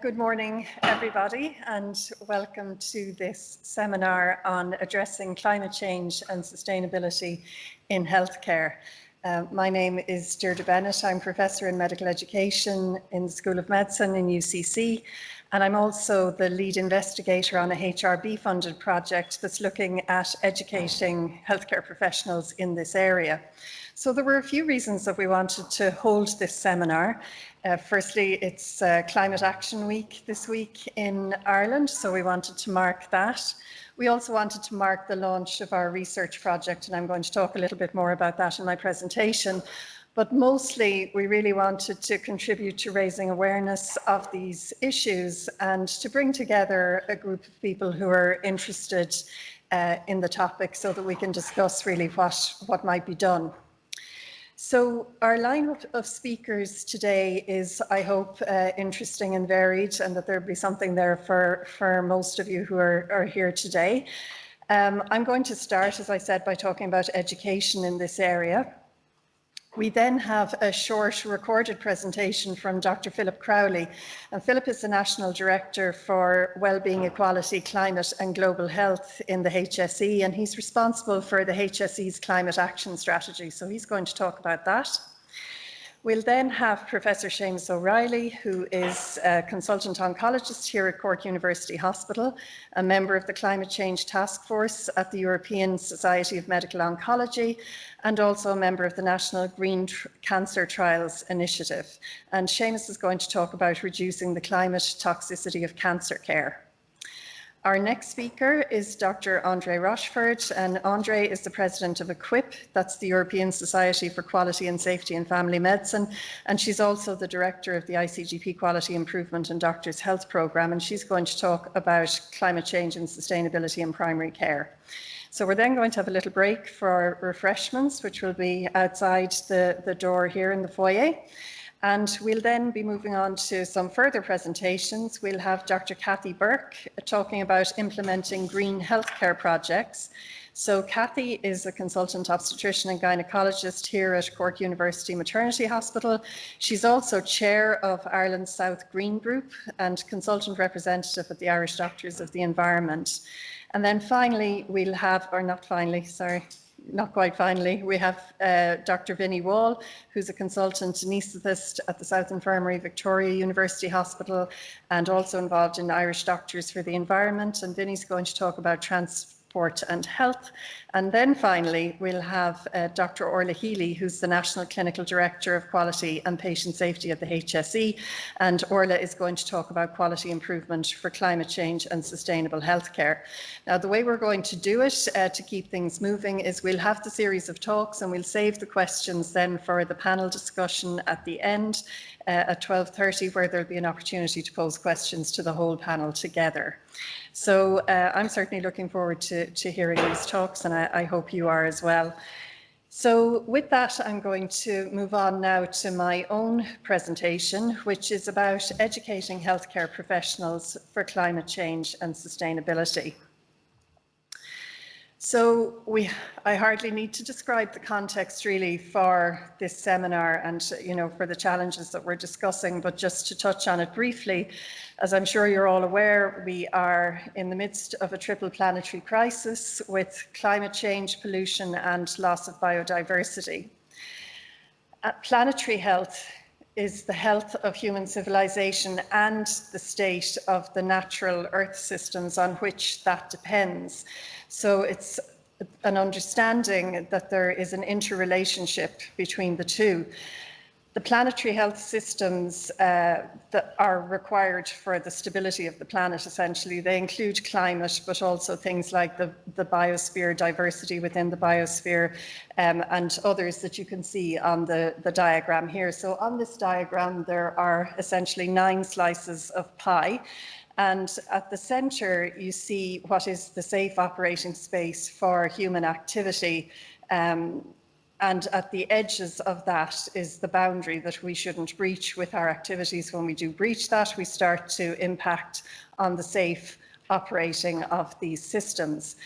Good morning, everybody, and welcome to this seminar on addressing climate change and sustainability in healthcare. My name is Deirdre Bennett. I'm Professor in Medical Education in the School of Medicine in UCC, and I'm also the lead investigator on a HRB-funded project that's looking at educating healthcare professionals in this area. So there were a few reasons that we wanted to hold this seminar. Firstly, it's Climate Action Week this week in Ireland, so we wanted to mark that. We also wanted to mark the launch of our research project, and I'm going to talk a little bit more about that in my presentation. But mostly, we really wanted to contribute to raising awareness of these issues and to bring together a group of people who are interested in the topic so that we can discuss really what might be done. So our lineup of speakers today is, I hope, interesting and varied, and that there'll be something there for most of you who are here today. I'm going to start, as I said, by talking about education in this area. We then have a short recorded presentation from Dr. Philip Crowley. And Philip is the National Director for Wellbeing, Equality, Climate and Global Health in the HSE, and he's responsible for the HSE's climate action strategy. So he's going to talk about that. We'll then have Professor Seamus O'Reilly, who is a consultant oncologist here at Cork University Hospital, a member of the Climate Change Task Force at the European Society of Medical Oncology, and also a member of the National Green Cancer Trials Initiative. And Seamus is going to talk about reducing the climate toxicity of cancer care. Our next speaker is Dr. André Rochefort, and André is the president of EQUIP, that's the European Society for Quality and Safety in Family Medicine, and she's also the director of the ICGP Quality Improvement and Doctors' Health Programme, and she's going to talk about climate change and sustainability in primary care. So we're then going to have a little break for our refreshments, which will be outside the door here in the foyer. And we'll then be moving on to some further presentations. We'll have Dr. Kathy Burke talking about implementing green healthcare projects. So Kathy is a consultant obstetrician and gynecologist here at Cork University Maternity Hospital. She's also chair of Ireland's South Green Group and consultant representative at the Irish Doctors of the Environment. And then finally, we'll have, or not finally, sorry, not quite finally, we have Dr. Vinnie Wall, who's a consultant anaesthetist at the South Infirmary Victoria University Hospital and also involved in Irish Doctors for the Environment. And Vinnie's going to talk about transport and health. And then finally, we'll have Dr. Orla Healy, who's the National Clinical Director of Quality and Patient Safety at the HSE. And Orla is going to talk about quality improvement for climate change and sustainable healthcare. Now, the way we're going to do it to keep things moving is we'll have the series of talks and we'll save the questions then for the panel discussion at the end at 12:30, where there'll be an opportunity to pose questions to the whole panel together. So I'm certainly looking forward to hearing these talks, and I hope you are as well. So with that, I'm going to move on now to my own presentation, which is about educating healthcare professionals for climate change and sustainability. So I hardly need to describe the context really for this seminar and, for the challenges that we're discussing, but just to touch on it briefly, as I'm sure you're all aware, we are in the midst of a triple planetary crisis with climate change, pollution and loss of biodiversity. Planetary health is the health of human civilization and the state of the natural earth systems on which that depends. So it's an understanding that there is an interrelationship between the two. The planetary health systems that are required for the stability of the planet, essentially, they include climate, but also things like the biosphere, diversity within the biosphere, and others that you can see on the diagram here. So on this diagram, there are essentially 9 slices of pie. And at the centre, you see what is the safe operating space for human activity. And at the edges of that is the boundary that we shouldn't breach with our activities. When we do breach that, we start to impact on the safe operating of these systems.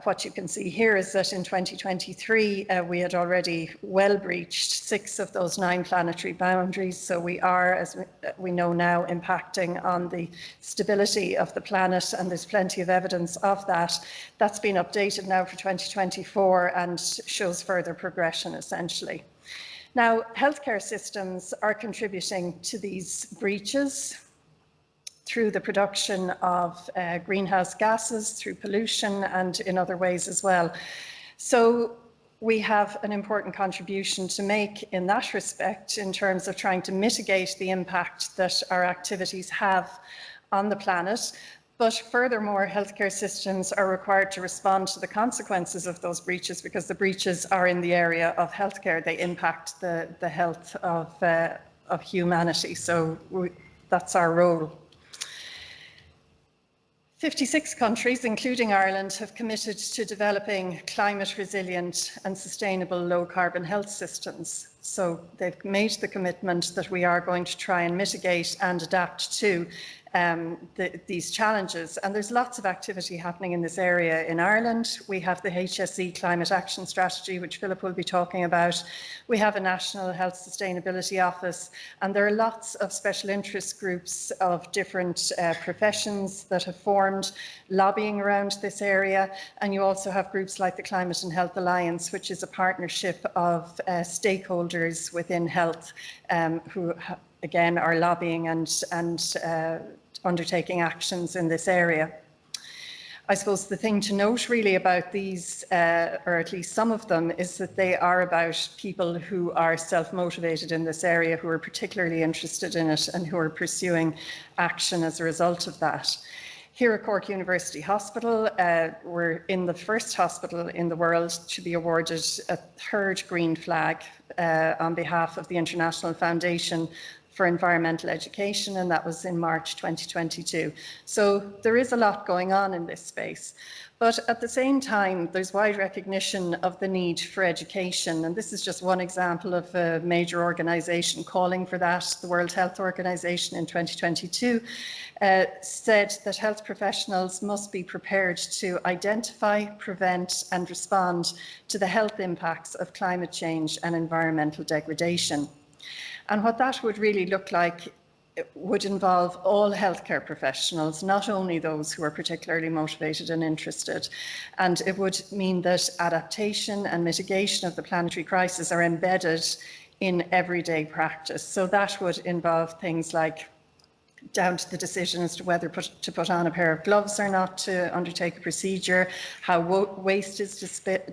What you can see here is that in 2023, we had already well breached 6 of those 9 planetary boundaries. So we are, as we know now, impacting on the stability of the planet, and there's plenty of evidence of that. That's been updated now for 2024 and shows further progression, essentially. Now, healthcare systems are contributing to these breaches through the production of greenhouse gases, through pollution, and in other ways as well. So we have an important contribution to make in that respect in terms of trying to mitigate the impact that our activities have on the planet. But furthermore, healthcare systems are required to respond to the consequences of those breaches, because the breaches are in the area of healthcare. They impact the health of humanity. So that's our role. 56 countries, including Ireland, have committed to developing climate resilient and sustainable low carbon health systems. So they've made the commitment that we are going to try and mitigate and adapt to these challenges. And there's lots of activity happening in this area in Ireland. We have the HSE Climate Action Strategy, which Philip will be talking about. We have a National Health Sustainability Office, and there are lots of special interest groups of different professions that have formed, lobbying around this area. And you also have groups like the Climate and Health Alliance, which is a partnership of stakeholders within health who again are lobbying and undertaking actions in this area. I suppose the thing to note really about these, or at least some of them, is that they are about people who are self-motivated in this area, who are particularly interested in it and who are pursuing action as a result of that. Here at Cork University Hospital, we're in the first hospital in the world to be awarded a 3rd green flag on behalf of the International Foundation for Environmental Education, and that was in March 2022. So there is a lot going on in this space. But at the same time, there's wide recognition of the need for education. And this is just one example of a major organisation calling for that. The World Health Organization in 2022 said that health professionals must be prepared to identify, prevent and respond to the health impacts of climate change and environmental degradation. And what that would really look like would involve all healthcare professionals, not only those who are particularly motivated and interested. And it would mean that adaptation and mitigation of the planetary crisis are embedded in everyday practice. So that would involve things like down to the decision as to whether to put on a pair of gloves or not to undertake a procedure, how waste is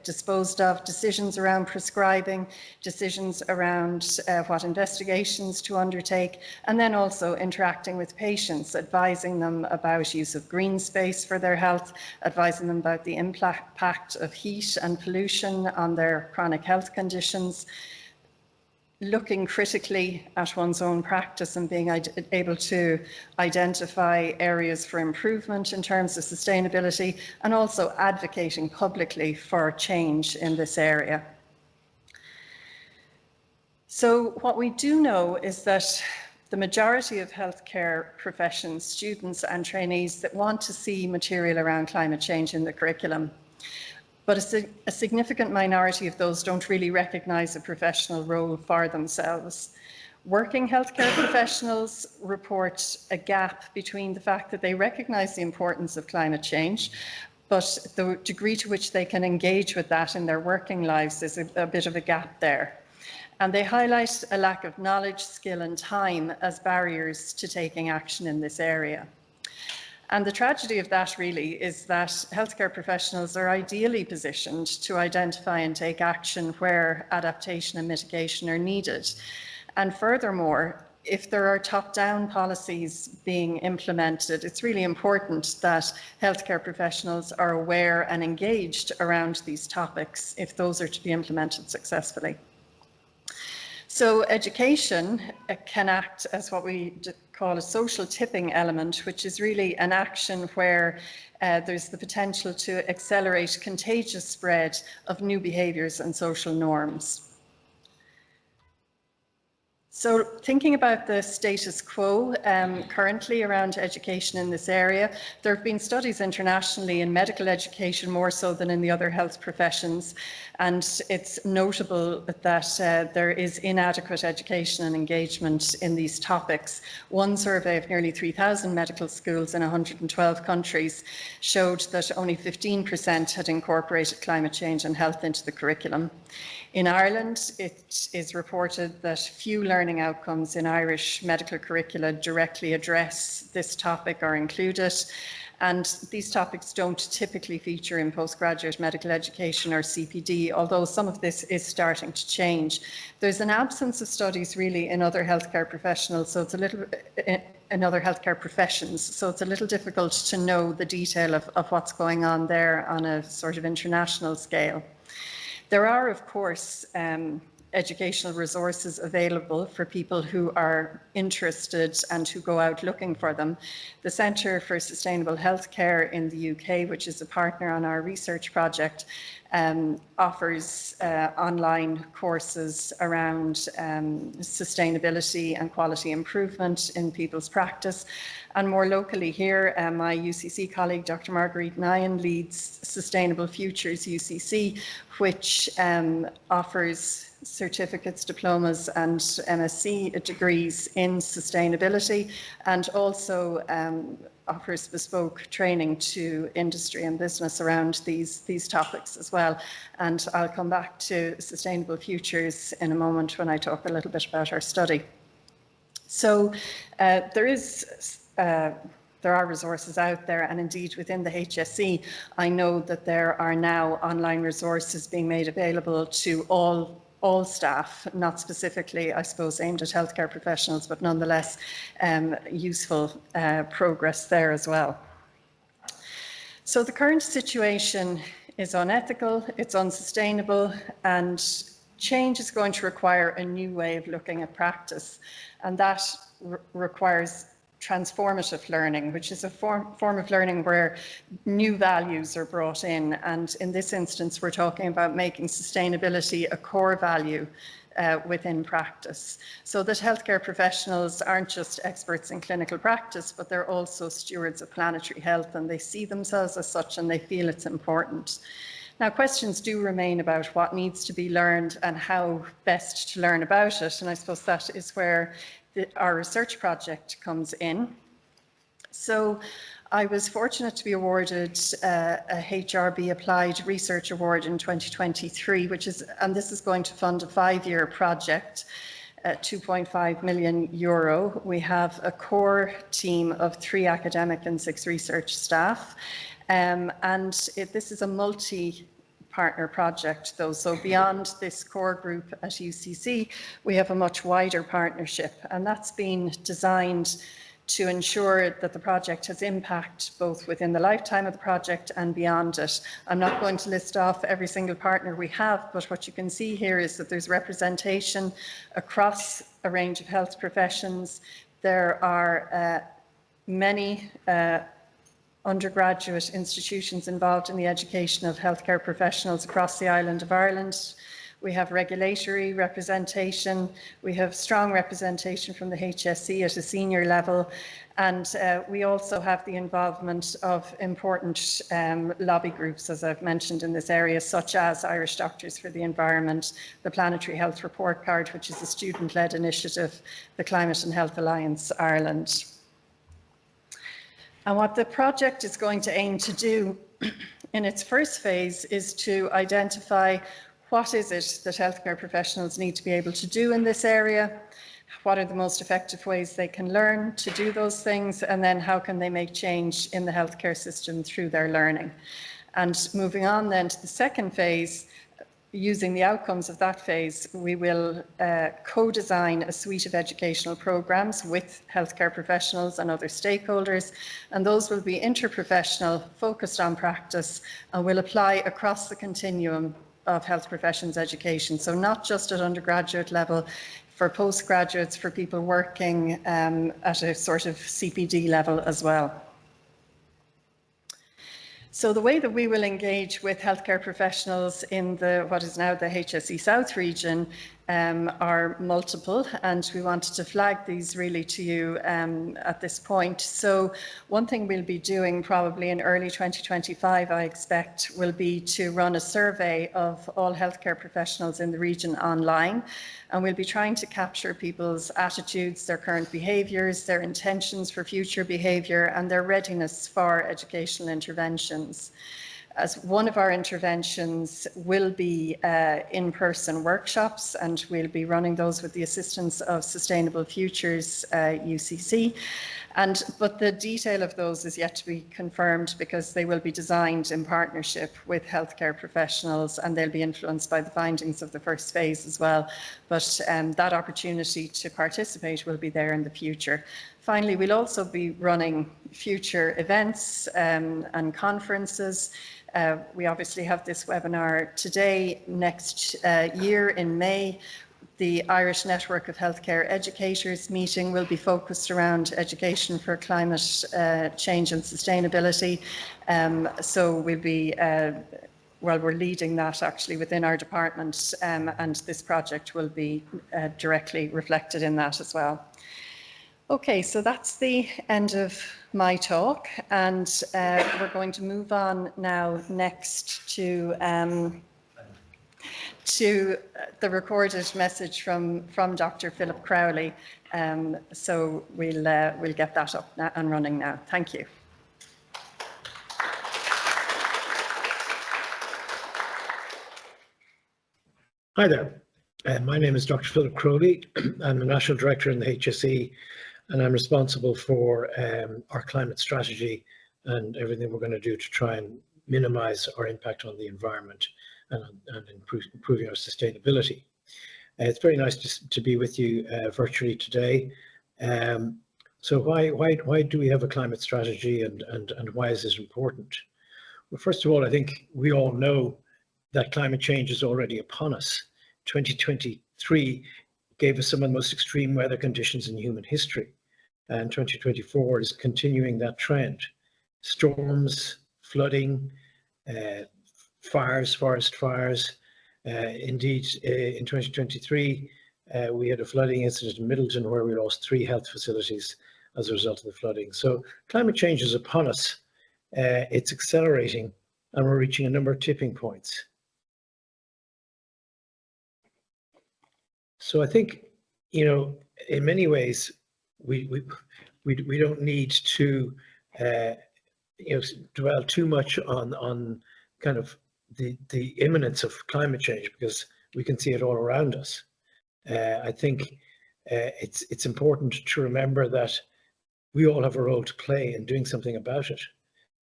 disposed of, decisions around prescribing, decisions around what investigations to undertake, and then also interacting with patients, advising them about use of green space for their health, advising them about the impact of heat and pollution on their chronic health conditions, looking critically at one's own practice and being able to identify areas for improvement in terms of sustainability, and also advocating publicly for change in this area. So what we do know is that the majority of healthcare professions, students and trainees that want to see material around climate change in the curriculum. But a significant minority of those don't really recognise a professional role for themselves. Working healthcare professionals report a gap between the fact that they recognise the importance of climate change, but the degree to which they can engage with that in their working lives is a bit of a gap there. And they highlight a lack of knowledge, skill and time as barriers to taking action in this area. And the tragedy of that really is that healthcare professionals are ideally positioned to identify and take action where adaptation and mitigation are needed. And furthermore, if there are top-down policies being implemented, it's really important that healthcare professionals are aware and engaged around these topics if those are to be implemented successfully. So education can act as what we call a social tipping element, which is really an action where there's the potential to accelerate contagious spread of new behaviours and social norms. So thinking about the status quo currently around education in this area, there have been studies internationally in medical education more so than in the other health professions, and it's notable that there is inadequate education and engagement in these topics. One survey of nearly 3,000 medical schools in 112 countries showed that only 15% had incorporated climate change and health into the curriculum. In Ireland, it is reported that few learning outcomes in Irish medical curricula directly address this topic or include it, and these topics don't typically feature in postgraduate medical education or CPD, although some of this is starting to change. There's an absence of studies really in other healthcare professionals, so it's a little in other healthcare professions, so it's a little difficult to know the detail of what's going on there on a sort of international scale. There are, of course, educational resources available for people who are interested and who go out looking for them. The Centre for Sustainable Healthcare in the UK, which is a partner on our research project, offers online courses around sustainability and quality improvement in people's practice. And more locally here, my UCC colleague, Dr. Marguerite Nyan, leads Sustainable Futures UCC, which offers certificates, diplomas and MSc degrees in sustainability, and also offers bespoke training to industry and business around these topics as well. And I'll come back to Sustainable Futures in a moment when I talk a little bit about our study. So there are resources out there, and indeed within the HSE, I know that there are now online resources being made available to all staff, not specifically, I suppose, aimed at healthcare professionals, but nonetheless useful progress there as well. So the current situation is unethical, it's unsustainable, and change is going to require a new way of looking at practice, and that requires transformative learning, which is a form of learning where new values are brought in. And in this instance, we're talking about making sustainability a core value within practice, so that healthcare professionals aren't just experts in clinical practice, but they're also stewards of planetary health, and they see themselves as such and they feel it's important. Now, questions do remain about what needs to be learned and how best to learn about it, and I suppose that is where our research project comes in. So I was fortunate to be awarded a HRB Applied Research Award in 2023, and this is going to fund a 5-year project at 2.5 million euro. We have a core team of 3 academic and 6 research staff, and this is a multi-partner project though, so beyond this core group at UCC, we have a much wider partnership, and that's been designed to ensure that the project has impact both within the lifetime of the project and beyond it. I'm not going to list off every single partner we have, but what you can see here is that there's representation across a range of health professions. There are many undergraduate institutions involved in the education of healthcare professionals across the island of Ireland. We have regulatory representation, we have strong representation from the HSE at a senior level, and we also have the involvement of important lobby groups, as I've mentioned in this area, such as Irish Doctors for the Environment, the Planetary Health Report Card, which is a student-led initiative, the Climate and Health Alliance Ireland. And what the project is going to aim to do in its first phase is to identify what is it that healthcare professionals need to be able to do in this area, what are the most effective ways they can learn to do those things, and then how can they make change in the healthcare system through their learning. And moving on then to the second phase, using the outcomes of that phase, we will co-design a suite of educational programs with healthcare professionals and other stakeholders, and those will be interprofessional, focused on practice, and will apply across the continuum of health professions education. So not just at undergraduate level, for postgraduates, for people working at a sort of CPD level as well. So the way that we will engage with healthcare professionals in what is now the HSE South region are multiple, and we wanted to flag these really to you at this point. So one thing we'll be doing probably in early 2025, I expect, will be to run a survey of all healthcare professionals in the region online, and we'll be trying to capture people's attitudes, their current behaviours, their intentions for future behaviour, and their readiness for educational interventions. As one of our interventions will be in-person workshops, and we'll be running those with the assistance of Sustainable Futures UCC. But the detail of those is yet to be confirmed, because they will be designed in partnership with healthcare professionals, and they'll be influenced by the findings of the first phase as well. But that opportunity to participate will be there in the future. Finally, we'll also be running future events and conferences. We obviously have this webinar today. Next year in May, the Irish Network of Healthcare Educators meeting will be focused around education for climate change and sustainability. So we'll be, well, we're leading that actually within our department, and this project will be directly reflected in that as well. Okay, so that's the end of my talk, and we're going to move on now next to the recorded message from Dr. Philip Crowley. So we'll get that up and running now. Thank you. Hi there. My name is Dr. Philip Crowley. I'm the National Director in the HSE, and I'm responsible for our climate strategy and everything we're going to do to try and minimise our impact on the environment and improving our sustainability. It's very nice to be with you virtually today. So why do we have a climate strategy, and why is this important? Well, first of all, I think we all know that climate change is already upon us. 2023 gave us some of the most extreme weather conditions in human history, and 2024 is continuing that trend. Storms, flooding, fires, forest fires. Indeed, in 2023, we had a flooding incident in Middleton where we lost 3 health facilities as a result of the flooding. So climate change is upon us. It's accelerating, and we're reaching a number of tipping points. So I think, you know, in many ways, we don't need to you know, dwell too much on kind of the imminence of climate change, because we can see it all around us. I think it's important to remember that we all have a role to play in doing something about it.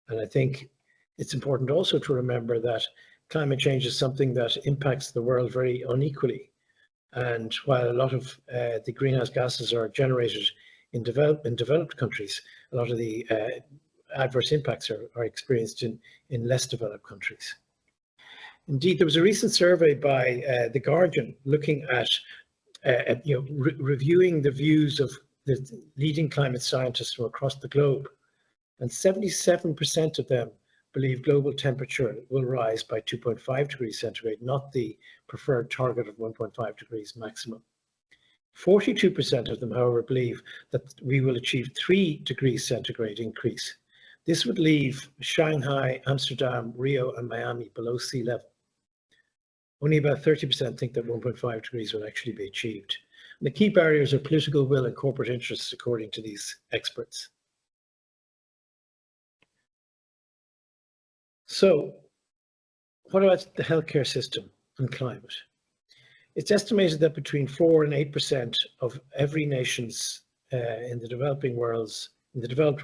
And I think it's important also to remember that climate change is something that impacts the world very unequally. And while a lot of the greenhouse gases are generated in developed countries, a lot of the adverse impacts are experienced in less developed countries. Indeed, there was a recent survey by The Guardian looking at you know, reviewing the views of the leading climate scientists from across the globe, and 77% of them believe global temperature will rise by 2.5 degrees centigrade, not the preferred target of 1.5 degrees maximum. 42% of them, however, believe that we will achieve 3 degrees centigrade increase. This would leave Shanghai, Amsterdam, Rio, and Miami below sea level. Only about 30% think that 1.5 degrees will actually be achieved. And the key barriers are political will and corporate interests, according to these experts. So, what about the healthcare system and climate? It's estimated that between 4 and 8% of every nation's in the developed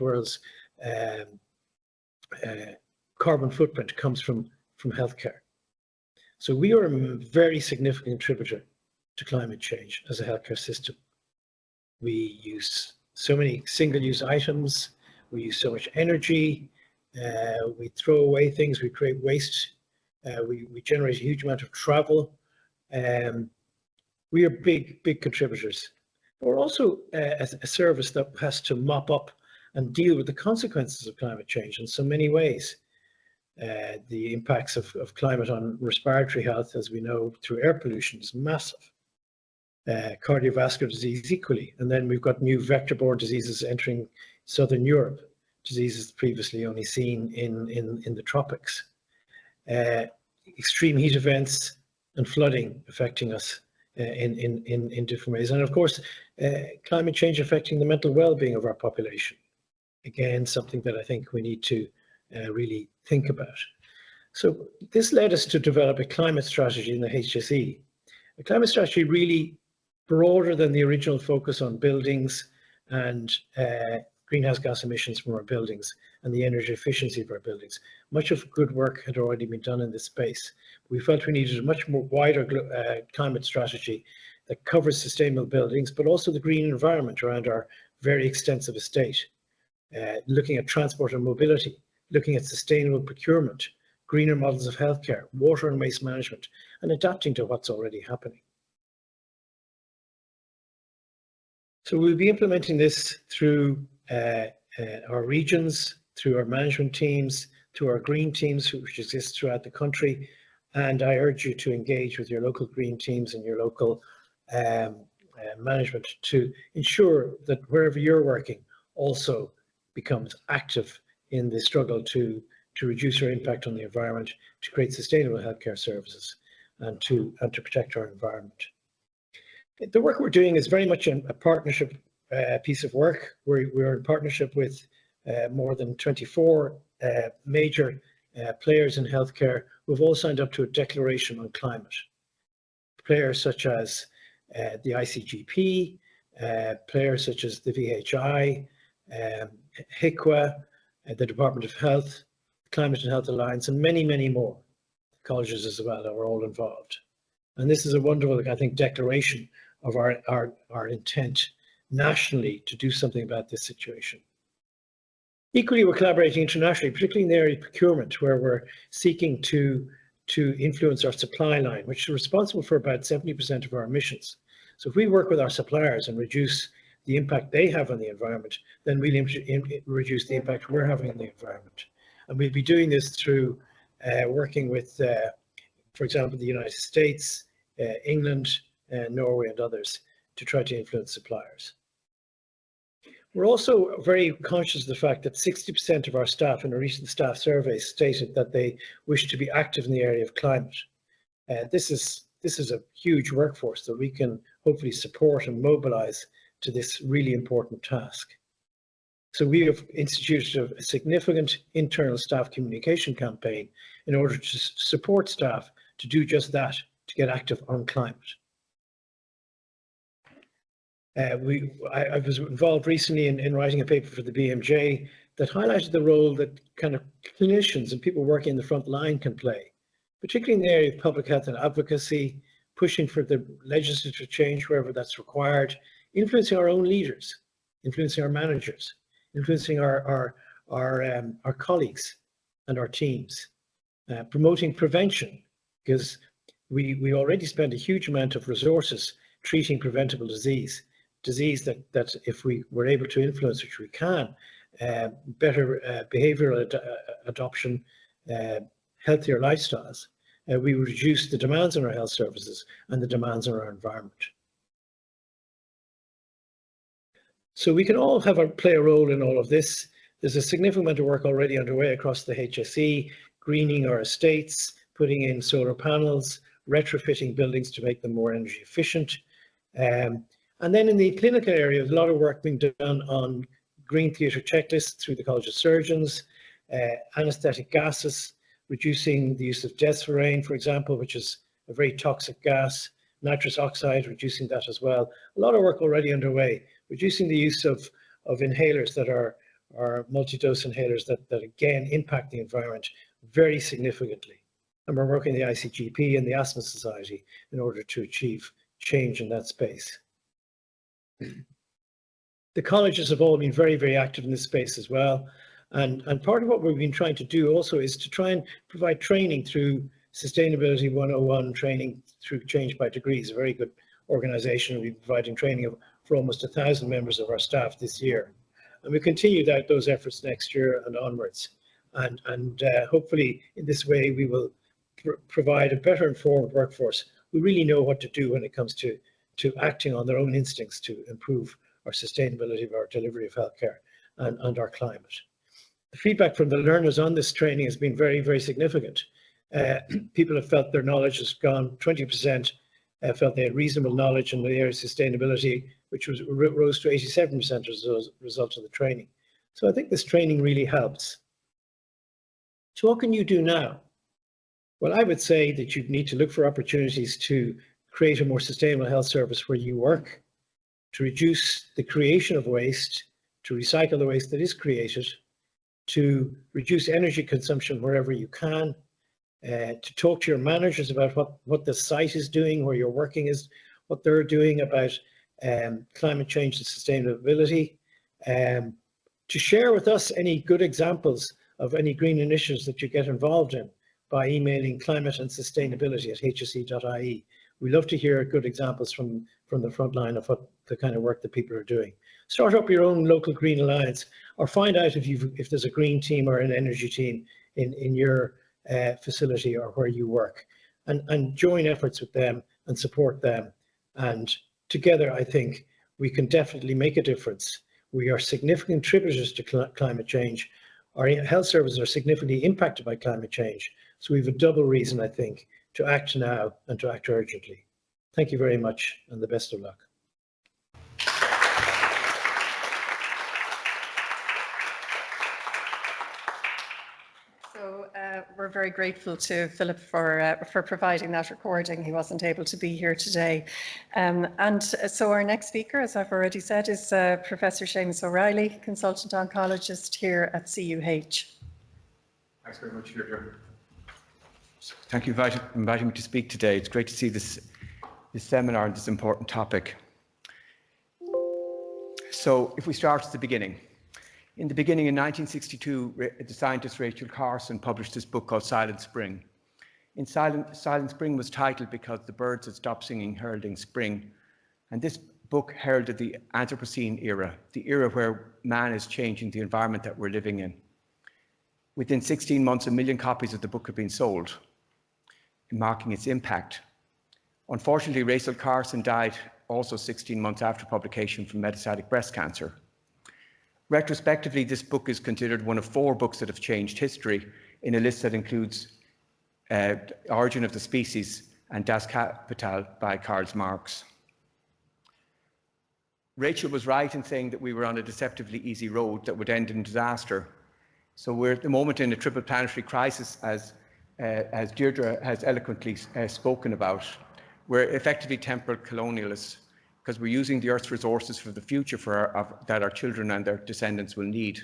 world's carbon footprint comes from healthcare. So we are a very significant contributor to climate change as a healthcare system. We use so many single-use items, we use so much energy, we throw away things, we create waste, we generate a huge amount of travel. We are big contributors. We're also a service that has to mop up and deal with the consequences of climate change in so many ways. The impacts of climate on respiratory health, as we know, through air pollution is massive. cardiovascular disease equally. And then we've got new vector-borne diseases entering Southern Europe, diseases previously only seen in the tropics. Extreme heat events and flooding affecting us in different ways. And of course, climate change affecting the mental well-being of our population. Again, something that I think we need to really think about. So this led us to develop a climate strategy in the HSE. A climate strategy really broader than the original focus on buildings and greenhouse gas emissions from our buildings and the energy efficiency of our buildings. Much of good work had already been done in this space. We felt we needed a much more wider climate strategy that covers sustainable buildings, but also the green environment around our very extensive estate. Looking at transport and mobility, looking at sustainable procurement, greener models of healthcare, water and waste management, and adapting to what's already happening. So we'll be implementing this through our regions, through our management teams, through our green teams, which exist throughout the country. And I urge you to engage with your local green teams and your local management to ensure that wherever you're working also becomes active in the struggle to reduce our impact on the environment, to create sustainable healthcare services, and to protect our environment. The work we're doing is very much a partnership piece of work. We're in partnership with more than 24 major players in healthcare who have all signed up to a declaration on climate. Players such as the ICGP, players such as the VHI, HICWA, the Department of Health, Climate and Health Alliance, and many, many more. Colleges as well are all involved. And this is a wonderful, I think, declaration of our intent nationally to do something about this situation. Equally, we're collaborating internationally, particularly in the area of procurement, where we're seeking to influence our supply line, which is responsible for about 70% of our emissions. So if we work with our suppliers and reduce the impact they have on the environment, then we'll reduce the impact we're having on the environment. And we'll be doing this through working with, for example, the United States, England, Norway, and others to try to influence suppliers. We're also very conscious of the fact that 60% of our staff in a recent staff survey stated that they wish to be active in the area of climate. This is a huge workforce that we can hopefully support and mobilize to this really important task. So we have instituted a significant internal staff communication campaign in order to support staff to do just that, to get active on climate. I was involved recently in writing a paper for the BMJ that highlighted the role that kind of clinicians and people working in the front line can play, particularly in the area of public health and advocacy, pushing for the legislative change wherever that's required, influencing our own leaders, influencing our managers, influencing our colleagues and our teams, promoting prevention, because we already spend a huge amount of resources treating preventable disease that if we were able to influence, which we can, better behavioral adoption, healthier lifestyles, we would reduce the demands on our health services and the demands on our environment. So we can all play a role in all of this. There's a significant amount of work already underway across the HSE, greening our estates, putting in solar panels, retrofitting buildings to make them more energy efficient. And then in the clinical area, there's a lot of work being done on green theatre checklists through the College of Surgeons, anaesthetic gases, reducing the use of desflurane, for example, which is a very toxic gas, nitrous oxide, reducing that as well. A lot of work already underway, reducing the use of inhalers that are multi-dose inhalers that again impact the environment very significantly. And we're working with the ICGP and the Asthma Society in order to achieve change in that space. The colleges have all been very, very active in this space as well. And part of what we've been trying to do also is to try and provide training through Sustainability 101 training through Change by Degrees, a very good organization. We've been providing training for almost 1,000 members of our staff this year. And we continue those efforts next year and onwards. And hopefully in this way we will provide a better informed workforce. We really know what to do when it comes to to acting on their own instincts to improve our sustainability of our delivery of healthcare and our climate. The feedback from the learners on this training has been very, very significant. People have felt their knowledge has gone, 20% felt they had reasonable knowledge in the area of sustainability, which rose to 87% as a result of the training. So I think this training really helps. So what can you do now? Well, I would say that you need to look for opportunities to create a more sustainable health service where you work, to reduce the creation of waste, to recycle the waste that is created, to reduce energy consumption wherever you can, to talk to your managers about what the site is doing, where you're working is, what they're doing about climate change and sustainability, to share with us any good examples of any green initiatives that you get involved in by emailing climateandsustainability@hse.ie. We love to hear good examples from the front line of what the kind of work that people are doing. Start up your own local Green Alliance, or find out if there's a green team or an energy team in your facility or where you work, and join efforts with them and support them. And together, I think we can definitely make a difference. We are significant contributors to climate change. Our health services are significantly impacted by climate change. So we have a double reason, I think, to act now and to act urgently. Thank you very much, and the best of luck. So we're very grateful to Philip for providing that recording. He wasn't able to be here today. And so our next speaker, as I've already said, is Professor Seamus O'Reilly, consultant oncologist here at CUH. Thanks very much, Deirdre. Thank you for inviting me to speak today. It's great to see this seminar on this important topic. So if we start at the beginning. In the beginning, in 1962, the scientist Rachel Carson published this book called Silent Spring. Silent Spring was titled because the birds had stopped singing, heralding spring. And this book heralded the Anthropocene era, the era where man is changing the environment that we're living in. Within 16 months, 1 million copies of the book had been sold, marking its impact. Unfortunately, Rachel Carson died also 16 months after publication from metastatic breast cancer. Retrospectively, this book is considered one of 4 books that have changed history in a list that includes Origin of the Species and Das Kapital by Karl Marx. Rachel was right in saying that we were on a deceptively easy road that would end in disaster. So we're at the moment in a triple planetary crisis, as Deirdre has eloquently spoken about. We're effectively temporal colonialists because we're using the Earth's resources for the future that our children and their descendants will need.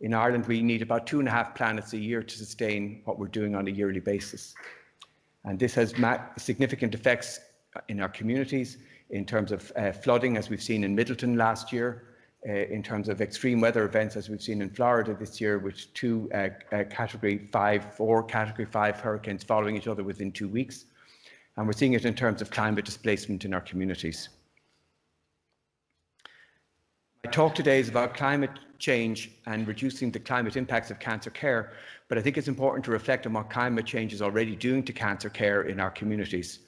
In Ireland, we need about 2.5 planets a year to sustain what we're doing on a yearly basis. And this has significant effects in our communities in terms of flooding, as we've seen in Middleton last year, in terms of extreme weather events, as we've seen in Florida this year, with 2 Category 5 hurricanes following each other within 2 weeks. And we're seeing it in terms of climate displacement in our communities. My talk today is about climate change and reducing the climate impacts of cancer care, but I think it's important to reflect on what climate change is already doing to cancer care in our communities.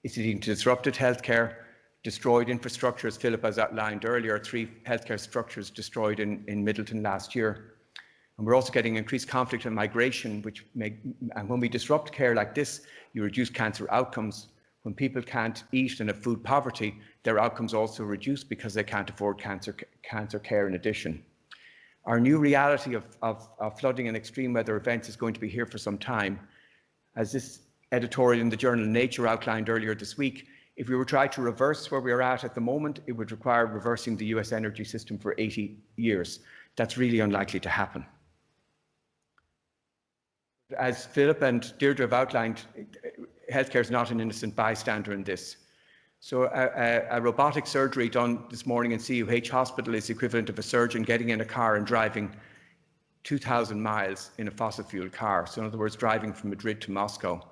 It's leading to disrupted healthcare, destroyed infrastructure, as Philip has outlined earlier, 3 healthcare structures destroyed in Middleton last year. And we're also getting increased conflict and migration, and when we disrupt care like this, you reduce cancer outcomes. When people can't eat and have food poverty, their outcomes also reduce because they can't afford cancer care in addition. Our new reality of flooding and extreme weather events is going to be here for some time. As this editorial in the journal Nature outlined earlier this week, if we were trying to reverse where we are at the moment, it would require reversing the US energy system for 80 years. That's really unlikely to happen. As Philip and Deirdre have outlined, healthcare is not an innocent bystander in this. So a robotic surgery done this morning in CUH hospital is the equivalent of a surgeon getting in a car and driving 2,000 miles in a fossil fuel car. So in other words, driving from Madrid to Moscow.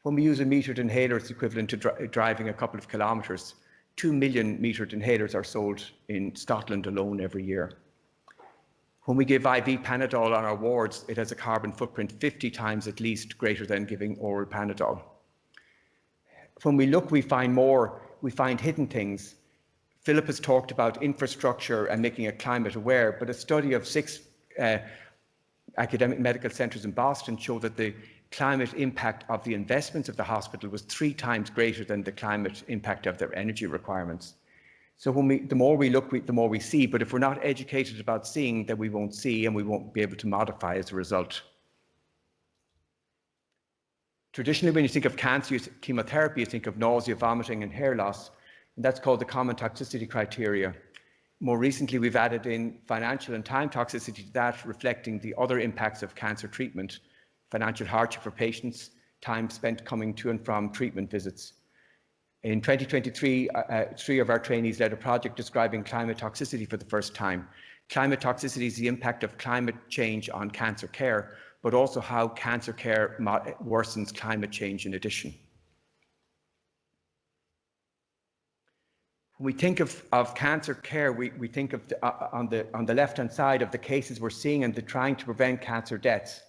When we use a metered inhaler, it's equivalent to driving a couple of kilometers. 2 million metered inhalers are sold in Scotland alone every year. When we give IV Panadol on our wards, it has a carbon footprint 50 times at least greater than giving oral Panadol. When we look, we find more we find hidden things. Philip has talked about infrastructure and making it climate aware, but a study of 6 academic medical centres in Boston showed that the climate impact of the investments of the hospital was 3 times greater than the climate impact of their energy requirements. So the more we look, the more we see, but if we're not educated about seeing, then we won't see and we won't be able to modify as a result. Traditionally, when you think of cancer chemotherapy, you think of nausea, vomiting and hair loss, and that's called the common toxicity criteria. More recently, we've added in financial and time toxicity to that, reflecting the other impacts of cancer treatment, financial hardship for patients, time spent coming to and from treatment visits. In 2023, 3 of our trainees led a project describing climate toxicity for the first time. Climate toxicity is the impact of climate change on cancer care, but also how cancer care worsens climate change in addition. When we think of cancer care, we think of on the left-hand side of the cases we're seeing and the trying to prevent cancer deaths.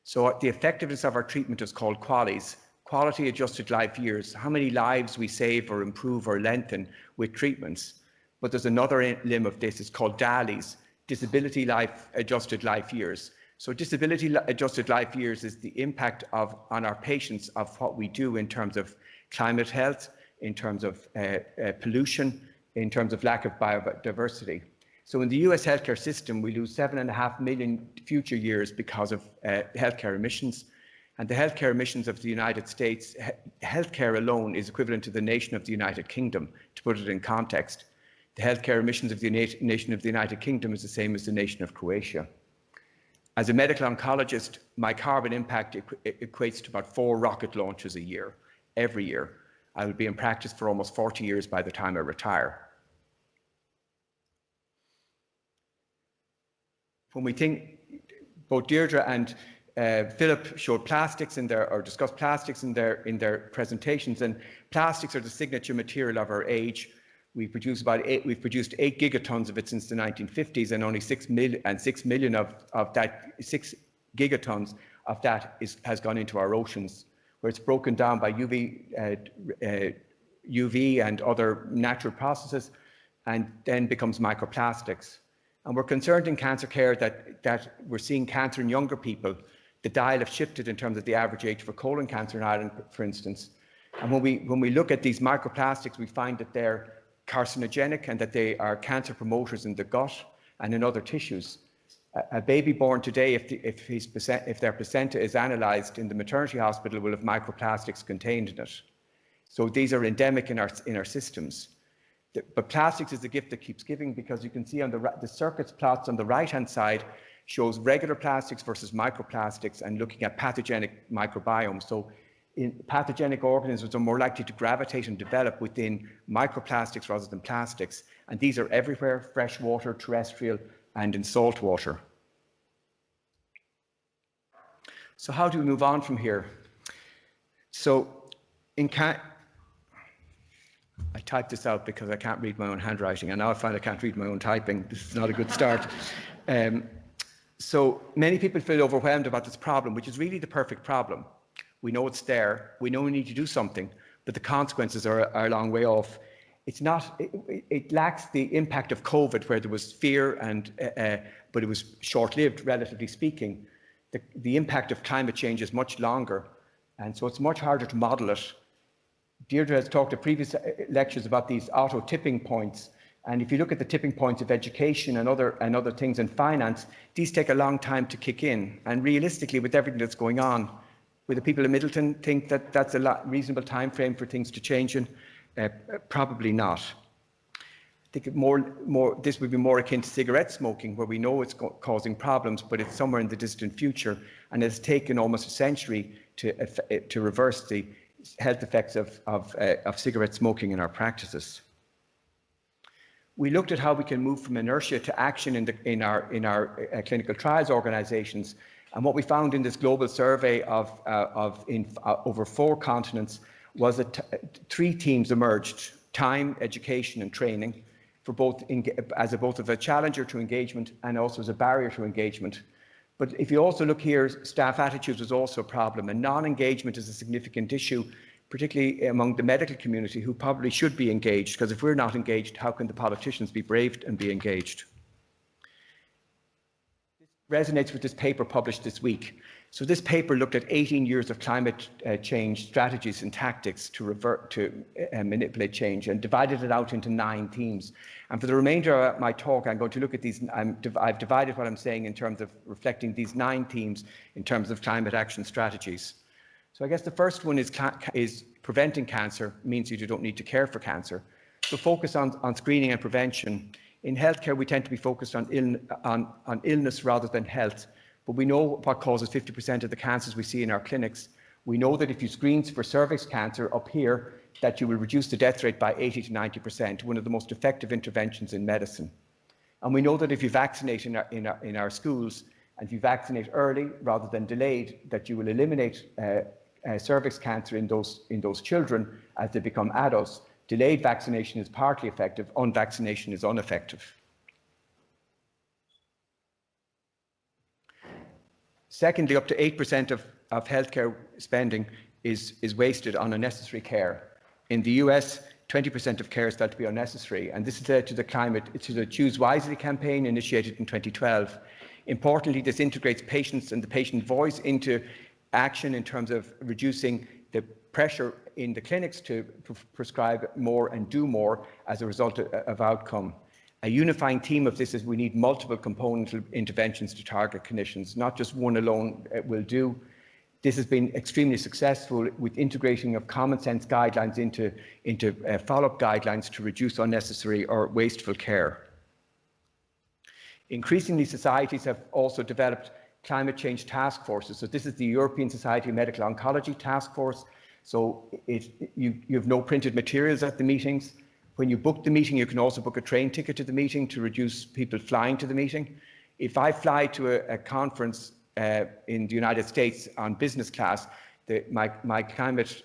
So the effectiveness of our treatment is called QALYs, quality adjusted life years, how many lives we save or improve or lengthen with treatments. But there's another limb of this, it's called DALYs, disability life adjusted life years. So disability adjusted life years is the impact on our patients of what we do in terms of climate health, in terms of pollution, in terms of lack of biodiversity. So in the US healthcare system, we lose 7.5 million future years because of healthcare emissions. And the healthcare emissions of the United States, healthcare alone is equivalent to the nation of the United Kingdom, to put it in context. The healthcare emissions of the nation of the United Kingdom is the same as the nation of Croatia. As a medical oncologist, my carbon impact equates to about 4 rocket launches a year, every year. I will be in practice for almost 40 years by the time I retire. When we think, both Deirdre and Philip showed plastics in their, or discussed plastics in their presentations, and plastics are the signature material of our age. We've produced 8 gigatons of it since the 1950s, and only 6 million of that, 6 gigatons of that has gone into our oceans, where it's broken down by UV and other natural processes, and then becomes microplastics. And we're concerned in cancer care that we're seeing cancer in younger people. The dial have shifted in terms of the average age for colon cancer in Ireland, for instance. And when we look at these microplastics, we find that they're carcinogenic and that they are cancer promoters in the gut and in other tissues. A baby born today, if their placenta is analysed in the maternity hospital, will have microplastics contained in it. So these are endemic in our systems. But plastics is a gift that keeps giving, because you can see on the circuits plots on the right-hand side shows regular plastics versus microplastics and looking at pathogenic microbiomes. So pathogenic organisms are more likely to gravitate and develop within microplastics rather than plastics. And these are everywhere, freshwater, terrestrial, and in salt water. So how do we move on from here? So I typed this out because I can't read my own handwriting, and now I find I can't read my own typing. This is not a good start. So many people feel overwhelmed about this problem, which is really the perfect problem. We know it's there, we know we need to do something, but the consequences are a long way off. It lacks the impact of COVID, where there was fear, but it was short-lived, relatively speaking. The impact of climate change is much longer, and so it's much harder to model it. Deirdre has talked at previous lectures about these auto tipping points, and if you look at the tipping points of education and other things in finance, these take a long time to kick in. And realistically, with everything that's going on, will the people in Middleton think that that's a reasonable time frame for things to change in? Probably not. I think this would be more akin to cigarette smoking, where we know it's causing problems, but it's somewhere in the distant future, and it's taken almost a century to reverse the health effects of cigarette smoking in our practices. We looked at how we can move from inertia to action in our clinical trials organisations, and what we found in this global survey over 4 continents was that 3 themes emerged: time, education, and training, for both as a challenger to engagement and also as a barrier to engagement. But if you also look here, staff attitudes was also a problem, and non-engagement is a significant issue particularly among the medical community, who probably should be engaged, because if we're not engaged, how can the politicians be brave and be engaged? This resonates with this paper published this week. So this paper looked at 18 years of climate change strategies and tactics to manipulate change, and divided it out into 9 themes. And for the remainder of my talk, I'm going to look at these. I've divided what I'm saying in terms of reflecting these 9 themes in terms of climate action strategies. So I guess the first one is preventing cancer means that you don't need to care for cancer. So focus on screening and prevention. In healthcare, we tend to be focused on illness rather than health. But we know what causes 50% of the cancers we see in our clinics. We know that if you screen for cervix cancer up here, that you will reduce the death rate by 80 to 90%, one of the most effective interventions in medicine. And we know that if you vaccinate in our schools, and if you vaccinate early rather than delayed, that you will eliminate cervix cancer in those children as they become adults. Delayed vaccination is partly effective, unvaccination is ineffective. Secondly, up to 8% of healthcare spending is wasted on unnecessary care. In the US, 20% of care is felt to be unnecessary, and this is led to the Choose Wisely campaign initiated in 2012. Importantly, this integrates patients and the patient voice into action in terms of reducing the pressure in the clinics to prescribe more and do more as a result of outcome. A unifying theme of this is we need multiple component interventions to target clinicians, not just one alone will do. This has been extremely successful with integrating of common sense guidelines into follow-up guidelines to reduce unnecessary or wasteful care. Increasingly, societies have also developed climate change task forces. So this is the European Society of Medical Oncology task force. So you have no printed materials at the meetings. When you book the meeting, you can also book a train ticket to the meeting to reduce people flying to the meeting. If I fly to a conference in the United States on business class, my climate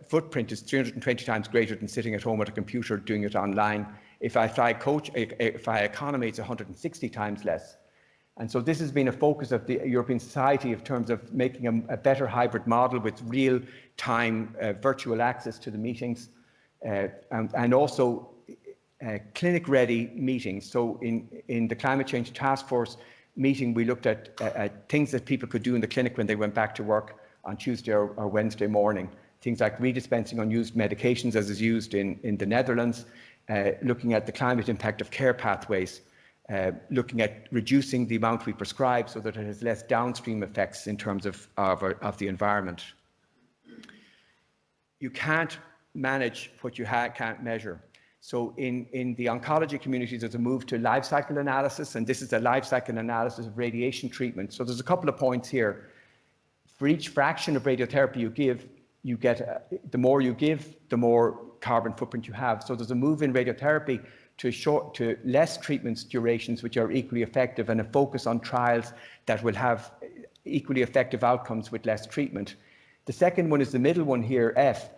footprint is 320 times greater than sitting at home at a computer doing it online. If I fly economy, it's 160 times less. And so this has been a focus of the European Society in terms of making a better hybrid model with real-time virtual access to the meetings. And also clinic-ready meetings. So in the Climate Change Task Force meeting, we looked at things that people could do in the clinic when they went back to work on Tuesday or Wednesday morning. Things like redispensing unused medications, as is used in the Netherlands, looking at the climate impact of care pathways, looking at reducing the amount we prescribe so that it has less downstream effects in terms of the environment. You can't manage what you can't measure. So in the oncology community, there's a move to life cycle analysis, and this is a life cycle analysis of radiation treatment. So there's a couple of points here. For each fraction of radiotherapy you give, you get the more you give, the more carbon footprint you have. So there's a move in radiotherapy to less treatments durations which are equally effective, and a focus on trials that will have equally effective outcomes with less treatment. The second one is the middle one here, F.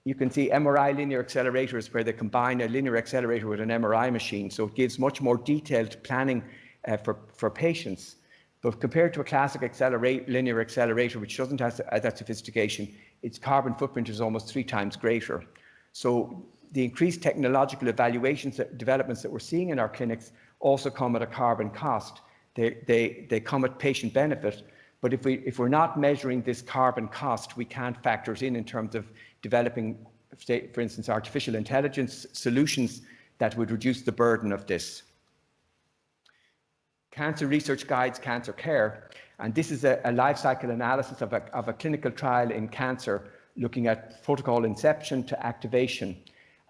You can see MRI linear accelerators where they combine a linear accelerator with an MRI machine. So it gives much more detailed planning for patients. But compared to a classic linear accelerator, which doesn't have that sophistication, its carbon footprint is almost 3 times greater. So the increased technological developments that we're seeing in our clinics also come at a carbon cost. They come at patient benefit. But if we're not measuring this carbon cost, we can't factor it in terms of developing, for instance, artificial intelligence solutions that would reduce the burden of this. Cancer research guides cancer care, and this is a life cycle analysis of a clinical trial in cancer, looking at protocol inception to activation.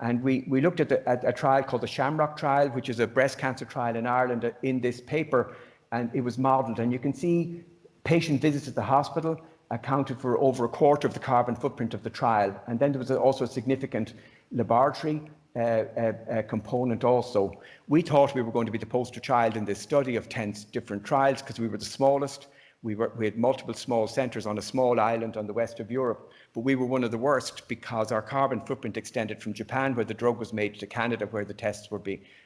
And we looked at a trial called the Shamrock trial, which is a breast cancer trial in Ireland in this paper, and it was modelled. And you can see patient visits at the hospital accounted for over a quarter of the carbon footprint of the trial. And then there was also a significant laboratory component also. We thought we were going to be the poster child in this study of 10 different trials because we were the smallest. We had multiple small centres on a small island on the west of Europe, but we were one of the worst because our carbon footprint extended from Japan, where the drug was made, to Canada, where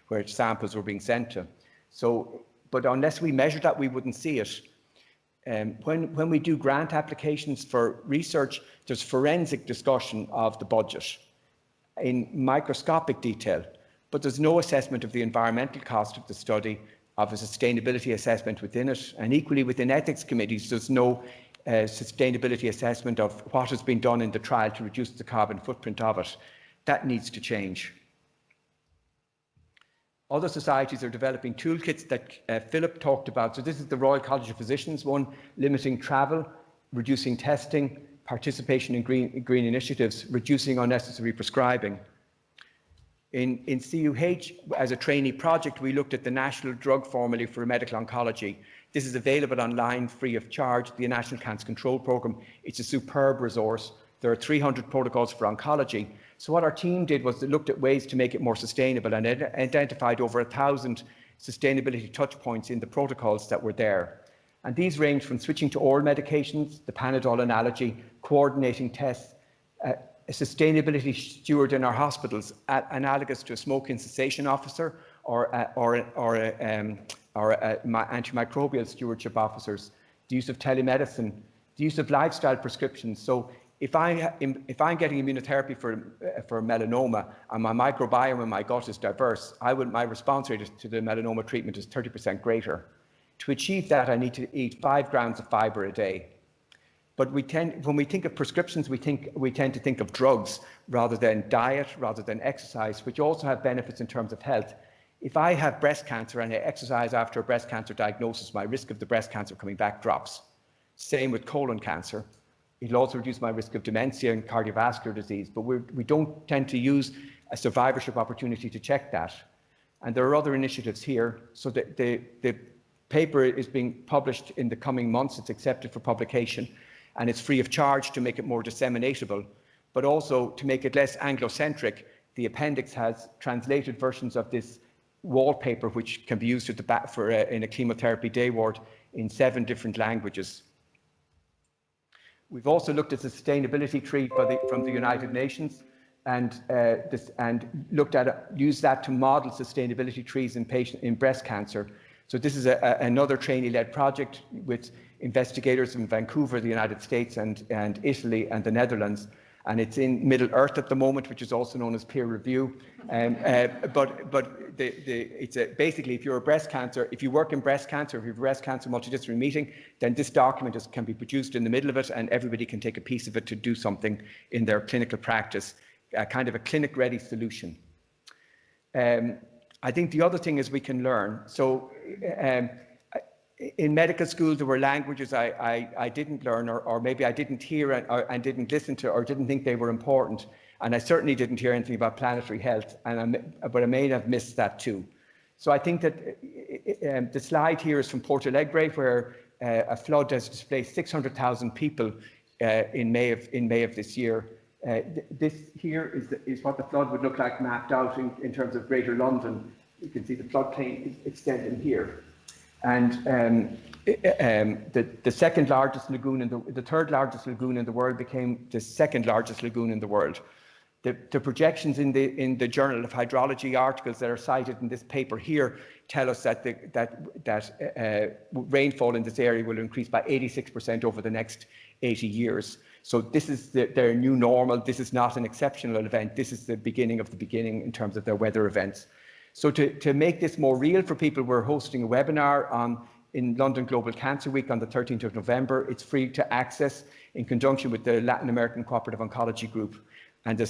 where samples were being sent to. So, but unless we measured that, we wouldn't see it. When we do grant applications for research, there's forensic discussion of the budget in microscopic detail, but there's no assessment of the environmental cost of the study, of a sustainability assessment within it. And equally within ethics committees, there's no sustainability assessment of what has been done in the trial to reduce the carbon footprint of it. That needs to change. Other societies are developing toolkits that Philip talked about. So this is the Royal College of Physicians one, limiting travel, reducing testing, participation in green initiatives, reducing unnecessary prescribing. In CUH, as a trainee project, we looked at the National Drug Formula for Medical Oncology. This is available online free of charge, the National Cancer Control Programme. It's a superb resource. There are 300 protocols for oncology. So what our team did was they looked at ways to make it more sustainable and identified over 1,000 sustainability touch points in the protocols that were there. And these range from switching to oral medications, the Panadol analogy, coordinating tests, a sustainability steward in our hospitals, analogous to a smoking cessation officer or antimicrobial stewardship officers, the use of telemedicine, the use of lifestyle prescriptions. So if I'm getting immunotherapy for melanoma and my microbiome in my gut is diverse, my response rate to the melanoma treatment is 30% greater. To achieve that, I need to eat 5 grams of fibre a day. But when we think of prescriptions, we tend to think of drugs rather than diet, rather than exercise, which also have benefits in terms of health. If I have breast cancer and I exercise after a breast cancer diagnosis, my risk of the breast cancer coming back drops. Same with colon cancer. It'll also reduce my risk of dementia and cardiovascular disease, but we don't tend to use a survivorship opportunity to check that. And there are other initiatives here. So the paper is being published in the coming months. It's accepted for publication, and it's free of charge to make it more disseminatable, but also to make it less Anglo-centric. The appendix has translated versions of this wallpaper, which can be used at the back in a chemotherapy day ward in 7 different languages. We've also looked at the sustainability tree from the United Nations and used that to model sustainability trees in breast cancer. So this is another trainee-led project with investigators in Vancouver, the United States, and Italy and the Netherlands. And it's in Middle Earth at the moment, which is also known as peer review. Basically, if you're a breast cancer, if you work in breast cancer, if you have a breast cancer multidisciplinary meeting, then this document can be produced in the middle of it, and everybody can take a piece of it to do something in their clinical practice, kind of a clinic-ready solution. I think the other thing is we can learn. So in medical school, there were languages I didn't learn, or maybe I didn't hear and didn't listen to, or didn't think they were important. And I certainly didn't hear anything about planetary health, but I may have missed that too. So I think that the slide here is from Porto Alegre, where a flood has displaced 600,000 people in May of this year. This here is what the flood would look like mapped out in terms of Greater London. You can see the floodplain extending here. And the second largest lagoon, the third largest lagoon in the world became the second largest lagoon in the world. The projections in the Journal of Hydrology articles that are cited in this paper here tell us that rainfall in this area will increase by 86% over the next 80 years. So this is their new normal. This is not an exceptional event. This is the beginning of the beginning in terms of their weather events. So to make this more real for people, we're hosting a webinar in London Global Cancer Week on the 13th of November. It's free to access in conjunction with the Latin American Cooperative Oncology Group and the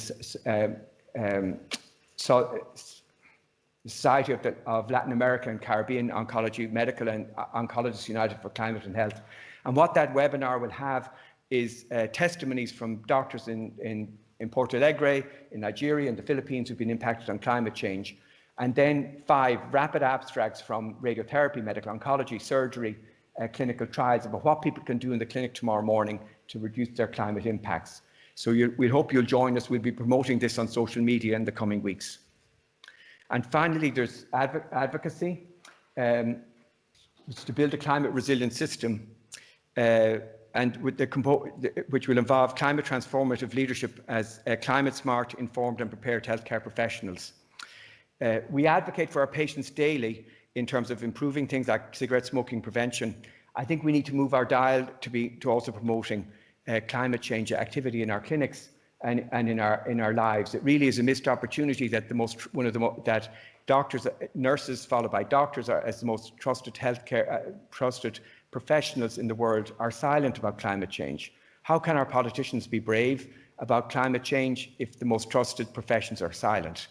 Society of Latin American and Caribbean Oncology, Medical and Oncologists United for Climate and Health. And what that webinar will have is testimonies from doctors in Porto Alegre, in Nigeria and the Philippines who've been impacted on climate change. And then 5 rapid abstracts from radiotherapy, medical oncology, surgery, clinical trials about what people can do in the clinic tomorrow morning to reduce their climate impacts. So we hope you'll join us. We'll be promoting this on social media in the coming weeks. And finally, there's advocacy, to build a climate resilient system, and with which will involve climate transformative leadership as climate smart, informed and prepared healthcare professionals. We advocate for our patients daily in terms of improving things like cigarette smoking prevention I think we need to move our dial to also promoting climate change activity in our clinics and in our lives. It really is a missed opportunity that that doctors, nurses followed by doctors are as the most trusted healthcare trusted professionals in the world are silent about climate change. How can our politicians be brave about climate change if the most trusted professions are silent?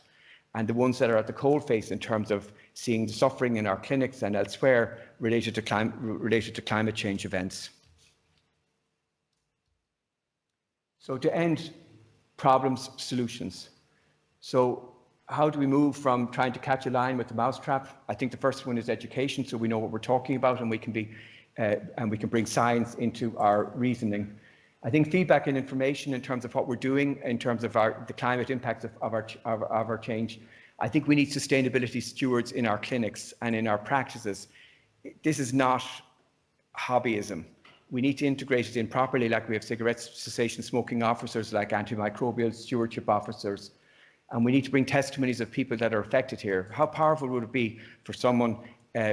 And the ones that are at the coalface in terms of seeing the suffering in our clinics and elsewhere related to climate change events. So to end, problems, solutions. So how do we move from trying to catch a lion with the mousetrap? I think the first one is education, so we know what we're talking about and we can bring science into our reasoning. I think feedback and information in terms of what we're doing, in terms of the climate impacts of our change. I think we need sustainability stewards in our clinics and in our practices. This is not hobbyism. We need to integrate it in properly, like we have cigarette cessation smoking officers, like antimicrobial stewardship officers. And we need to bring testimonies of people that are affected here. How powerful would it be for someone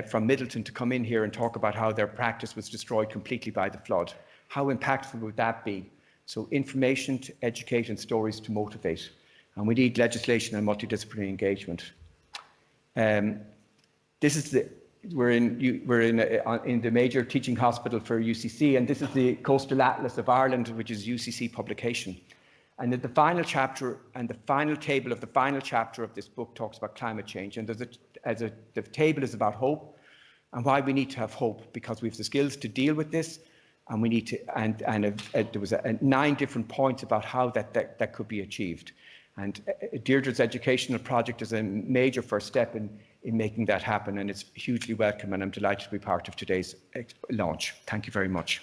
from Middleton to come in here and talk about how their practice was destroyed completely by the flood? How impactful would that be? So information to educate and stories to motivate. And we need legislation and multidisciplinary engagement. We're in the major teaching hospital for UCC, and this is the Coastal Atlas of Ireland, which is UCC publication. And in the final chapter and the final table of the final chapter of this book talks about climate change. And the table is about hope and why we need to have hope, because we have the skills to deal with this, and we need to. There was 9 different points about how that could be achieved. And Deirdre's educational project is a major first step in making that happen, and it's hugely welcome, and I'm delighted to be part of today's launch. Thank you very much.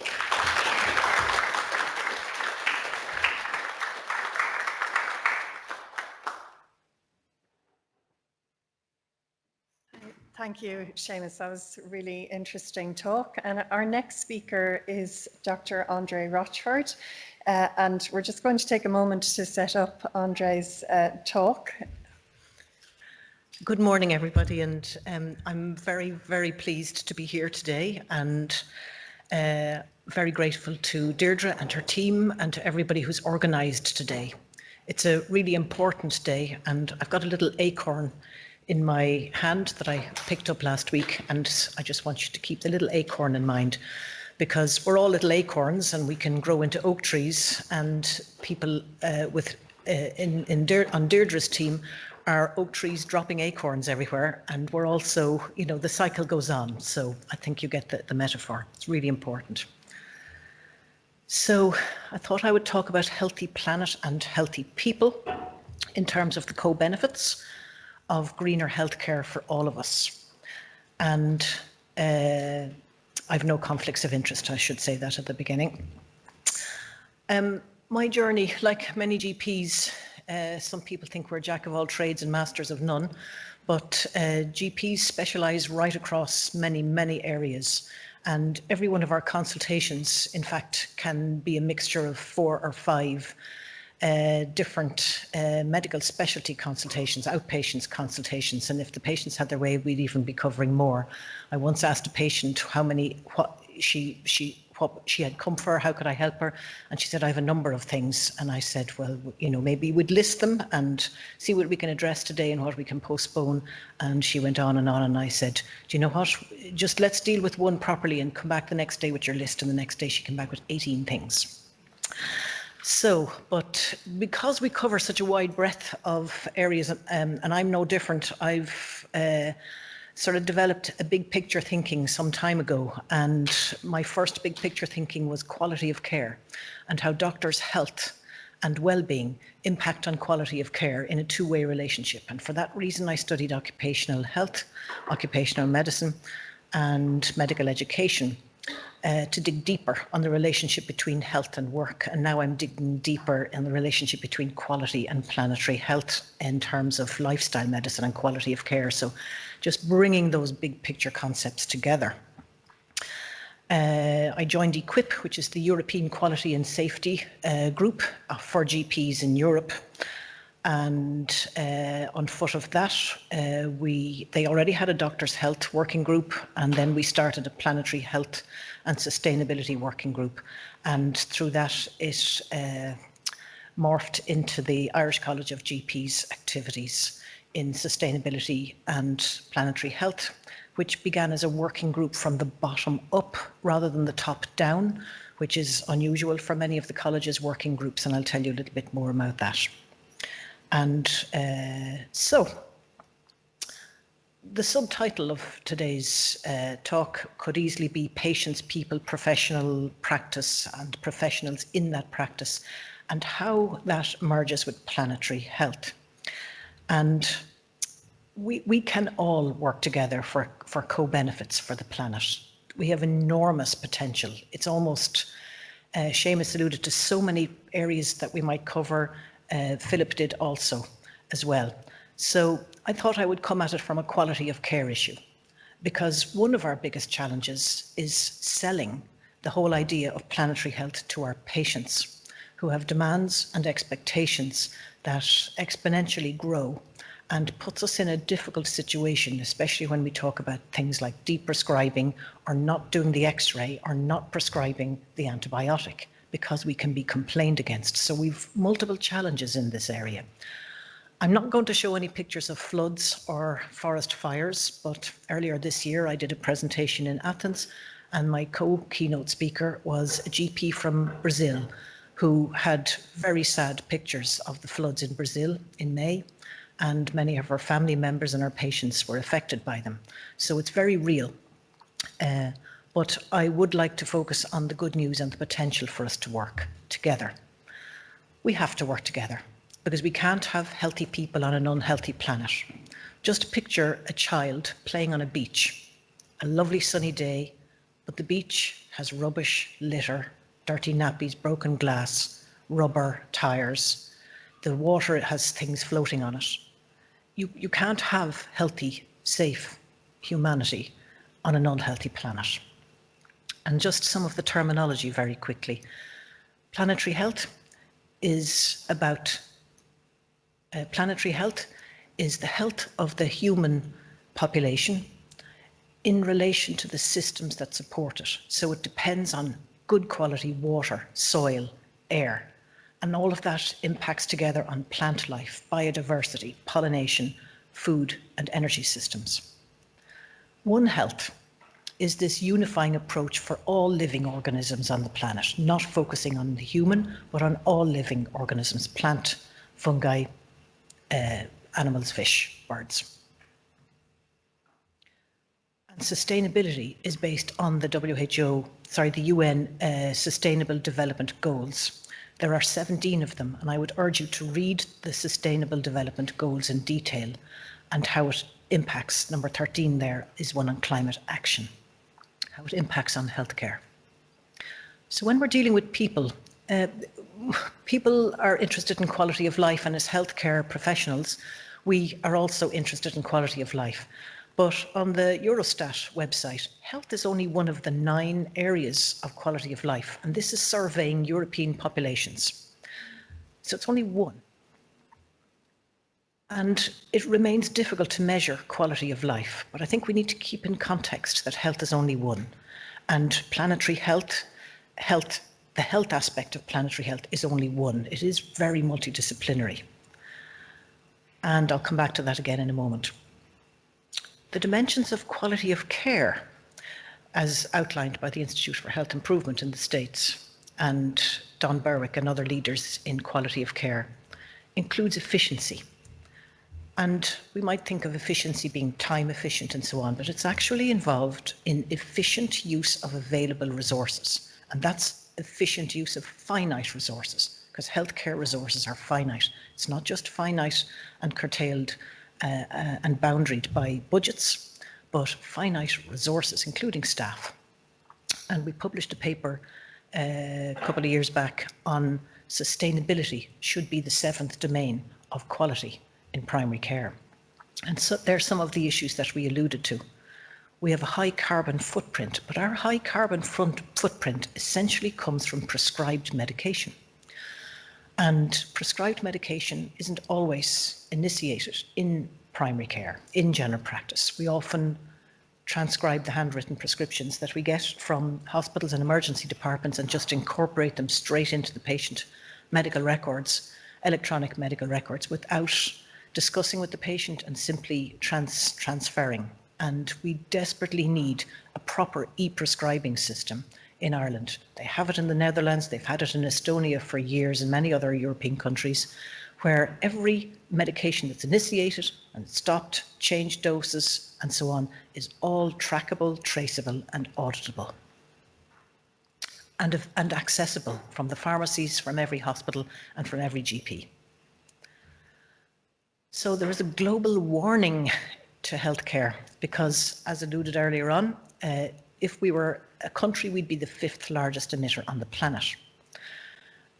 Thank you, Seamus. That was a really interesting talk. And our next speaker is Dr. Andre Rochford. And we're just going to take a moment to set up Andre's talk. Good morning, everybody, and I'm very, very pleased to be here today, and very grateful to Deirdre and her team and to everybody who's organised today. It's a really important day, and I've got a little acorn in my hand that I picked up last week, and I just want you to keep the little acorn in mind, because we're all little acorns and we can grow into oak trees, and people on Deirdre's team are oak trees dropping acorns everywhere, and we're also, the cycle goes on. So I think you get the metaphor. It's really important. So I thought I would talk about healthy planet and healthy people in terms of the co-benefits of greener healthcare for all of us. And I've no conflicts of interest, I should say that at the beginning. My journey, like many GPs, some people think we're jack of all trades and masters of none, but GPs specialise right across many, many areas. And every one of our consultations, in fact, can be a mixture of 4 or 5 different medical specialty consultations, outpatients consultations, and if the patients had their way, we'd even be covering more. I once asked a patient what she had come for, how could I help her, and she said, I have a number of things. And I said, well, maybe we'd list them and see what we can address today and what we can postpone. And she went on, and I said, do you know what, just let's deal with one properly and come back the next day with your list. And the next day she came back with 18 things. So, but because we cover such a wide breadth of areas, and I'm no different, I've sort of developed a big picture thinking some time ago. And my first big picture thinking was quality of care and how doctors' health and well-being impact on quality of care in a two-way relationship. And for that reason, I studied occupational health, occupational medicine, and medical education. To dig deeper on the relationship between health and work. And now I'm digging deeper in the relationship between quality and planetary health in terms of lifestyle medicine and quality of care. So just bringing those big picture concepts together. I joined EQUIP, which is the European Quality and Safety Group for GPs in Europe. And on foot of that, they already had a doctor's health working group, and then we started a planetary health and sustainability working group. And through that, it morphed into the Irish College of GPs activities in sustainability and planetary health, which began as a working group from the bottom up rather than the top down, which is unusual for many of the college's working groups, and I'll tell you a little bit more about that. And so, the subtitle of today's talk could easily be Patients, People, Professional Practice and Professionals in that Practice, and how that merges with planetary health. And we can all work together for co-benefits for the planet. We have enormous potential. It's almost, Seamus alluded to so many areas that we might cover. Philip did also as well. So I thought I would come at it from a quality of care issue, because one of our biggest challenges is selling the whole idea of planetary health to our patients, who have demands and expectations that exponentially grow and puts us in a difficult situation, especially when we talk about things like deprescribing or not doing the X-ray or not prescribing the antibiotic, because we can be complained against. So we've multiple challenges in this area. I'm not going to show any pictures of floods or forest fires, but earlier this year I did a presentation in Athens, and my co-keynote speaker was a GP from Brazil who had very sad pictures of the floods in Brazil in May, and many of our family members and our patients were affected by them. So it's very real. But I would like to focus on the good news and the potential for us to work together. We have to work together, because we can't have healthy people on an unhealthy planet. Just picture a child playing on a beach, a lovely sunny day, but the beach has rubbish, litter, dirty nappies, broken glass, rubber, tires. The water has things floating on it. You can't have healthy, safe humanity on an unhealthy planet. And just some of the terminology very quickly. Planetary health is about, planetary health is the health of the human population in relation to the systems that support it. So it depends on good quality water, soil, air, and all of that impacts together on plant life, biodiversity, pollination, food, and energy systems. One Health is this unifying approach for all living organisms on the planet, not focusing on the human, but on all living organisms, plant, fungi, animals, fish, birds. And sustainability is based on the the UN Sustainable Development Goals. There are 17 of them, and I would urge you to read the Sustainable Development Goals in detail and how it impacts. Number 13 there is one on climate action, how it impacts on healthcare. So when we're dealing with people, people are interested in quality of life, and as healthcare professionals, we are also interested in quality of life. But on the Eurostat website, health is only one of the 9 areas of quality of life, and this is surveying European populations. So it's only one. And it remains difficult to measure quality of life, but I think we need to keep in context that health is only one. And planetary health, the health aspect of planetary health is only one. It is very multidisciplinary. And I'll come back to that again in a moment. The dimensions of quality of care, as outlined by the Institute for Health Improvement in the States and Don Berwick and other leaders in quality of care, includes efficiency. And we might think of efficiency being time efficient and so on, but it's actually involved in efficient use of available resources. And that's efficient use of finite resources, because healthcare resources are finite. It's not just finite and curtailed and boundaried by budgets, but finite resources, including staff. And we published a paper a couple of years back on sustainability should be the 7th domain of quality in primary care. And so there are some of the issues that we alluded to. We have a high carbon footprint, but our high carbon footprint essentially comes from prescribed medication. And prescribed medication isn't always initiated in primary care, in general practice. We often transcribe the handwritten prescriptions that we get from hospitals and emergency departments and just incorporate them straight into the patient medical records, electronic medical records, without discussing with the patient and simply transferring. And we desperately need a proper e-prescribing system in Ireland. They have it in the Netherlands, they've had it in Estonia for years and many other European countries, where every medication that's initiated and stopped, changed doses and so on is all trackable, traceable and auditable. And accessible from the pharmacies, from every hospital and from every GP. So there is a global warning to healthcare because, as alluded earlier on, if we were a country, we'd be the 5th largest emitter on the planet.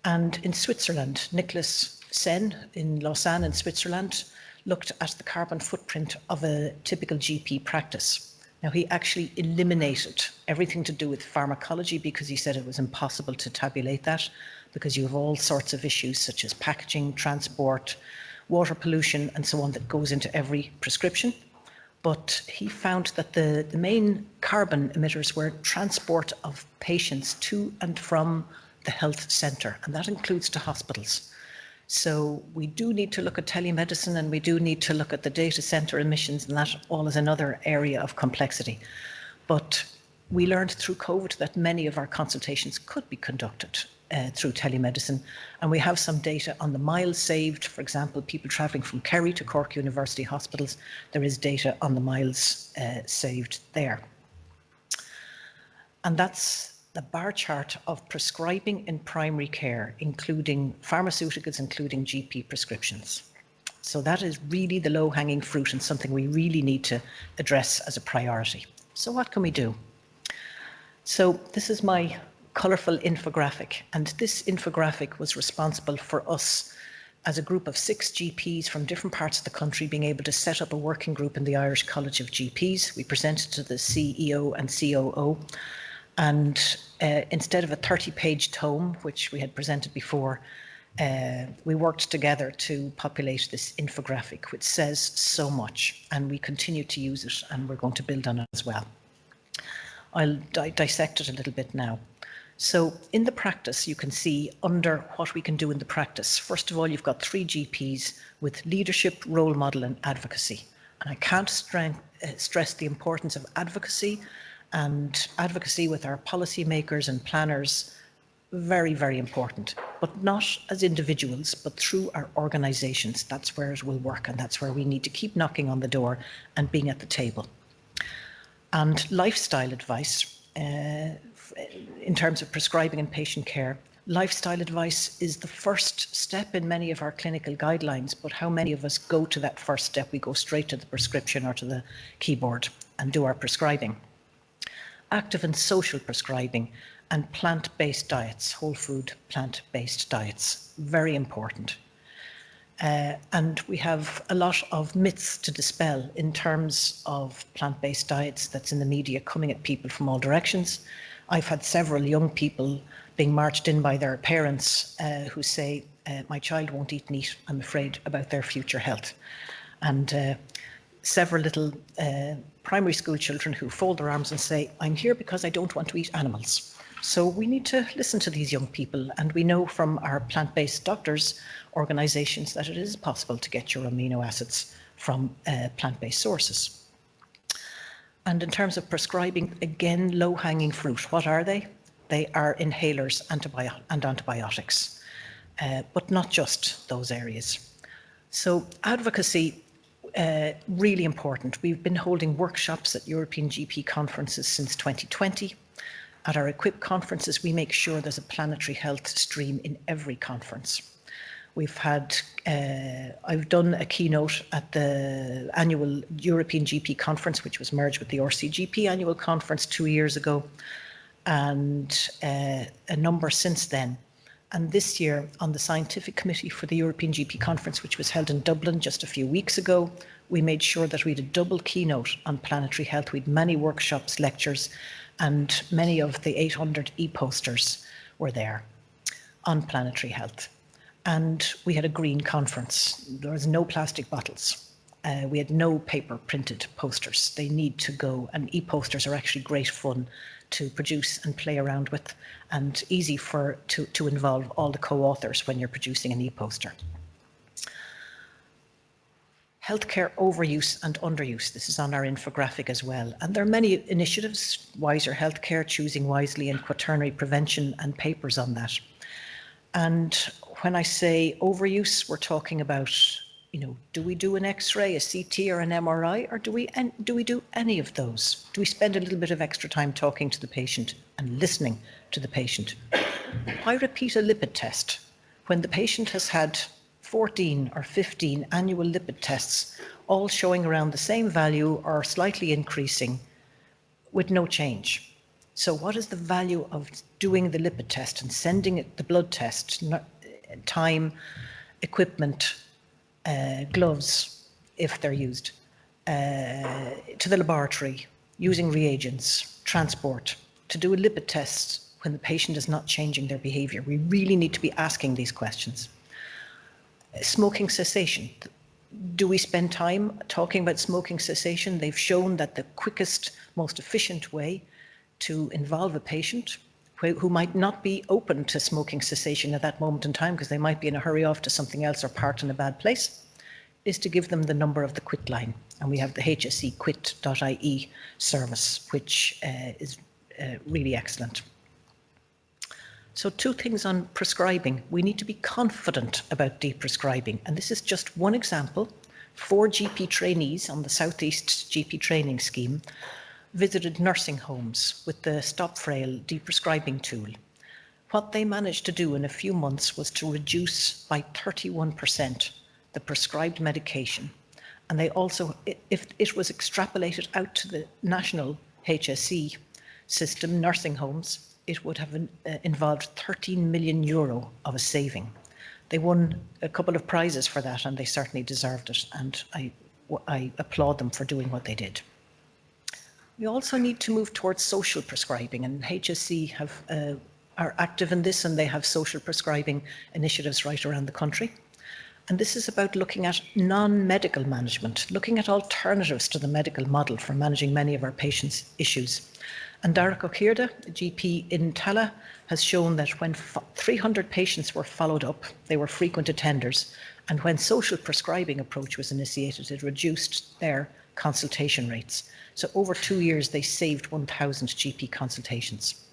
And in Switzerland, Nicholas Sen in Lausanne in Switzerland looked at the carbon footprint of a typical GP practice. Now, he actually eliminated everything to do with pharmacology because he said it was impossible to tabulate that because you have all sorts of issues such as packaging, transport, water pollution and so on that goes into every prescription. But he found that the main carbon emitters were transport of patients to and from the health centre, and that includes to hospitals. So we do need to look at telemedicine and we do need to look at the data centre emissions, and that all is another area of complexity. But we learned through COVID that many of our consultations could be conducted through telemedicine, and we have some data on the miles saved. For example, people travelling from Kerry to Cork University hospitals, there is data on the miles saved there. And that's the bar chart of prescribing in primary care, including pharmaceuticals, including GP prescriptions. So that is really the low-hanging fruit and something we really need to address as a priority. So what can we do? So this is my colourful infographic, and this infographic was responsible for us as a group of 6 GPs from different parts of the country being able to set up a working group in the Irish College of GPs. We presented to the CEO and COO, and instead of a 30-page tome, which we had presented before, we worked together to populate this infographic, which says so much, and we continue to use it, and we're going to build on it as well. I'll dissect it a little bit now. So in the practice, you can see under what we can do in the practice. First of all, you've got 3 GPs with leadership, role model and advocacy. And I can't stress the importance of advocacy, and advocacy with our policymakers and planners, very, very important, but not as individuals, but through our organisations. That's where it will work, and that's where we need to keep knocking on the door and being at the table. And lifestyle advice, in terms of prescribing and patient care, lifestyle advice is the first step in many of our clinical guidelines, but how many of us go to that first step? We go straight to the prescription or to the keyboard and do our prescribing. Active and social prescribing and plant-based diets, whole food plant-based diets, very important. And we have a lot of myths to dispel in terms of plant-based diets that's in the media coming at people from all directions. I've had several young people being marched in by their parents who say, my child won't eat meat, I'm afraid about their future health. And several little primary school children who fold their arms and say, I'm here because I don't want to eat animals. So we need to listen to these young people, and we know from our plant-based doctors organisations that it is possible to get your amino acids from plant-based sources. And in terms of prescribing, again, low-hanging fruit, what are they? They are inhalers and antibiotics, but not just those areas. So advocacy, really important. We've been holding workshops at European GP conferences since 2020. At our EQUIP conferences, we make sure there's a planetary health stream in every conference. We've had, I've done a keynote at the annual European GP conference, which was merged with the RCGP annual conference 2 years ago, and a number since then. And this year on the scientific committee for the European GP conference, which was held in Dublin just a few weeks ago, we made sure that we had a double keynote on planetary health. We had many workshops, lectures, and many of the 800 e-posters were there on planetary health. And we had a green conference. There was no plastic bottles. We had no paper printed posters. They need to go, and e-posters are actually great fun to produce and play around with, and easy to involve all the co-authors when you're producing an e-poster. Healthcare overuse and underuse. This is on our infographic as well. And there are many initiatives, Wiser Healthcare, Choosing Wisely, and Quaternary Prevention, and papers on that. And when I say overuse, we're talking about, do we do an X-ray, a CT, or an MRI, or do we do any of those? Do we spend a little bit of extra time talking to the patient and listening to the patient? Why repeat a lipid test when the patient has had 14 or 15 annual lipid tests, all showing around the same value or slightly increasing with no change? So what is the value of doing the lipid test and sending it, the blood test, time, equipment, gloves, if they're used, to the laboratory, using reagents, transport, to do a lipid test when the patient is not changing their behaviour? We really need to be asking these questions. Smoking cessation. Do we spend time talking about smoking cessation? They've shown that the quickest, most efficient way to involve a patient who might not be open to smoking cessation at that moment in time because they might be in a hurry off to something else or parked in a bad place, is to give them the number of the quit line. And we have the hsequit.ie service, which is really excellent. So 2 things on prescribing. We need to be confident about deprescribing. And this is just one example. 4 GP trainees on the Southeast GP training scheme visited nursing homes with the Stop Frail deprescribing tool. What they managed to do in a few months was to reduce by 31% the prescribed medication. And they also, if it was extrapolated out to the national HSE system, nursing homes, it would have involved €13 million of a saving. They won a couple of prizes for that, and they certainly deserved it. And I applaud them for doing what they did. We also need to move towards social prescribing, and HSE are active in this, and they have social prescribing initiatives right around the country. And this is about looking at non-medical management, looking at alternatives to the medical model for managing many of our patients' issues. And Dara O'Keirda, a GP in Tala, has shown that when 300 patients were followed up, they were frequent attenders, and when social prescribing approach was initiated, it reduced their consultation rates. So over 2 years, they saved 1,000 GP consultations.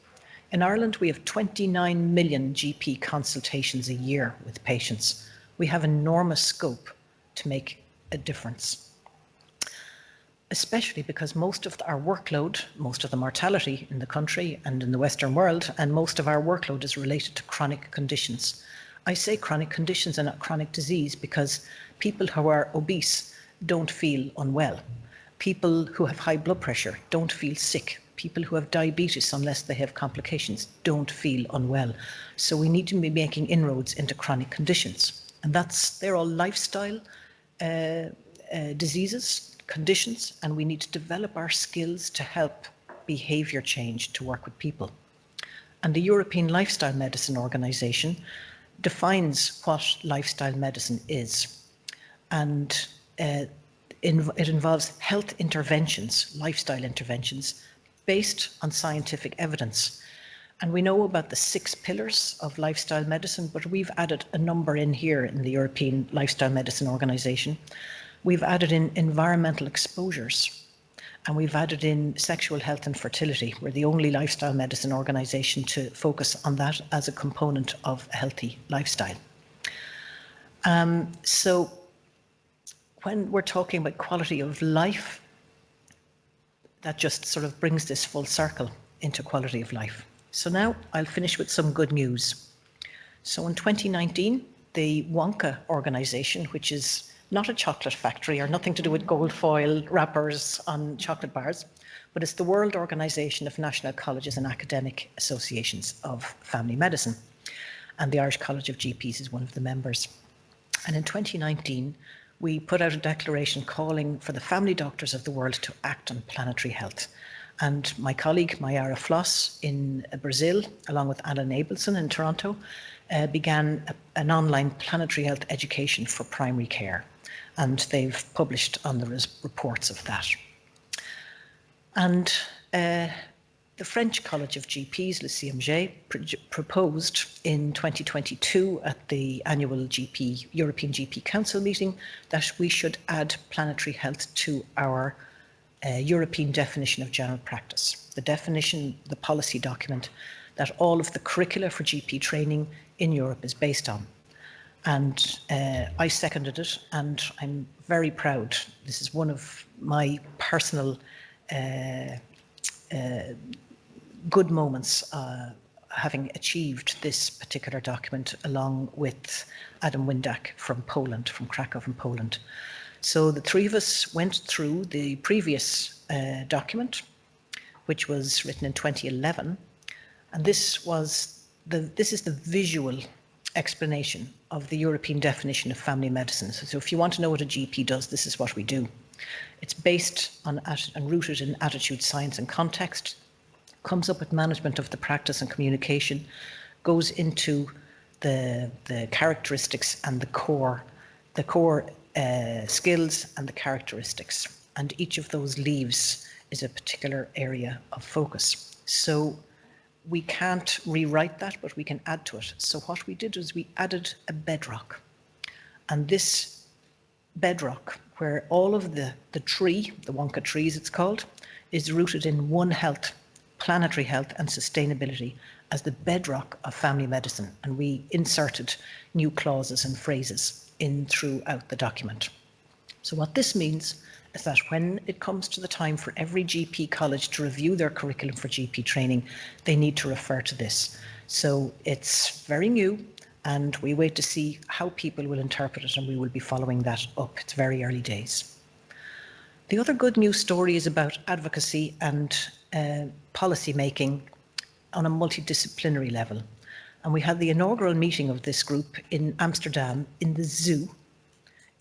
In Ireland, we have 29 million GP consultations a year with patients. We have enormous scope to make a difference, especially because most of our workload, most of the mortality in the country and in the Western world, and most of our workload is related to chronic conditions. I say chronic conditions and not chronic disease because people who are obese don't feel unwell. People who have high blood pressure don't feel sick. People who have diabetes, unless they have complications, don't feel unwell. So we need to be making inroads into chronic conditions. And they're all lifestyle diseases, conditions, and we need to develop our skills to help behaviour change to work with people. And the European Lifestyle Medicine Organisation defines what lifestyle medicine is. And it involves health interventions, lifestyle interventions, based on scientific evidence. And we know about the 6 pillars of lifestyle medicine, but we've added a number in here in the European Lifestyle Medicine Organisation. We've added in environmental exposures, and we've added in sexual health and fertility. We're the only lifestyle medicine organisation to focus on that as a component of a healthy lifestyle. So when we're talking about quality of life, that just sort of brings this full circle into quality of life. So now I'll finish with some good news. So in 2019, the Wonka organisation, which is not a chocolate factory or nothing to do with gold foil wrappers on chocolate bars, but it's the World Organisation of National Colleges and Academic Associations of Family Medicine. And the Irish College of GPs is one of the members. And in 2019, we put out a declaration calling for the family doctors of the world to act on planetary health. And my colleague, Mayara Floss in Brazil, along with Alan Abelson in Toronto, began an online planetary health education for primary care. And they've published on the reports of that. And the French College of GPs, le CMG, proposed in 2022 at the annual European GP Council meeting that we should add planetary health to our European definition of general practice, the definition, the policy document that all of the curricula for GP training in Europe is based on. And I seconded it, and I'm very proud. This is one of my personal good moments having achieved this particular document along with Adam Windak from Poland, from Krakow in Poland. So the three of us went through the previous document, which was written in 2011, and this is the visual explanation of the European definition of family medicine. So if you want to know what a GP does, this is what we do. It's based on and rooted in attitude, science and context, comes up with management of the practice and communication, goes into the characteristics and the core skills and the characteristics. And each of those leaves is a particular area of focus. So we can't rewrite that, but we can add to it. So what we did was we added a bedrock. And this bedrock, where all of the tree, the Wonka trees it's called, is rooted in One Health, planetary health and sustainability as the bedrock of family medicine. And we inserted new clauses and phrases in throughout the document. So what this means is that when it comes to the time for every GP college to review their curriculum for GP training, they need to refer to this. So it's very new, and we wait to see how people will interpret it, and we will be following that up. It's very early days. The other good news story is about advocacy and policy making on a multidisciplinary level. And we had the inaugural meeting of this group in Amsterdam in the zoo,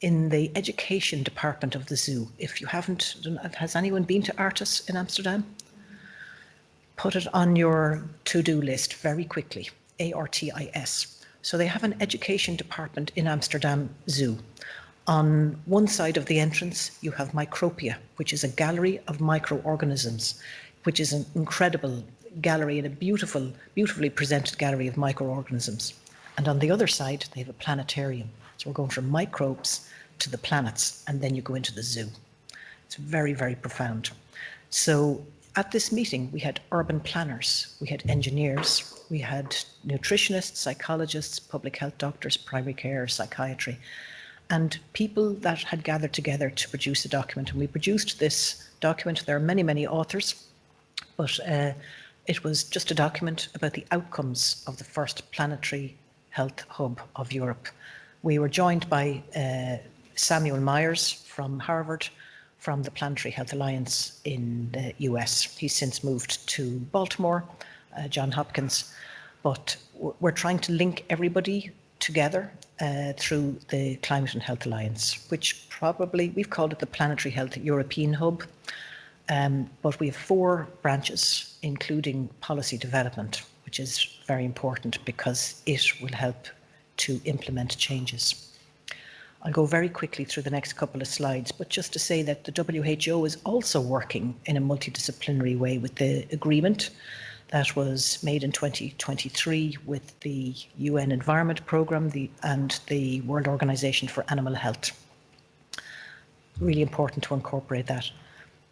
in the education department of the zoo. If you haven't, has anyone been to Artis in Amsterdam? Put it on your to-do list very quickly, ARTIS. So they have an education department in Amsterdam Zoo. On one side of the entrance, you have Micropia, which is a gallery of microorganisms, which is an incredible gallery and a beautifully presented gallery of microorganisms. And on the other side, they have a planetarium. So we're going from microbes to the planets, and then you go into the zoo. It's very, very profound. So at this meeting, we had urban planners, we had engineers, we had nutritionists, psychologists, public health doctors, primary care, psychiatry, and people that had gathered together to produce a document. And we produced this document. There are many, many authors, but it was just a document about the outcomes of the first planetary health hub of Europe. We were joined by Samuel Myers from Harvard, from the Planetary Health Alliance in the US. He's since moved to Baltimore, Johns Hopkins, but we're trying to link everybody together through the Climate and Health Alliance, which probably, we've called it the Planetary Health European Hub, but we have 4 branches, including policy development, which is very important because it will help to implement changes. I'll go very quickly through the next couple of slides, but just to say that the WHO is also working in a multidisciplinary way with the agreement that was made in 2023 with the UN Environment Programme and the World Organization for Animal Health. Really important to incorporate that.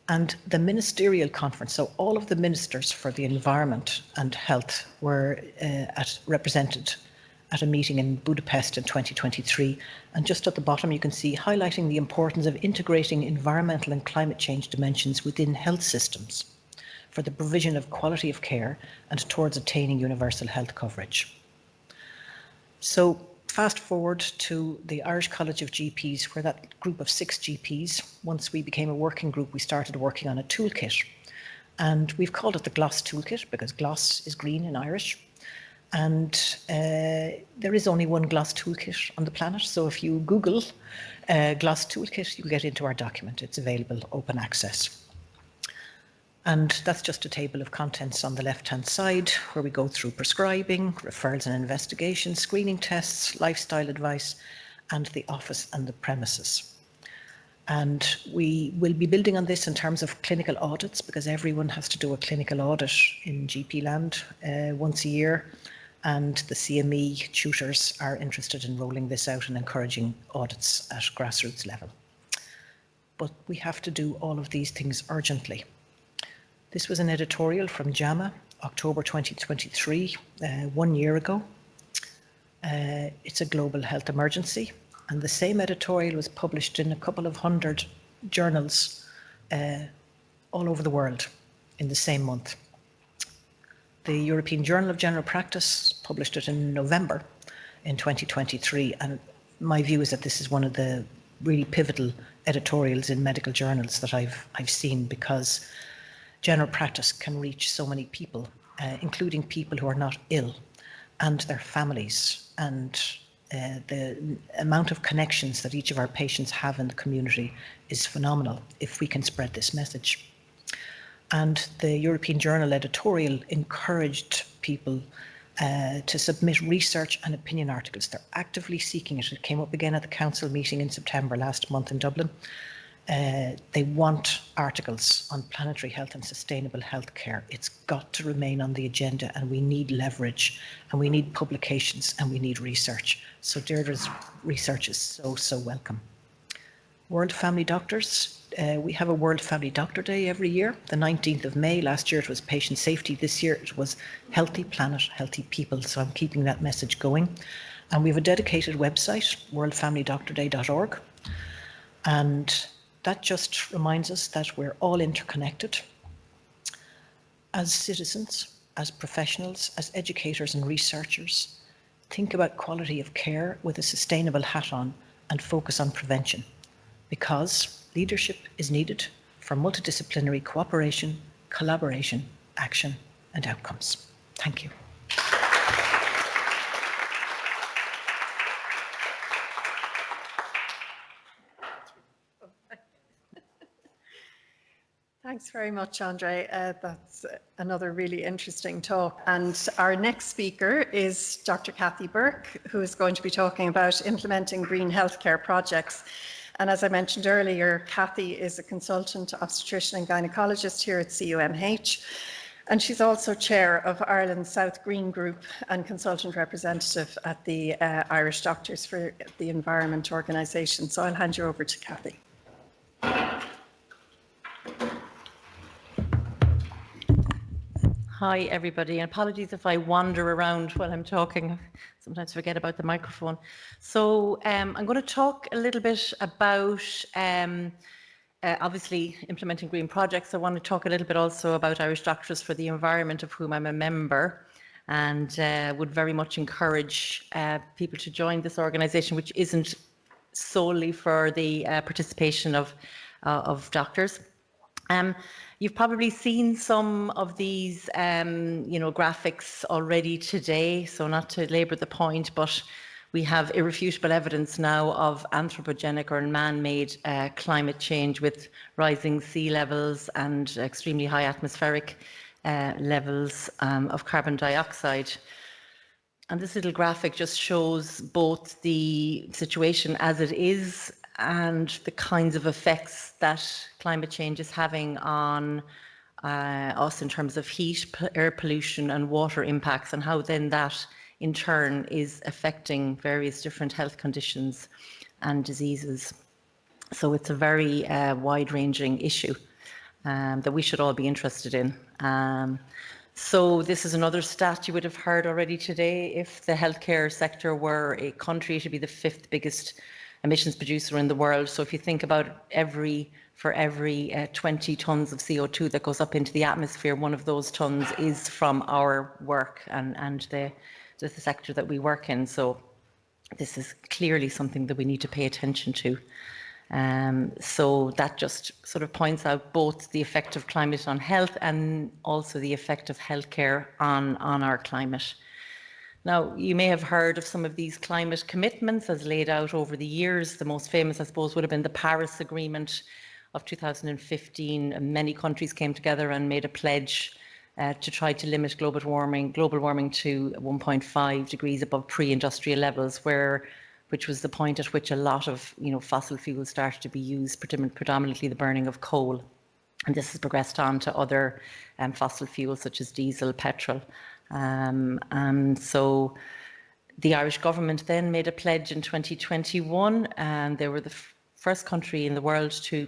And the ministerial conference, so all of the ministers for the environment and health were represented at a meeting in Budapest in 2023. And just at the bottom, you can see highlighting the importance of integrating environmental and climate change dimensions within health systems for the provision of quality of care and towards attaining universal health coverage. So fast forward to the Irish College of GPs, where that group of 6 GPs, once we became a working group, we started working on a toolkit. And we've called it the GLOS toolkit because GLOS is green in Irish. And there is only one GLOS toolkit on the planet. So if you Google GLOS toolkit, you'll get into our document. It's available, open access. And that's just a table of contents on the left-hand side where we go through prescribing, referrals and investigations, screening tests, lifestyle advice, and the office and the premises. And we will be building on this in terms of clinical audits, because everyone has to do a clinical audit in GP land once a year. And the CME tutors are interested in rolling this out and encouraging audits at grassroots level. But we have to do all of these things urgently. This was an editorial from JAMA, October 2023, 1 year ago. It's a global health emergency, and the same editorial was published in a couple of hundred journals all over the world in the same month. The European Journal of General Practice published it in November in 2023, and my view is that this is one of the really pivotal editorials in medical journals that I've seen, because general practice can reach so many people, including people who are not ill, and their families, and the amount of connections that each of our patients have in the community is phenomenal if we can spread this message. And the European Journal editorial encouraged people to submit research and opinion articles. They're actively seeking it. It came up again at the council meeting in September last month in Dublin. They want articles on planetary health and sustainable healthcare. It's got to remain on the agenda, and we need leverage, and we need publications, and we need research. So Deirdre's research is so welcome. World Family Doctors. We have a World Family Doctor Day every year, the 19th of May. Last year it was patient safety. This year it was healthy planet, healthy people. So I'm keeping that message going. And we have a dedicated website, worldfamilydoctorday.org. And that just reminds us that we're all interconnected as citizens, as professionals, as educators and researchers. Think about quality of care with a sustainable hat on and focus on prevention, because leadership is needed for multidisciplinary cooperation, collaboration, action and outcomes. Thank you. Thanks very much, Andre. That's another really interesting talk. And our next speaker is Dr. Kathy Burke, who is going to be talking about implementing green healthcare projects. And as I mentioned earlier, Kathy is a consultant obstetrician and gynecologist here at CUMH. And she's also chair of Ireland's South Green Group and consultant representative at the Irish Doctors for the Environment organisation. So I'll hand you over to Kathy. Hi everybody, and apologies if I wander around while I'm talking. Sometimes forget about the microphone. So I'm going to talk a little bit about obviously implementing green projects. I want to talk a little bit also about Irish Doctors for the Environment, of whom I'm a member, and would very much encourage people to join this organisation, which isn't solely for the participation of doctors. You've probably seen some of these, graphics already today, so not to labour the point, but we have irrefutable evidence now of anthropogenic or man-made climate change, with rising sea levels and extremely high atmospheric levels of carbon dioxide. And this little graphic just shows both the situation as it is and the kinds of effects that climate change is having on us in terms of heat, air pollution and water impacts, and how then that in turn is affecting various different health conditions and diseases. So it's a very wide-ranging issue that we should all be interested in. So this is another stat you would have heard already today. If the healthcare sector were a country, it should be the 5th biggest emissions producer in the world. So if you think about for every 20 tons of CO2 that goes up into the atmosphere, one of those tons is from our work and the sector that we work in. So this is clearly something that we need to pay attention to. So that just sort of points out both the effect of climate on health and also the effect of healthcare on our climate. Now, you may have heard of some of these climate commitments as laid out over the years. The most famous, I suppose, would have been the Paris Agreement of 2015, many countries came together and made a pledge to try to limit global warming to 1.5 degrees above pre-industrial levels, which was the point at which a lot of fossil fuels started to be used, predominantly the burning of coal. And this has progressed on to other fossil fuels such as diesel, petrol. And so the Irish government then made a pledge in 2021, and they were the first country in the world to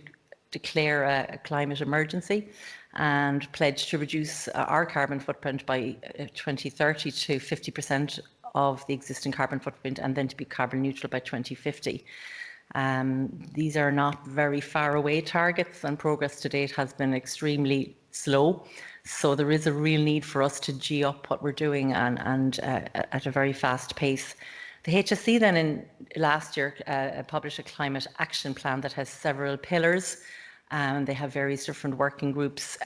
declare a climate emergency and pledge to reduce our carbon footprint by 2030 to 50% of the existing carbon footprint, and then to be carbon neutral by 2050. These are not very far away targets, and progress to date has been extremely slow. So there is a real need for us to G up what we're doing and at a very fast pace. The HSE then in last year published a climate action plan that has several pillars. They have various different working groups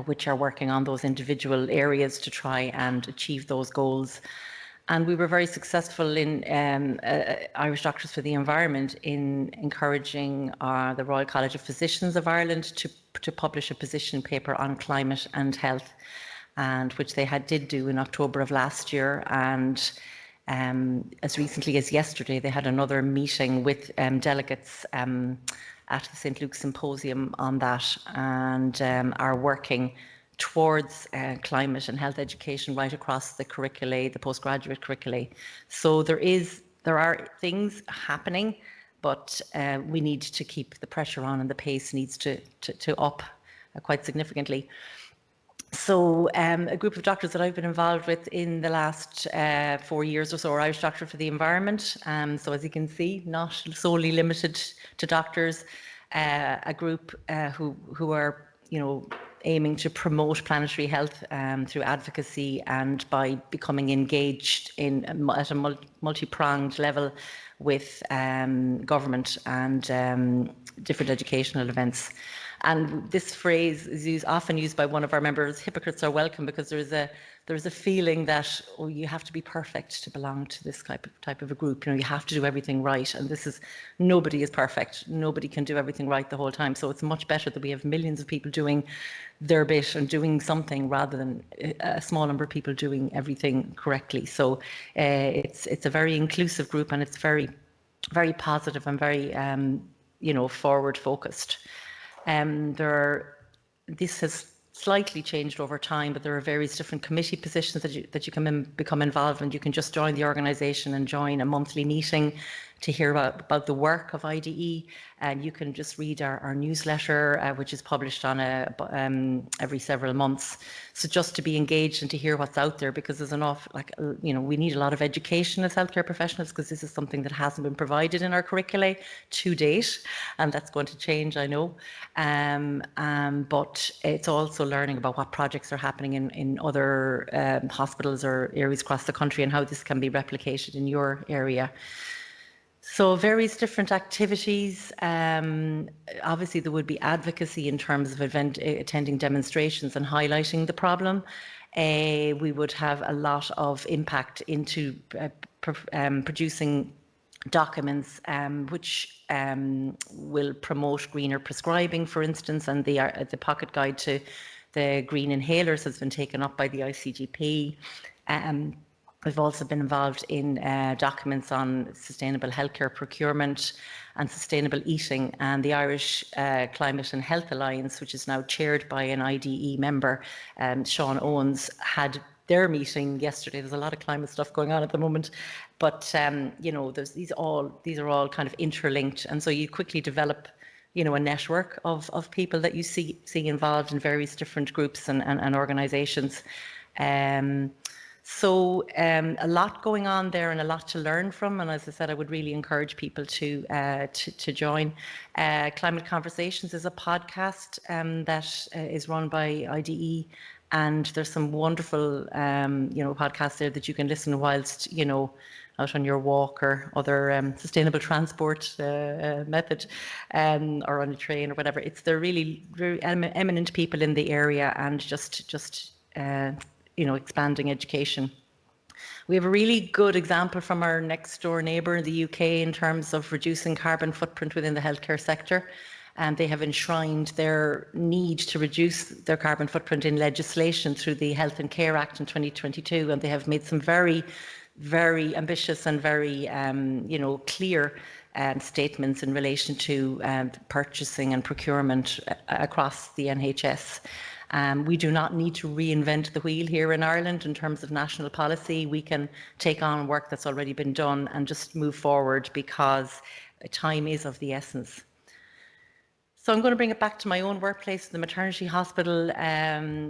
which are working on those individual areas to try and achieve those goals. And we were very successful in Irish Doctors for the Environment in encouraging the Royal College of Physicians of Ireland to publish a position paper on climate and health, and which they did do in October of last year. And as recently as yesterday, they had another meeting with delegates at the St. Luke's Symposium on that, and are working towards climate and health education right across the curriculae, the postgraduate curriculae. So there are things happening, but we need to keep the pressure on, and the pace needs to up quite significantly. So a group of doctors that I've been involved with in the last 4 years or so are Irish Doctor for the Environment. So as you can see, not solely limited to doctors, a group who are, aiming to promote planetary health through advocacy and by becoming engaged at a multi-pronged level with government and different educational events. And this phrase is often used by one of our members: hypocrites are welcome, because there's a feeling that, oh, you have to be perfect to belong to this type of a group. You have to do everything right, and nobody is perfect. Nobody can do everything right the whole time. So it's much better that we have millions of people doing their bit and doing something, rather than a small number of people doing everything correctly. So it's a very inclusive group, and it's very, very positive and very forward focused. This has slightly changed over time, but there are various different committee positions that you can become involved in. You can just join the organisation and join a monthly meeting to hear about the work of IDE, and you can just read our newsletter, which is published on every several months. So just to be engaged and to hear what's out there, because there's we need a lot of education as healthcare professionals, because this is something that hasn't been provided in our curricula to date, and that's going to change, I know. But it's also learning about what projects are happening in other hospitals or areas across the country, and how this can be replicated in your area. So various different activities. Obviously, there would be advocacy in terms of attending demonstrations and highlighting the problem. We would have a lot of impact into producing documents which will promote greener prescribing, for instance, and the pocket guide to the green inhalers has been taken up by the ICGP. We've also been involved in documents on sustainable healthcare procurement and sustainable eating, and the Irish Climate and Health Alliance, which is now chaired by an IDE member, Sean Owens, had their meeting yesterday. There's a lot of climate stuff going on at the moment, but these are all kind of interlinked, and so you quickly develop a network of people that you see involved in various different groups and organisations. So a lot going on there and a lot to learn from, and as I said, I would really encourage people to join. Climate Conversations is a podcast that is run by IDE, and there's some wonderful podcasts there that you can listen whilst out on your walk or other sustainable transport method, or on a train or whatever. They're really very eminent people in the area, and just expanding education. We have a really good example from our next door neighbour in the UK in terms of reducing carbon footprint within the healthcare sector. and they have enshrined their need to reduce their carbon footprint in legislation through the Health and Care Act in 2022, and they have made some very, very ambitious and very, clear statements in relation to purchasing and procurement across the NHS. We do not need to reinvent the wheel here in Ireland in terms of national policy. We can take on work that's already been done and just move forward, because time is of the essence. So I'm going to bring it back to my own workplace, the maternity hospital.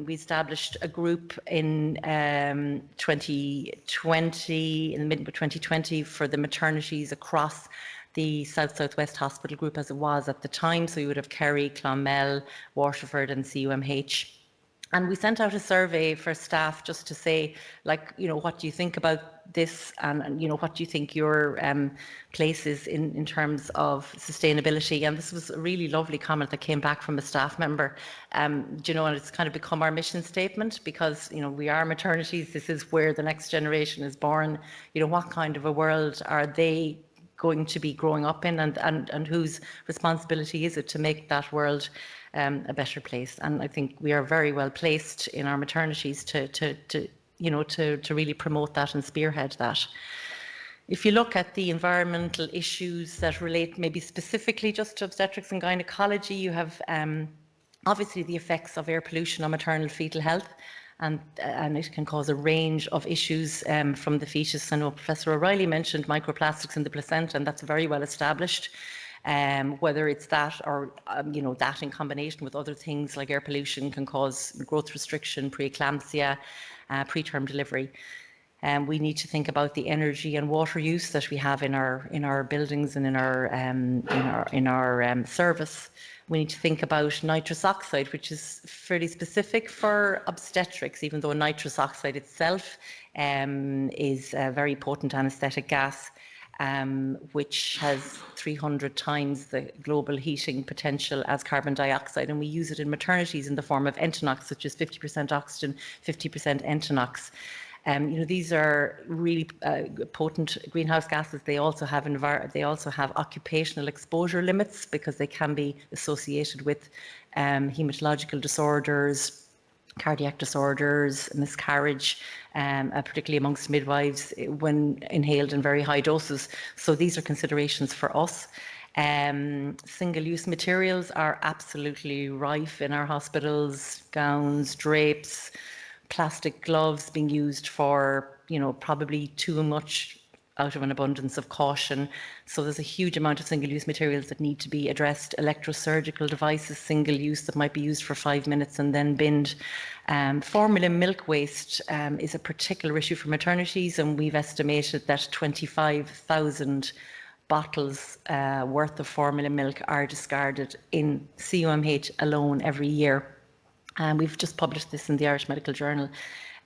We established a group in 2020, in the middle of 2020, for the maternities across the South-Southwest Hospital Group as it was at the time. So you would have Kerry, Clonmel, Waterford and CUMH. And we sent out a survey for staff just to say, like, what do you think about this? And what do you think your place is in terms of sustainability? And this was a really lovely comment that came back from a staff member. And it's kind of become our mission statement, because, we are maternities. This is where the next generation is born. What kind of a world are they going to be growing up in, and whose responsibility is it to make that world a better place? And I think we are very well placed in our maternities to really promote that and spearhead that. If you look at the environmental issues that relate maybe specifically just to obstetrics and gynecology, you have obviously the effects of air pollution on maternal fetal health. And it can cause a range of issues from the fetus. I know Professor O'Reilly mentioned microplastics in the placenta, and that's very well established. Whether it's that or, that in combination with other things like air pollution can cause growth restriction, preeclampsia, preterm delivery. We need to think about the energy and water use that we have in our buildings and in our service. We need to think about nitrous oxide, which is fairly specific for obstetrics, even though nitrous oxide itself is a very potent anaesthetic gas, which has 300 times the global heating potential as carbon dioxide. And we use it in maternities in the form of Entonox, which is 50% oxygen, 50% Entonox. These are really potent greenhouse gases. They also have occupational exposure limits, because they can be associated with hematological disorders, cardiac disorders, miscarriage, particularly amongst midwives when inhaled in very high doses. So these are considerations for us. Single-use materials are absolutely rife in our hospitals: gowns, drapes, plastic gloves being used for, probably too much out of an abundance of caution. So there's a huge amount of single-use materials that need to be addressed. Electrosurgical devices, single-use, that might be used for 5 minutes and then binned. Formula milk waste is a particular issue for maternities, and we've estimated that 25,000 bottles worth of formula milk are discarded in CUMH alone every year. We've just published this in the Irish Medical Journal.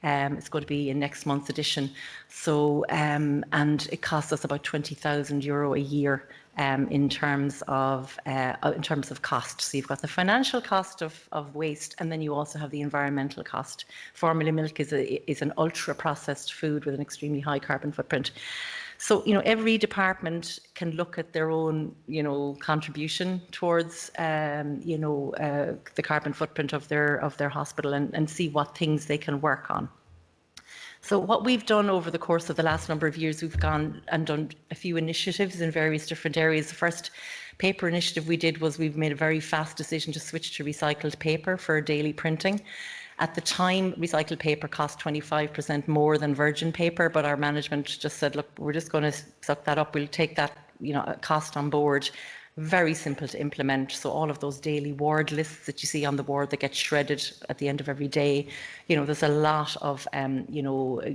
It's going to be in next month's edition. So, and it costs us about €20,000 a year in terms of cost. So you've got the financial cost of waste, and then you also have the environmental cost. Formula milk is an ultra processed food with an extremely high carbon footprint. So, every department can look at their own, contribution towards, the carbon footprint of their hospital and see what things they can work on. So what we've done over the course of the last number of years, we've gone and done a few initiatives in various different areas. The first paper initiative we did was we've made a very fast decision to switch to recycled paper for daily printing. At the time, recycled paper cost 25% more than virgin paper, but our management just said, look, we're just going to suck that up. We'll take that, cost on board. Very simple to implement. So all of those daily ward lists that you see on the board that get shredded at the end of every day, there's a lot of,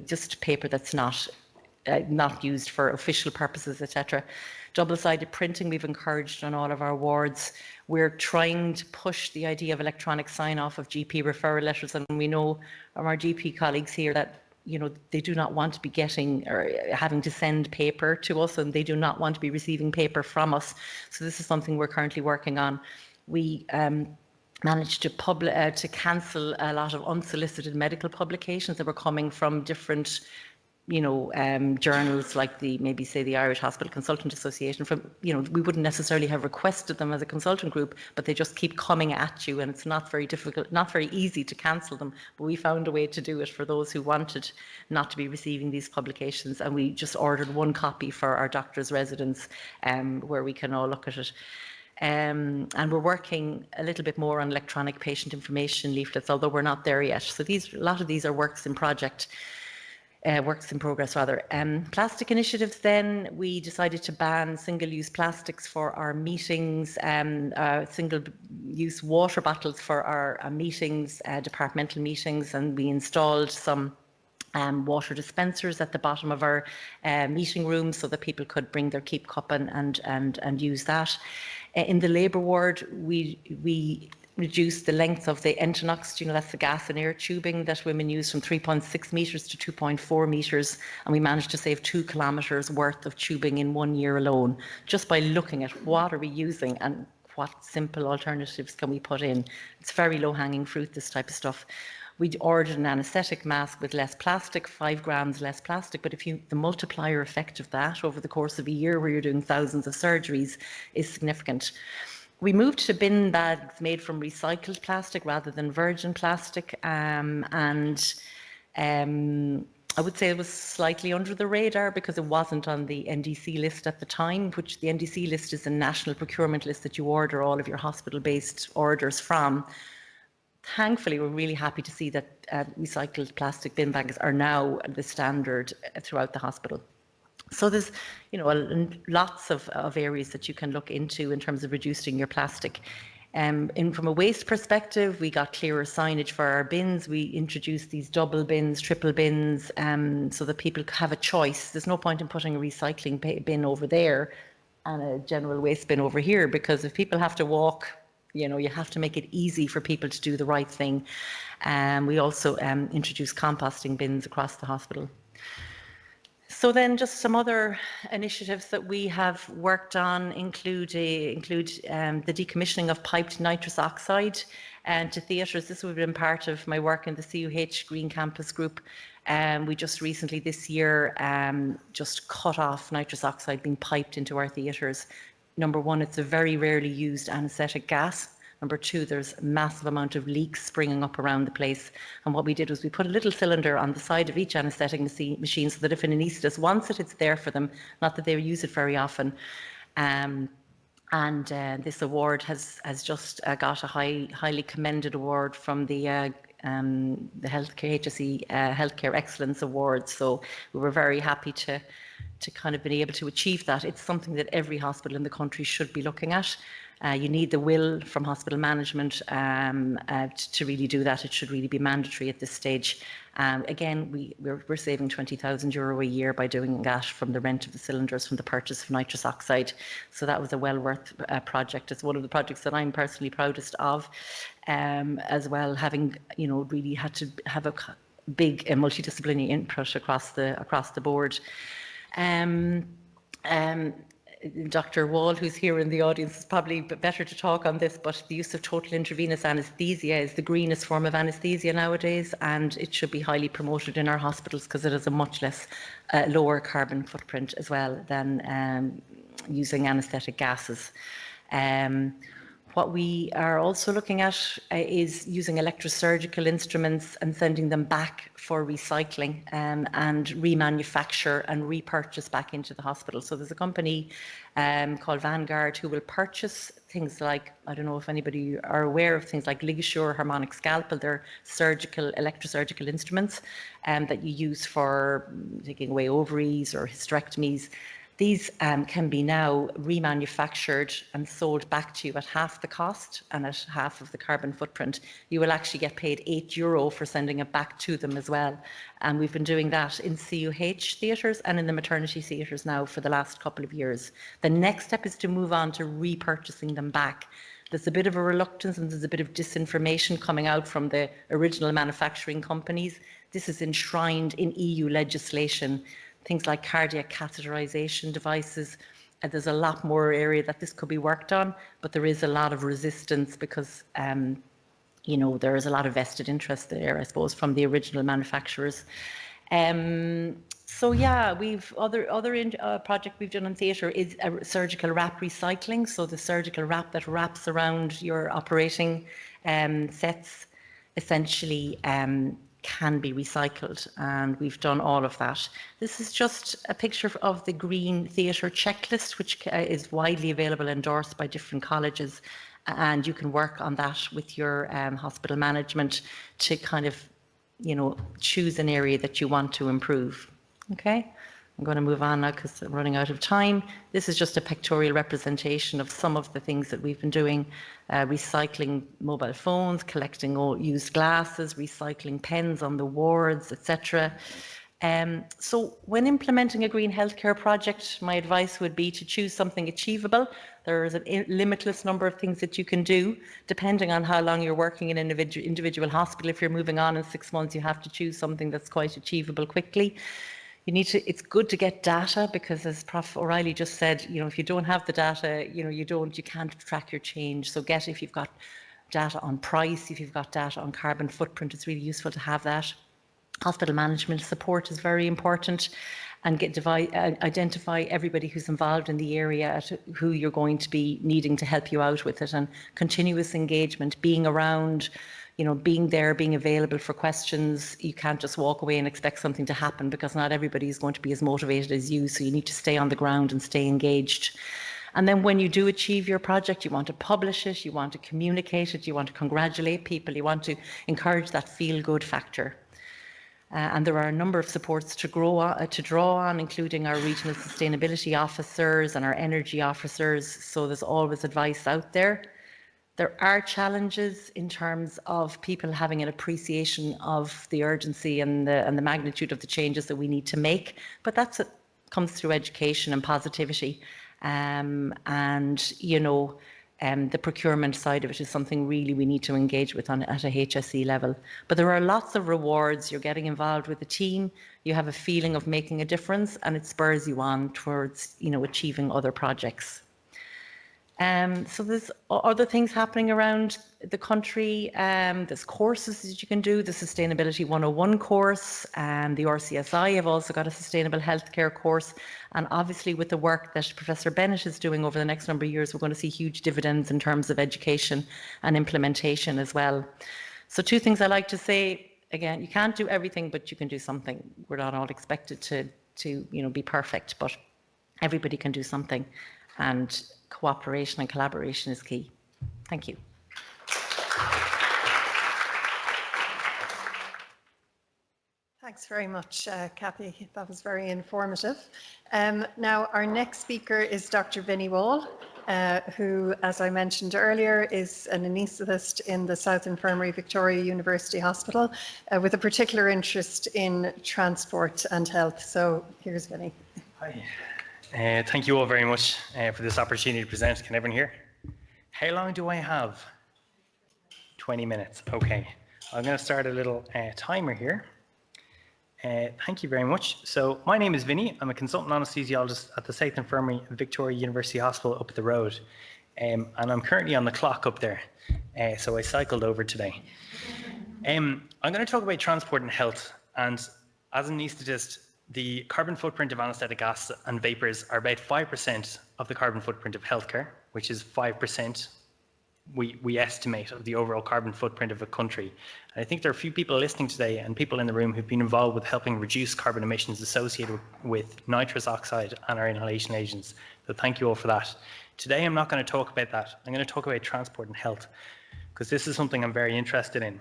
just paper that's not used for official purposes, etc. Double-sided printing we've encouraged on all of our wards. We're trying to push the idea of electronic sign-off of GP referral letters, and we know from our GP colleagues here that they do not want to be getting or having to send paper to us, and they do not want to be receiving paper from us. So this is something we're currently working on. We managed to cancel a lot of unsolicited medical publications that were coming from different journals like maybe say the Irish Hospital Consultant Association, we wouldn't necessarily have requested them as a consultant group, but they just keep coming at you, and it's not very difficult, not very easy to cancel them. But we found a way to do it for those who wanted not to be receiving these publications, and we just ordered one copy for our doctors' residents, where we can all look at it. And we're working a little bit more on electronic patient information leaflets, although we're not there yet. So a lot of these are works in progress rather. Plastic initiatives then, we decided to ban single-use plastics for our meetings, single-use water bottles for our meetings, departmental meetings, and we installed some water dispensers at the bottom of our meeting rooms so that people could bring their keep cup and use that. In the labour ward, we reduced the length of the Entonox, that's the gas and air tubing that women use, from 3.6 metres to 2.4 metres, and we managed to save 2 kilometres worth of tubing in 1 year alone, just by looking at what are we using and what simple alternatives can we put in. It's very low-hanging fruit, this type of stuff. We ordered an anaesthetic mask with less plastic, 5 grams less plastic, but the multiplier effect of that over the course of a year where you're doing thousands of surgeries is significant. We moved to bin bags made from recycled plastic rather than virgin plastic, and I would say it was slightly under the radar because it wasn't on the NDC list at the time, which the NDC list is a national procurement list that you order all of your hospital-based orders from. Thankfully, we're really happy to see that recycled plastic bin bags are now the standard throughout the hospital. So there's, lots of areas that you can look into in terms of reducing your plastic. From a waste perspective, we got clearer signage for our bins. We introduced these double bins, triple bins, so that people have a choice. There's no point in putting a recycling bin over there and a general waste bin over here, because if people have to walk, you have to make it easy for people to do the right thing. We also introduced composting bins across the hospital. So then just some other initiatives that we have worked on include the decommissioning of piped nitrous oxide to theatres. This would have been part of my work in the CUH Green Campus Group. We just recently this year just cut off nitrous oxide being piped into our theatres. Number one, it's a very rarely used anaesthetic gas. Number two, there's a massive amount of leaks springing up around the place. And what we did was we put a little cylinder on the side of each anaesthetic machine so that if an anaesthetist wants it, it's there for them, not that they use it very often. This award has just got a highly commended award from the Healthcare HSE Healthcare Excellence Awards. So we were very happy to kind of be able to achieve that. It's something that every hospital in the country should be looking at. You need the will from hospital management to really do that. It should really be mandatory at this stage. Again, we're saving €20,000 a year by doing that, from the rent of the cylinders, from the purchase of nitrous oxide. So that was a well worth project. It's one of the projects that I'm personally proudest of, as well, having really had to have a big multidisciplinary input across the board. Dr. Wall, who's here in the audience, is probably better to talk on this, but the use of total intravenous anaesthesia is the greenest form of anaesthesia nowadays, and it should be highly promoted in our hospitals because it has a much less lower carbon footprint as well than using anaesthetic gases. What we are also looking at is using electrosurgical instruments and sending them back for recycling and remanufacture and repurchase back into the hospital. So there's a company called Vanguard who will purchase things like, I don't know if anybody are aware of things like ligature, harmonic scalpel. They're electrosurgical instruments that you use for taking away ovaries or hysterectomies. These can be now remanufactured and sold back to you at half the cost and at half of the carbon footprint. You will actually get paid €8 for sending it back to them as well. And we've been doing that in CUH theatres and in the maternity theatres now for the last couple of years. The next step is to move on to repurchasing them back. There's a bit of a reluctance and there's a bit of disinformation coming out from the original manufacturing companies. This is enshrined in EU legislation. Things like cardiac catheterization devices. There's a lot more area that this could be worked on, but there is a lot of resistance because, there is a lot of vested interest there, I suppose, from the original manufacturers. So yeah, we've other project we've done in theatre is a surgical wrap recycling. So the surgical wrap that wraps around your operating sets essentially can be recycled, and we've done all of that. This is just a picture of the green theatre checklist, which is widely available, endorsed by different colleges, and you can work on that with your hospital management to kind of, you know, choose an area that you want to improve. Okay, I'm going to move on now because I'm running out of time. This is just a pictorial representation of some of the things that we've been doing. Recycling mobile phones, collecting all used glasses, recycling pens on the wards, etc. So when implementing a green healthcare project, my advice would be to choose something achievable. There is a limitless number of things that you can do, depending on how long you're working in an individual hospital. If you're moving on in 6 months, you have to choose something that's quite achievable quickly. You need to, it's good to get data, because as Prof O'Reilly just said, you know, if you don't have the data, you know, you can't track your change. So if you've got data on price, if you've got data on carbon footprint, it's really useful to have that. Hospital management support is very important, and identify everybody who's involved in the area, who you're going to be needing to help you out with it, and continuous engagement, being around, you know, being there, being available for questions. You can't just walk away and expect something to happen, because not everybody is going to be as motivated as you, so you need to stay on the ground and stay engaged. And then when you do achieve your project, you want to publish it, you want to communicate it, you want to congratulate people, you want to encourage that feel-good factor. And there are a number of supports to draw on, including our regional sustainability officers and our energy officers. So there's always advice out there. There are challenges in terms of people having an appreciation of the urgency and the magnitude of the changes that we need to make, but that's comes through education and positivity. And you know, the procurement side of it is something really we need to engage with at a HSE level. But there are lots of rewards. You're getting involved with a team, you have a feeling of making a difference, and it spurs you on towards, you know, achieving other projects. So there's other things happening around the country. There's courses that you can do, the Sustainability 101 course, and the RCSI have also got a sustainable healthcare course. And obviously with the work that Professor Bennett is doing over the next number of years, we're going to see huge dividends in terms of education and implementation as well. So 2 things I like to say: again, you can't do everything, but you can do something. We're not all expected to you know, be perfect, but everybody can do something, and cooperation and collaboration is key. Thank you. Thanks very much, Kathy. That was very informative. Now, our next speaker is Dr. Vinnie Wall, who, as I mentioned earlier, is an anaesthetist in the South Infirmary Victoria University Hospital, with a particular interest in transport and health. So here's Vinnie. Hi. Thank you all very much for this opportunity to present. Can everyone hear? How long do I have? 20 minutes. Okay. I'm going to start a little timer here. Thank you very much. So my name is Vinnie. I'm a consultant anaesthesiologist at the South Infirmary Victoria University Hospital up the road. And I'm currently on the clock up there. So I cycled over today. I'm going to talk about transport and health. And as an anaesthetist, the carbon footprint of anaesthetic gas and vapours are about 5% of the carbon footprint of healthcare, which is 5% we estimate of the overall carbon footprint of a country. And I think there are a few people listening today and people in the room who've been involved with helping reduce carbon emissions associated with nitrous oxide and our inhalation agents. So thank you all for that. Today I'm not going to talk about that. I'm going to talk about transport and health, because this is something I'm very interested in.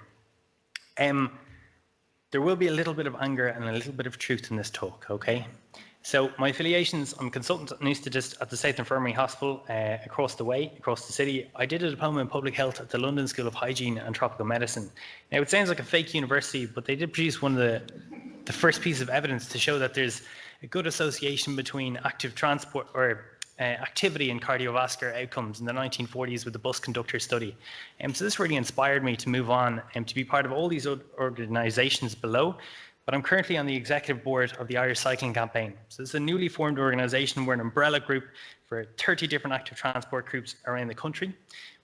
There will be a little bit of anger and a little bit of truth in this talk, okay? So my affiliations, I'm a consultant anaesthetist at the South Infirmary Hospital across the way, across the city. I did a diploma in public health at the London School of Hygiene and Tropical Medicine. Now it sounds like a fake university, but they did produce one of the first pieces of evidence to show that there's a good association between active transport or activity and cardiovascular outcomes in the 1940s with the bus conductor study. So this really inspired me to move on and to be part of all these organisations below. But I'm currently on the executive board of the Irish Cycling Campaign. So it's a newly formed organisation. We're an umbrella group for 30 different active transport groups around the country.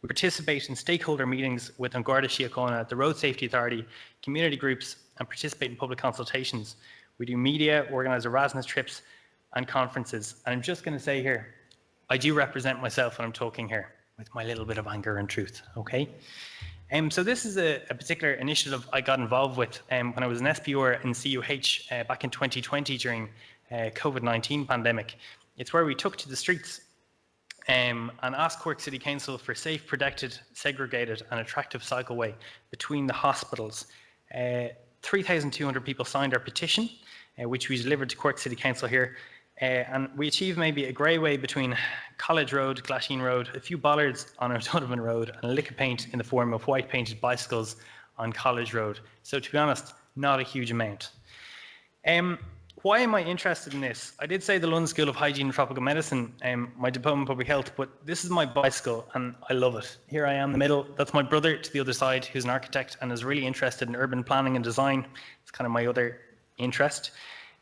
We participate in stakeholder meetings with An Garda Síochána, the Road Safety Authority, community groups, and participate in public consultations. We do media, organise Erasmus trips and conferences. And I'm just going to say here, I do represent myself when I'm talking here with my little bit of anger and truth, okay? So this is a particular initiative I got involved with when I was an SPR in CUH back in 2020 during COVID-19 pandemic. It's where we took to the streets and asked Cork City Council for safe, protected, segregated and attractive cycleway between the hospitals. 3,200 people signed our petition, which we delivered to Cork City Council here. And we achieved maybe a grey way between College Road, Glasheen Road, a few bollards on O'Donovan Road, and a lick of paint in the form of white painted bicycles on College Road. So to be honest, not a huge amount. Why am I interested in this? I did say the London School of Hygiene and Tropical Medicine, my diploma in public health, but this is my bicycle and I love it. Here I am in the middle. That's my brother to the other side, who's an architect and is really interested in urban planning and design. It's kind of my other interest.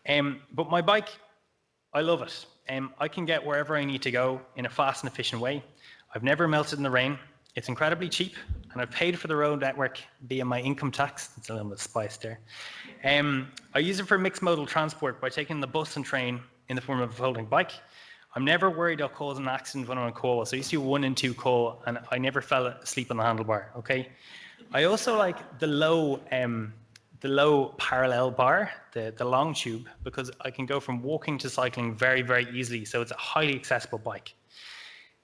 But my bike, I love it. I can get wherever I need to go in a fast and efficient way. I've never melted in the rain. It's incredibly cheap, and I've paid for the road network via my income tax. It's a little bit spiced there. I use it for mixed modal transport by taking the bus and train in the form of a folding bike. I'm never worried I'll cause an accident when I'm on call. So I used to do 1 and 2 call, and I never fell asleep on the handlebar. Okay. I also like the low parallel bar, the long tube, because I can go from walking to cycling very, very easily. So it's a highly accessible bike.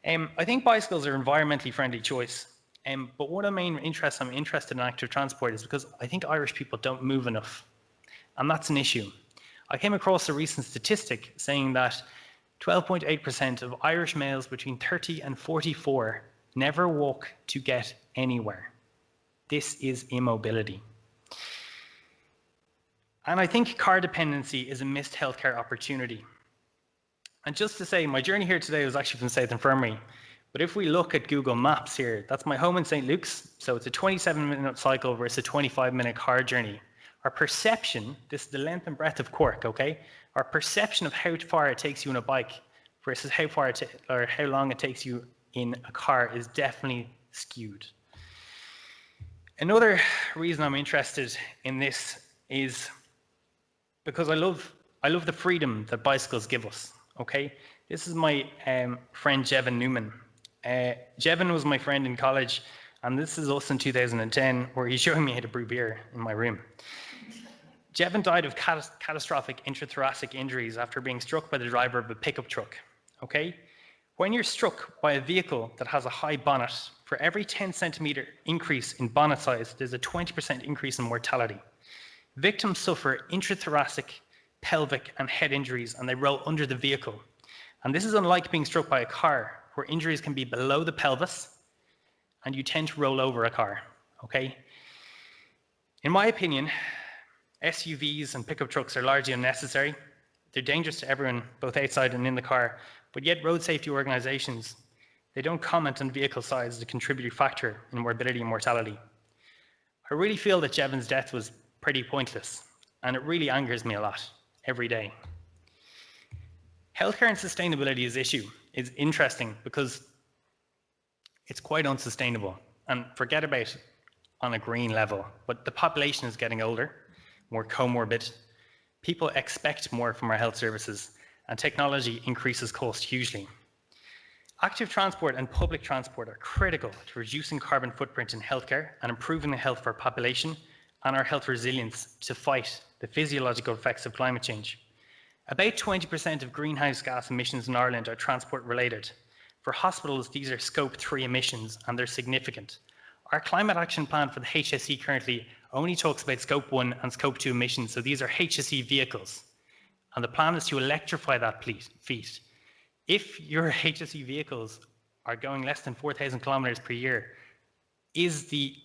I think bicycles are an environmentally friendly choice. But one of the main interests I'm interested in active transport is because I think Irish people don't move enough. And that's an issue. I came across a recent statistic saying that 12.8% of Irish males between 30 and 44 never walk to get anywhere. This is immobility. And I think car dependency is a missed healthcare opportunity. And just to say, my journey here today was actually from South Infirmary. But if we look at Google Maps here, that's my home in St. Luke's. So it's a 27-minute cycle versus a 25-minute car journey. Our perception, this is the length and breadth of Cork, okay? Our perception of how far it takes you on a bike versus how long it takes you in a car is definitely skewed. Another reason I'm interested in this is because I love the freedom that bicycles give us, okay? This is my friend Jevon Newman. Jevon was my friend in college, and this is us in 2010, where he's showing me how to brew beer in my room. Jevon died of catastrophic intrathoracic injuries after being struck by the driver of a pickup truck, okay? When you're struck by a vehicle that has a high bonnet, for every 10 centimeter increase in bonnet size, there's a 20% increase in mortality. Victims suffer intrathoracic, pelvic, and head injuries, and they roll under the vehicle. And this is unlike being struck by a car, where injuries can be below the pelvis, and you tend to roll over a car, okay? In my opinion, SUVs and pickup trucks are largely unnecessary. They're dangerous to everyone, both outside and in the car, but yet road safety organisations, they don't comment on vehicle size as a contributing factor in morbidity and mortality. I really feel that Jevon's death was pretty pointless, and it really angers me a lot every day. Healthcare and sustainability is interesting because it's quite unsustainable, and forget about it on a green level, but the population is getting older, more comorbid, people expect more from our health services, and technology increases cost hugely. Active transport and public transport are critical to reducing carbon footprint in healthcare and improving the health of our population and our health resilience to fight the physiological effects of climate change. About 20% of greenhouse gas emissions in Ireland are transport related. For hospitals, these are scope 3 emissions, and they're significant. Our climate action plan for the HSE currently only talks about scope 1 and scope 2 emissions, so these are HSE vehicles. And the plan is to electrify that fleet. If your HSE vehicles are going less than 4,000 kilometers per year, is the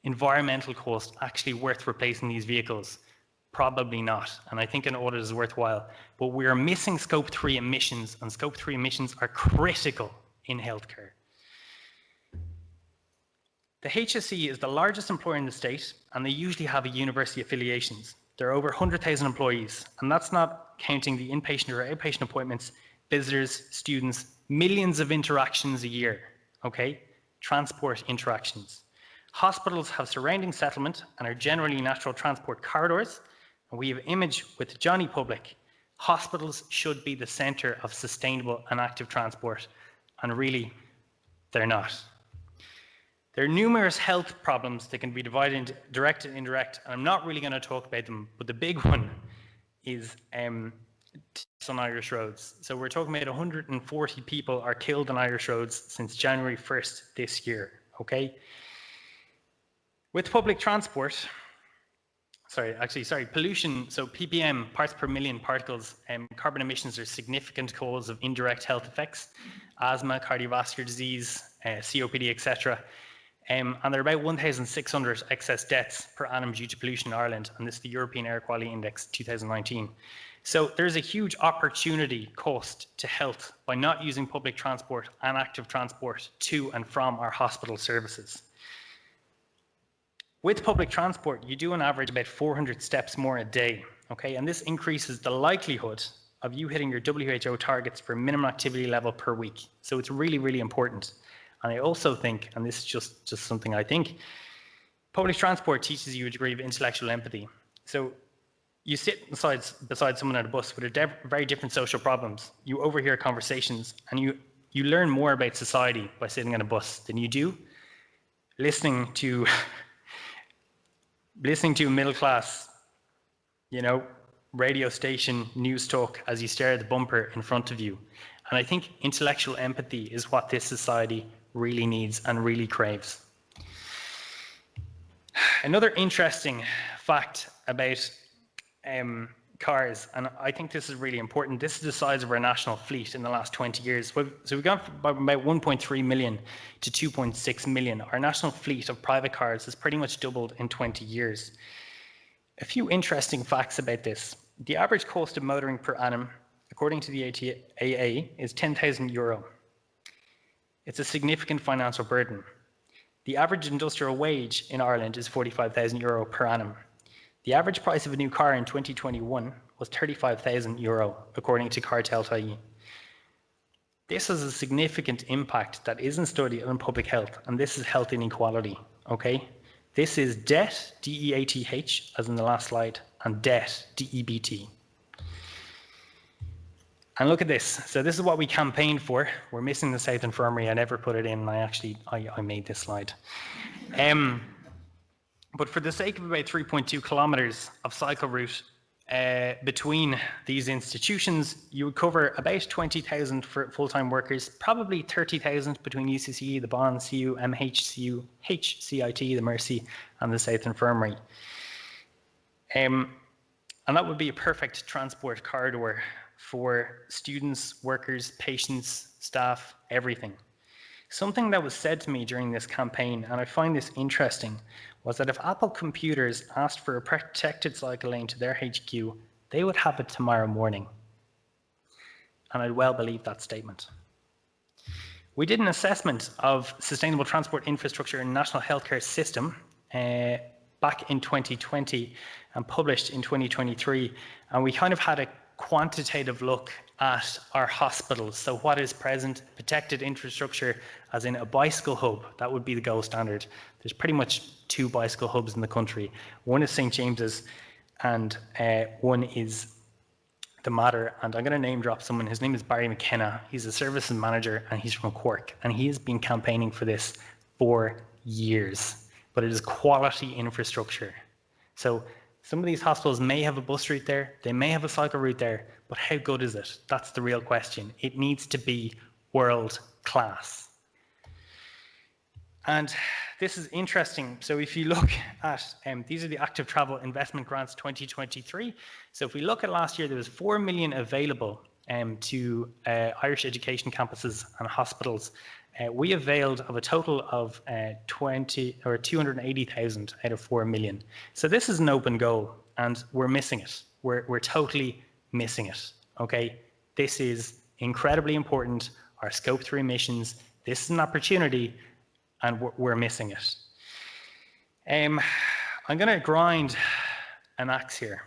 environmental cost actually worth replacing these vehicles? Probably not, and I think an audit is worthwhile. But we are missing scope 3 emissions, and scope 3 emissions are critical in healthcare. The HSE is the largest employer in the state, and they usually have a university affiliations. There are over 100,000 employees, and that's not counting the inpatient or outpatient appointments, visitors, students, millions of interactions a year, okay? Transport interactions. Hospitals have surrounding settlement and are generally natural transport corridors, And we have image with Johnny Public. Hospitals should be the centre of sustainable and active transport, and really, they're not. There are numerous health problems that can be divided into direct and indirect, and I'm not really going to talk about them, but the big one is deaths on Irish roads. So we're talking about 140 people are killed on Irish roads since January 1st this year, okay? With public transport, pollution, so ppm, parts per million particles, carbon emissions are a significant cause of indirect health effects, asthma, cardiovascular disease, COPD, etc. And there are about 1,600 excess deaths per annum due to pollution in Ireland, and this is the European Air Quality Index 2019. So there's a huge opportunity cost to health by not using public transport and active transport to and from our hospital services. With public transport, you do on average about 400 steps more a day, okay? And this increases the likelihood of you hitting your WHO targets for minimum activity level per week. So it's really, really important. And I also think, and this is just something I think, public transport teaches you a degree of intellectual empathy. So you sit beside someone at a bus with very different social problems. You overhear conversations, and you learn more about society by sitting on a bus than you do listening to a middle class, radio station news talk as you stare at the bumper in front of you. And I think intellectual empathy is what this society really needs and really craves. Another interesting fact about cars, and I think this is really important, this is the size of our national fleet in the last 20 years. So we've gone from about 1.3 million to 2.6 million. Our national fleet of private cars has pretty much doubled in 20 years. A few interesting facts about this. The average cost of motoring per annum, according to the ATA, is €10,000. It's a significant financial burden. The average industrial wage in Ireland is €45,000 per annum. The average price of a new car in 2021 was €35,000, according to Cartel.ie. This has a significant impact that isn't studied on public health, and this is health inequality, okay? This is debt, D-E-A-T-H, as in the last slide, and debt, D-E-B-T. And look at this. So this is what we campaigned for. We're missing the South Infirmary. I never put it in. I made this slide. But for the sake of about 3.2 kilometers of cycle route between these institutions, you would cover about 20,000 for full-time workers, probably 30,000 between UCC, the Bond, CU, MHCU, HCIT, the Mercy, and the South Infirmary. And that would be a perfect transport corridor for students, workers, patients, staff, everything. Something that was said to me during this campaign, and I find this interesting, was that if Apple Computers asked for a protected cycle lane to their HQ, they would have it tomorrow morning. And I well believe that statement. We did an assessment of sustainable transport infrastructure in the national healthcare system back in 2020 and published in 2023, and we kind of had a quantitative look at our hospitals. So what is present? Protected infrastructure, as in a bicycle hub, that would be the gold standard. There's pretty much 2 bicycle hubs in the country. One is St. James's and one is the Mater. And I'm going to name drop someone. His name is Barry McKenna. He's a services manager and he's from Cork. And he has been campaigning for this for years. But it is quality infrastructure. So some of these hospitals may have a bus route there, they may have a cycle route there, but how good is it? That's the real question. It needs to be world class. And this is interesting. So if you look at, these are the active travel investment grants 2023. So if we look at last year, there was 4 million available to Irish education campuses and hospitals. We availed of a total of 280,000 out of 4 million. So this is an open goal and we're missing it. We're totally missing it, okay? This is incredibly important. Our scope 3 emissions, this is an opportunity and we're missing it. I'm gonna grind an axe here.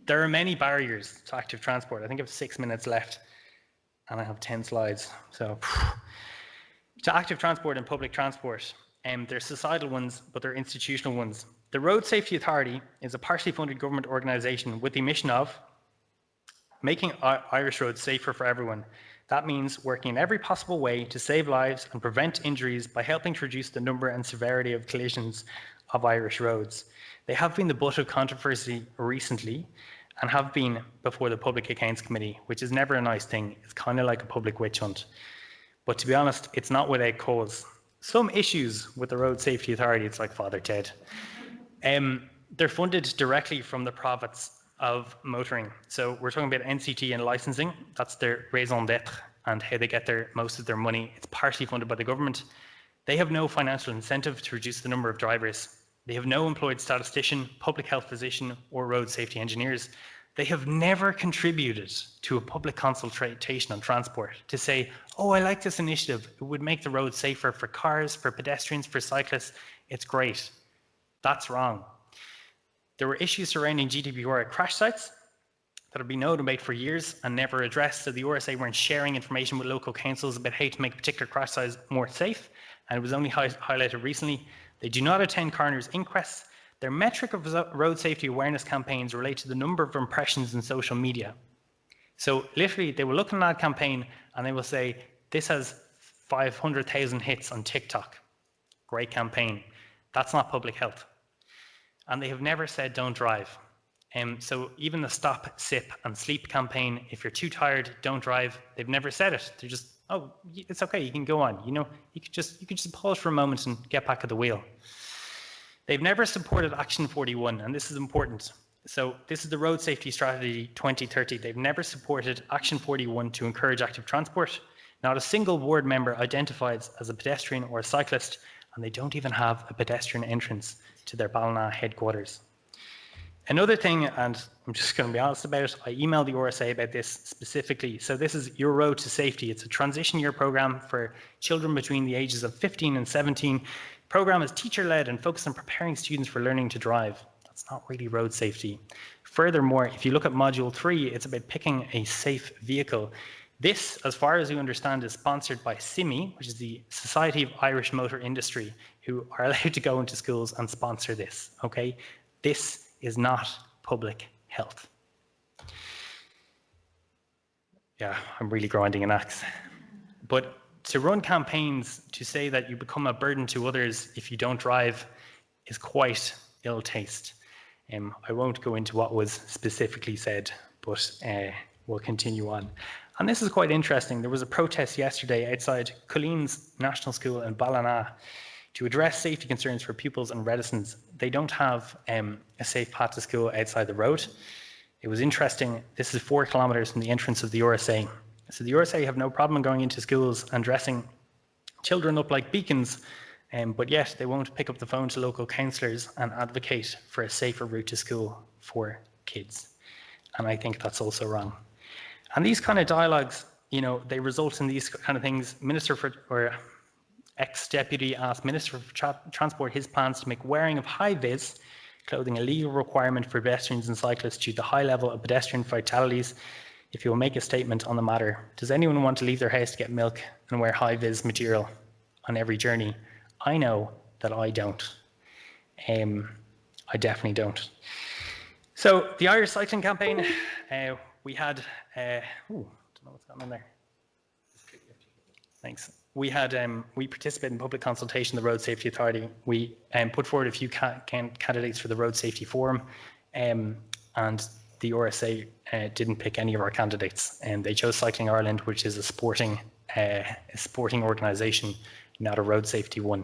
There are many barriers to active transport. I think I have 6 minutes left and I have 10 slides. So to active transport and public transport, there's societal ones, but there are institutional ones. The Road Safety Authority is a partially funded government organisation with the mission of making Irish roads safer for everyone. That means working in every possible way to save lives and prevent injuries by helping to reduce the number and severity of collisions of Irish roads. They have been the butt of controversy recently and have been before the Public Accounts Committee, which is never a nice thing. It's kind of like a public witch hunt. But to be honest, it's not without cause. Some issues with the Road Safety Authority, it's like Father Ted. They're funded directly from the profits of motoring. So we're talking about NCT and licensing. That's their raison d'etre and how they get most of their money. It's partially funded by the government. They have no financial incentive to reduce the number of drivers. They have no employed statistician, public health physician, or road safety engineers. They have never contributed to a public consultation on transport to say, oh, I like this initiative. It would make the road safer for cars, for pedestrians, for cyclists. It's great. That's wrong. There were issues surrounding GDPR at crash sites that have been known about for years and never addressed. So the RSA weren't sharing information with local councils about how to make a particular crash site more safe. And it was only highlighted recently. They do not attend coroner's inquests. Their metric of road safety awareness campaigns relate to the number of impressions in social media. So literally, they will look at an ad campaign and they will say, this has 500,000 hits on TikTok. Great campaign. That's not public health. And they have never said don't drive. So even the stop, sip and sleep campaign, if you're too tired, don't drive, they've never said it. They're just, oh, it's okay, you can go on. You know, you could just pause for a moment and get back at the wheel. They've never supported Action 41, and this is important. So this is the Road Safety Strategy 2030. They've never supported Action 41 to encourage active transport. Not a single board member identified as a pedestrian or a cyclist, and they don't even have a pedestrian entrance to their Ballina headquarters. Another thing, and I'm just going to be honest about it, I emailed the RSA about this specifically. So this is Your Road to Safety. It's a transition year program for children between the ages of 15 and 17. The program is teacher-led and focused on preparing students for learning to drive. That's not really road safety. Furthermore, if you look at Module 3, it's about picking a safe vehicle. This, as far as we understand, is sponsored by SIMI, which is the Society of Irish Motor Industry, who are allowed to go into schools and sponsor this, okay? This is not public health. Yeah, I'm really grinding an axe. But to run campaigns to say that you become a burden to others if you don't drive is quite ill taste. I won't go into what was specifically said, but we'll continue on. And this is quite interesting. There was a protest yesterday outside Colleen's National School in Ballina to address safety concerns for pupils and residents. They don't have a safe path to school outside the road. It was interesting. This is 4 kilometres from the entrance of the RSA. So the RSA have no problem going into schools and dressing children up like beacons, but yet they won't pick up the phone to local counsellors and advocate for a safer route to school for kids. And I think that's also wrong. And these kind of dialogues, you know, they result in these kind of things. Ex-deputy asked Minister for Transport his plans to make wearing of high-vis clothing a legal requirement for pedestrians and cyclists due to the high level of pedestrian fatalities. If you will make a statement on the matter, does anyone want to leave their house to get milk and wear high-vis material on every journey? I know that I don't. I definitely don't. So the Irish Cycling Campaign, we had, don't know what's going on there. Thanks. We participated in public consultation, the Road Safety Authority. We put forward a few candidates for the Road Safety Forum, and the RSA didn't pick any of our candidates, and they chose Cycling Ireland, which is a sporting organisation, not a road safety one.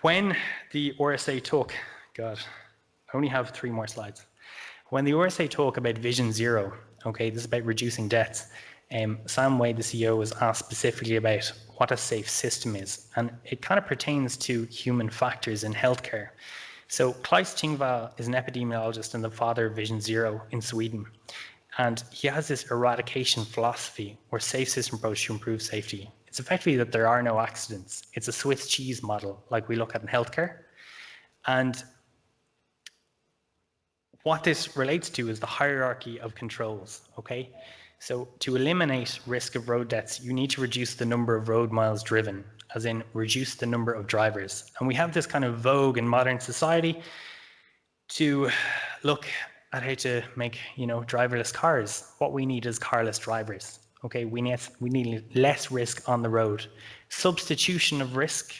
When the RSA talk, God, I only have 3 more slides. When the RSA talk about Vision Zero, okay, this is about reducing deaths. Sam Wade, the CEO, was asked specifically about what a safe system is, and it kind of pertains to human factors in healthcare. So Klaus Tingvall is an epidemiologist and the father of Vision Zero in Sweden, and he has this eradication philosophy or safe system approach to improve safety. It's effectively that there are no accidents. It's a Swiss cheese model like we look at in healthcare, and what this relates to is the hierarchy of controls, okay? So to eliminate risk of road deaths, you need to reduce the number of road miles driven. as in reduce the number of drivers. And we have this kind of vogue in modern society to look at how to make, driverless cars. What we need is carless drivers. Okay, we need less risk on the road. Substitution of risk,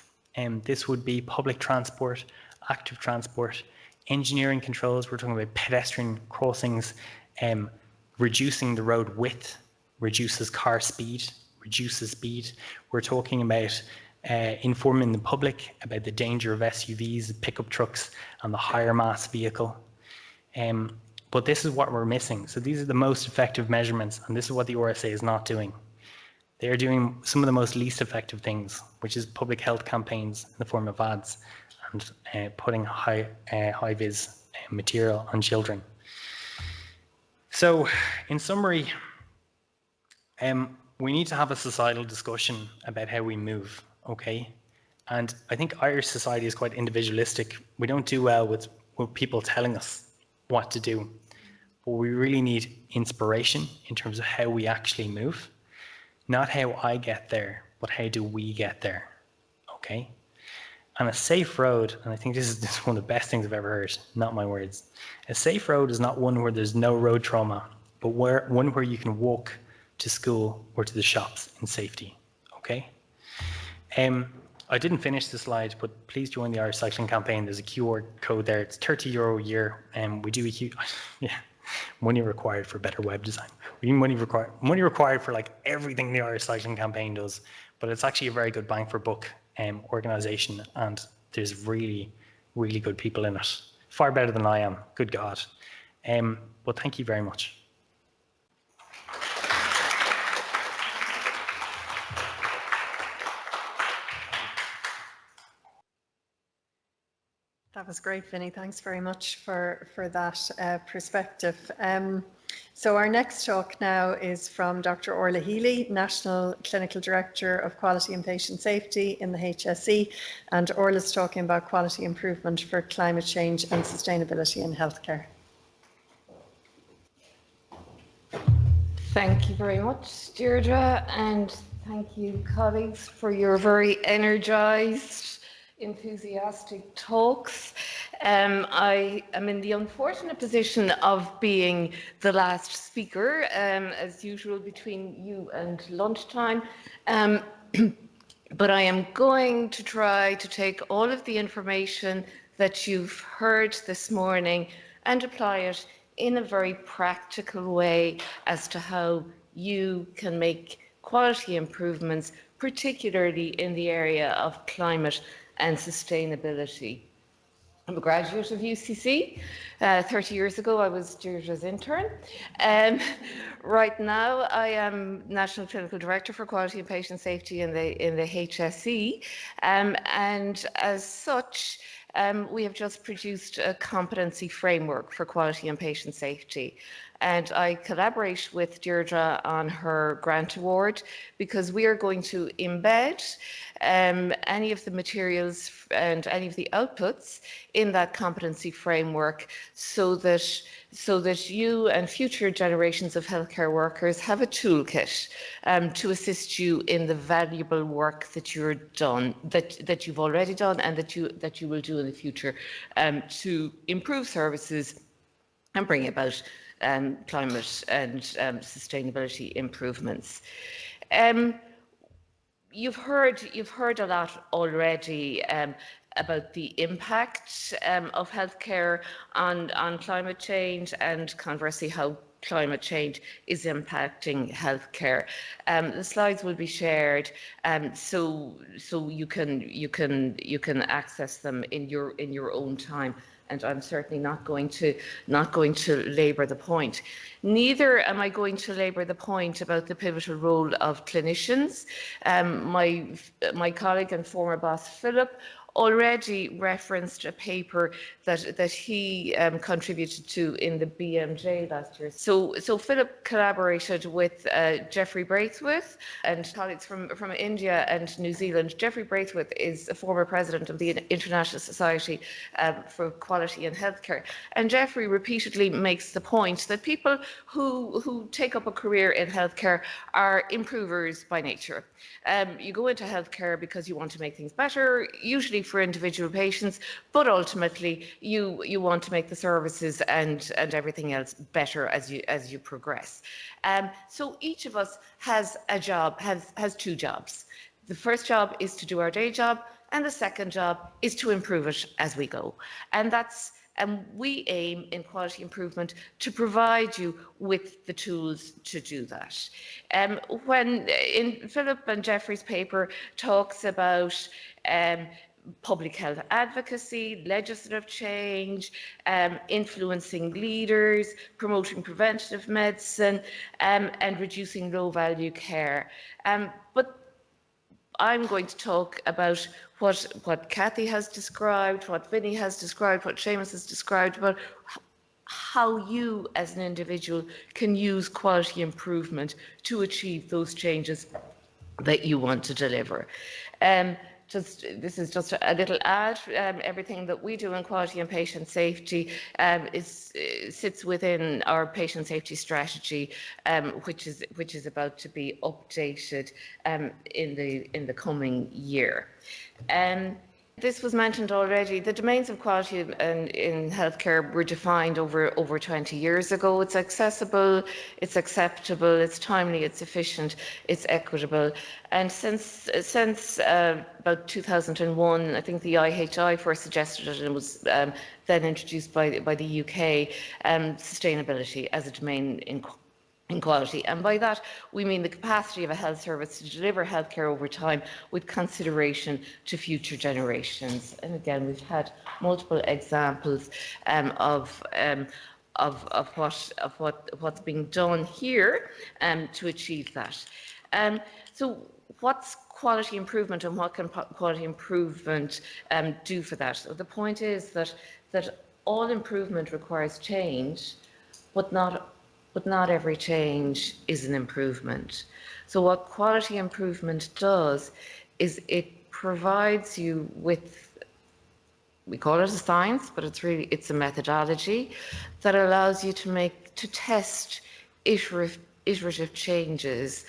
this would be public transport, active transport, engineering controls. We're talking about pedestrian crossings, reducing the road width, reduces car speed, reduces speed. We're talking about informing the public about the danger of SUVs, pickup trucks, and the higher mass vehicle. But this is what we're missing. So these are the most effective measurements, and this is what the RSA is not doing. They are doing some of the most least effective things, which is public health campaigns in the form of ads and putting high-vis material on children. So in summary, we need to have a societal discussion about how we move, okay? And I think Irish society is quite individualistic. We don't do well with people telling us what to do. But we really need inspiration in terms of how we actually move. Not how I get there, but how do we get there, okay? And a safe road, and I think this is one of the best things I've ever heard, not my words. A safe road is not one where there's no road trauma, but one where you can walk to school or to the shops in safety, okay? I didn't finish the slide, but please join the Irish Cycling Campaign. There's a QR code there. It's €30 a year, and we do money required for better web design. We need money required for like everything the Irish Cycling Campaign does, but it's actually a very good bang for buck organisation, and there's really, really good people in it. Far better than I am, good God. But thank you very much. That was great, Vinny. Thanks very much for that perspective. So our next talk now is from Dr. Orla Healy, National Clinical Director of Quality and Patient Safety in the HSE, and Orla's talking about quality improvement for climate change and sustainability in healthcare. Thank you very much, Deirdre, and thank you, colleagues, for your very energised, enthusiastic talks. I am in the unfortunate position of being the last speaker, as usual, between you and lunchtime. But I am going to try to take all of the information that you've heard this morning and apply it in a very practical way as to how you can make quality improvements, particularly in the area of climate and sustainability. I'm a graduate of UCC. 30 years ago, I was Deirdre's intern. Right now, I am National Clinical Director for Quality and Patient Safety in the HSE. And as such, we have just produced a competency framework for quality and patient safety. And I collaborate with Deirdre on her grant award because we are going to embed any of the materials and any of the outputs in that competency framework so that you and future generations of healthcare workers have a toolkit to assist you in the valuable work that that you've already done and that you will do in the future to improve services and bring about climate and sustainability improvements. You've heard a lot already about the impact of healthcare on climate change and conversely how climate change is impacting healthcare. The slides will be shared, so you can access them in your own time. And I'm certainly not going to labour the point. Neither am I going to labour the point about the pivotal role of clinicians. My colleague and former boss Philip already referenced a paper that he contributed to in the BMJ last year. So Philip collaborated with Jeffrey Braithwaite and colleagues from India and New Zealand. Jeffrey Braithwaite is a former president of the International Society for Quality in Healthcare. And Jeffrey repeatedly makes the point that people who take up a career in healthcare are improvers by nature. You go into healthcare because you want to make things better, usually for individual patients, but ultimately you want to make the services and everything else better as you progress. So each of us has a job, has two jobs. The first job is to do our day job, and the second job is to improve it as we go. And we aim in quality improvement to provide you with the tools to do that. When in Philip and Jeffrey's paper talks about public health advocacy, legislative change, influencing leaders, promoting preventative medicine, and reducing low-value care. But I'm going to talk about what Kathy has described, what Vinny has described, what Seamus has described, about how you as an individual can use quality improvement to achieve those changes that you want to deliver. This is just a little ad. Everything that we do in quality and patient safety sits within our patient safety strategy, which is about to be updated in the coming year. This was mentioned already. The domains of quality in healthcare were defined over 20 years ago. It's accessible, it's acceptable, it's timely, it's efficient, it's equitable. And since about 2001, I think the IHI first suggested it, and it was then introduced by the UK, sustainability as a domain in quality. And by that, we mean the capacity of a health service to deliver healthcare over time with consideration to future generations. And again, we've had multiple examples of what's being done here to achieve that. So what's quality improvement, and what can quality improvement do for that? So the point is that all improvement requires change, but not every change is an improvement. So what quality improvement does is it provides you with, we call it a science, but it's a methodology that allows you to test iterative changes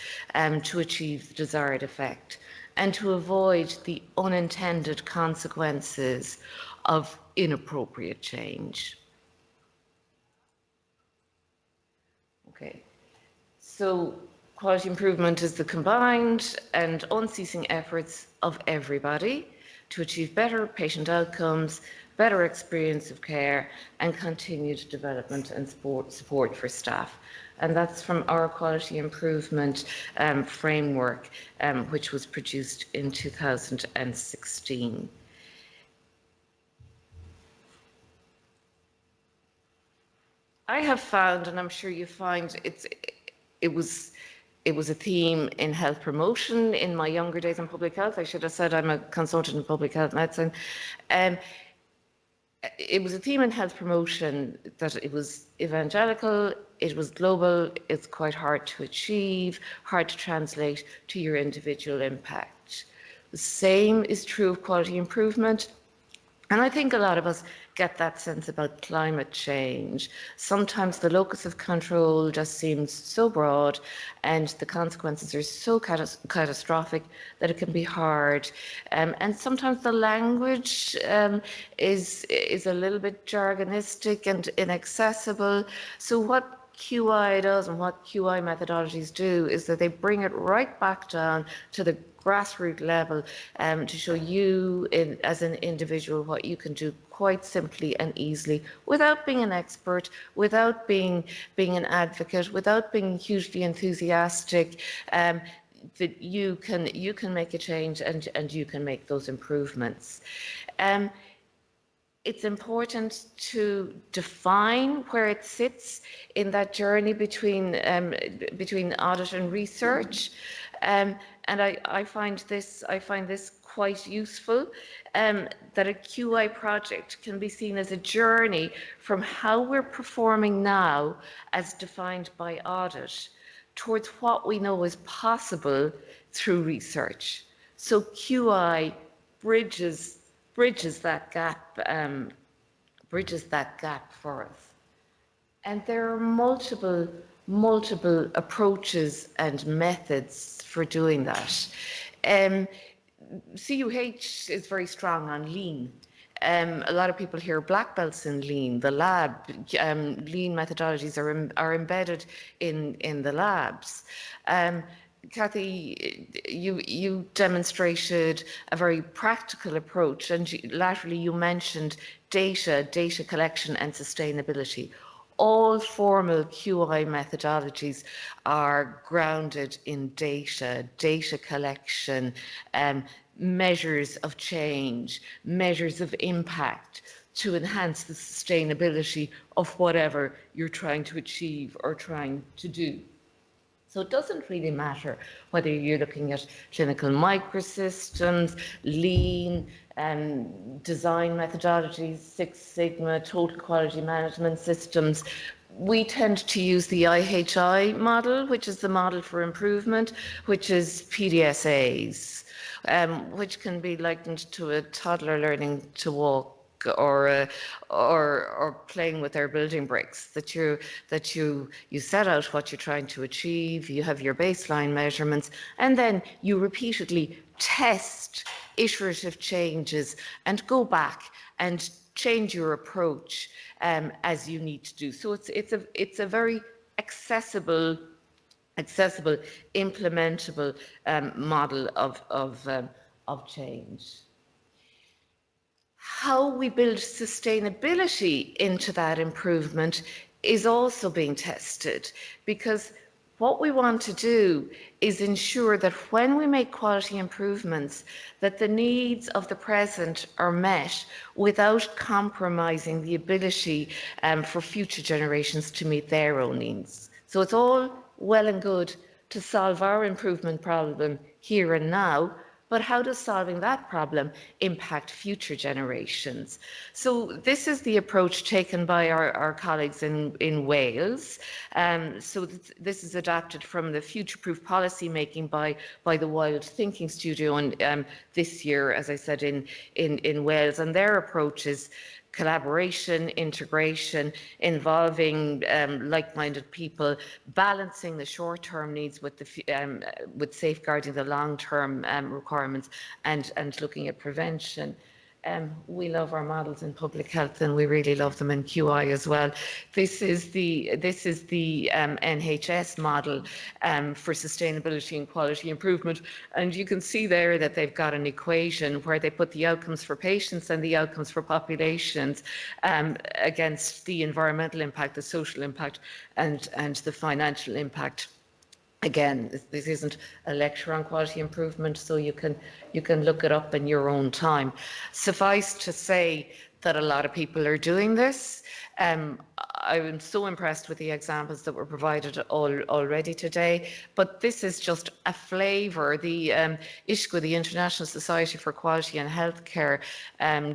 to achieve the desired effect and to avoid the unintended consequences of inappropriate change. Okay, so quality improvement is the combined and unceasing efforts of everybody to achieve better patient outcomes, better experience of care, and continued development and support for staff. And that's from our quality improvement framework, which was produced in 2016. I have found, and I'm sure you find, it was a theme in health promotion in my younger days in public health. I should have said I'm a consultant in public health medicine. It was a theme in health promotion that it was evangelical, it was global, it's quite hard to achieve, hard to translate to your individual impact. The same is true of quality improvement. And I think a lot of us get that sense about climate change. Sometimes the locus of control just seems so broad and the consequences are so catastrophic that it can be hard. And sometimes the language is a little bit jargonistic and inaccessible. So what QI does and what QI methodologies do is that they bring it right back down to the grassroots level to show you as an individual what you can do quite simply and easily without being an expert, without being an advocate, without being hugely enthusiastic, that you can make a change and you can make those improvements. It's important to define where it sits in that journey between audit and research, and I find this quite useful, that a QI project can be seen as a journey from how we're performing now as defined by audit towards what we know is possible through research. So QI bridges that gap for us. And there are multiple approaches and methods for doing that. CUH is very strong on lean. A lot of people hear black belts in lean. The lab, lean methodologies are embedded in the labs. Kathy, you demonstrated a very practical approach, and laterally you mentioned data collection and sustainability. All formal QI methodologies are grounded in data collection, measures of change, measures of impact to enhance the sustainability of whatever you're trying to achieve or trying to do. So it doesn't really matter whether you're looking at clinical microsystems, lean, design methodologies, Six Sigma, total quality management systems. We tend to use the IHI model, which is the model for improvement, which is PDSAs, which can be likened to a toddler learning to walk, or playing with their building bricks, that you set out what you're trying to achieve, you have your baseline measurements, and then you repeatedly test iterative changes and go back and change your approach as you need to do. So it's a very accessible, implementable model of change. How we build sustainability into that improvement is also being tested, because what we want to do is ensure that when we make quality improvements, that the needs of the present are met without compromising the ability for future generations to meet their own needs. So it's all well and good to solve our improvement problem here and now, but how does solving that problem impact future generations? So this is the approach taken by our colleagues in Wales. So this is adapted from the future-proof policy making by the Wild Thinking Studio, and this year, as I said, in Wales. And their approach is collaboration, integration, involving like-minded people, balancing the short-term needs with safeguarding the long-term requirements, and looking at prevention. We love our models in public health, and we really love them in QI as well. This is the NHS model for sustainability and quality improvement, and you can see there that they've got an equation where they put the outcomes for patients and the outcomes for populations against the environmental impact, the social impact, and the financial impact. Again, this isn't a lecture on quality improvement, so you can look it up in your own time. Suffice to say that a lot of people are doing this. I'm so impressed with the examples that were provided already today, but this is just a flavour. The ISHQ, the International Society for Quality and Healthcare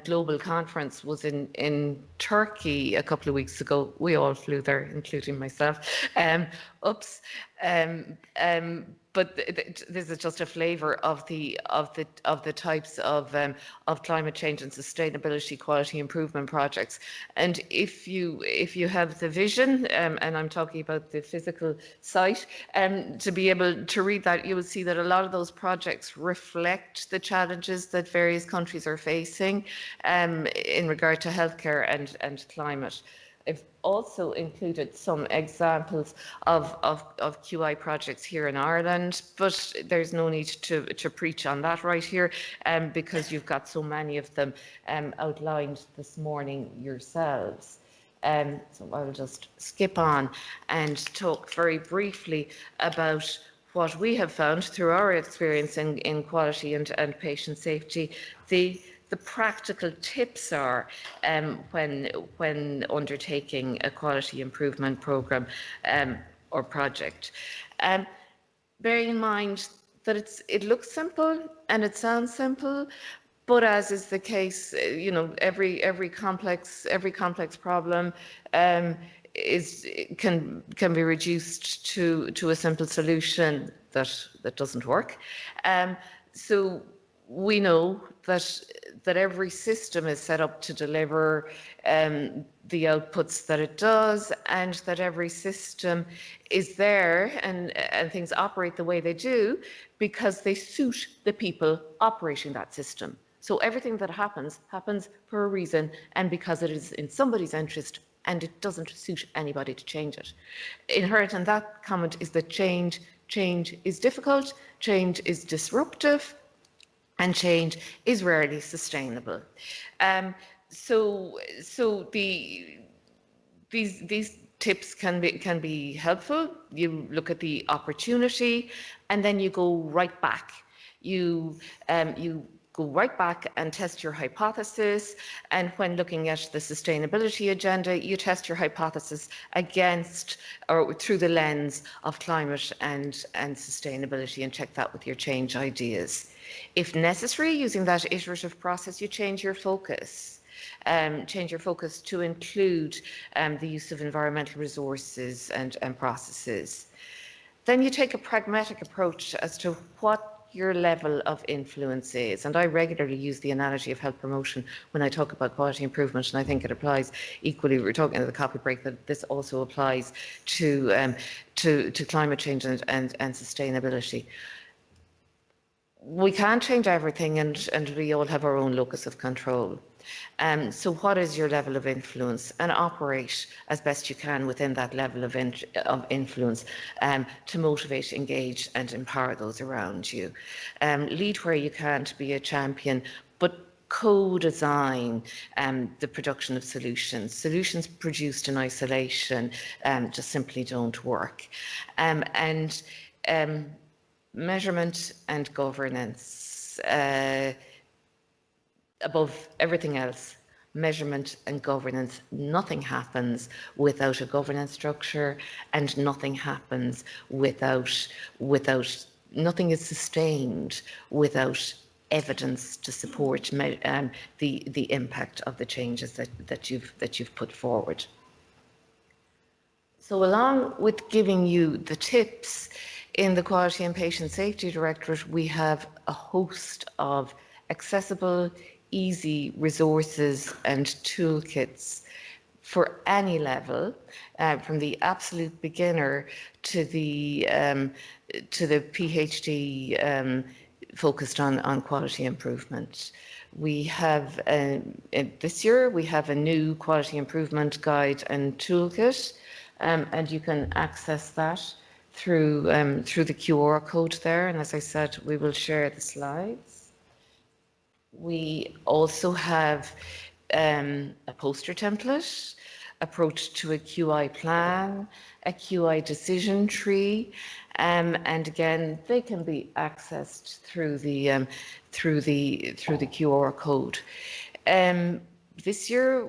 Global Conference, was in Turkey a couple of weeks ago. We all flew there, including myself. But this is just a flavour of the types of climate change and sustainability quality improvement projects. And if you have the vision, and I'm talking about the physical site, to be able to read that, you will see that a lot of those projects reflect the challenges that various countries are facing in regard to healthcare and climate. I've also included some examples of QI projects here in Ireland, but there's no need to preach on that right here, because you've got so many of them outlined this morning yourselves. So I'll just skip on and talk very briefly about what we have found through our experience in quality and patient safety. The practical tips are when undertaking a quality improvement programme or project. Bearing in mind that it looks simple and it sounds simple, but as is the case, you know, every complex problem can be reduced to a simple solution that doesn't work. So we know that every system is set up to deliver the outputs that it does, and that every system is there and things operate the way they do because they suit the people operating that system. So everything that happens for a reason and because it is in somebody's interest, and it doesn't suit anybody to change it. Inherent in that comment is that change is difficult, change is disruptive, and change is rarely sustainable. So these tips can be helpful. You look at the opportunity, and then you go right back. You go right back and test your hypothesis. And when looking at the sustainability agenda, you test your hypothesis against or through the lens of climate and sustainability, and check that with your change ideas. If necessary, using that iterative process, you change your focus. To include the use of environmental resources and processes. Then you take a pragmatic approach as to what your level of influence is. And I regularly use the analogy of health promotion when I talk about quality improvement, and I think it applies equally. We were talking at the coffee break that this also applies to climate change and sustainability. We can't change everything, and we all have our own locus of control. So what is your level of influence, and operate as best you can within that level of influence to motivate, engage and empower those around you. Lead where you can to be a champion, but co-design the production of solutions. Solutions produced in isolation just simply don't work. Measurement and governance. Above everything else, measurement and governance. Nothing happens without a governance structure, and nothing happens without nothing is sustained without evidence to support the impact of the changes that you've put forward. So along with giving you the tips, in the Quality and Patient Safety Directorate, we have a host of accessible, easy resources and toolkits for any level, from the absolute beginner to the PhD focused on quality improvement. We have this year we have a new quality improvement guide and toolkit, and you can access that through the QR code there. And as I said, we will share the slides. We also have a poster template, approach to a QI plan, a QI decision tree, and again, they can be accessed through the QR code. This year,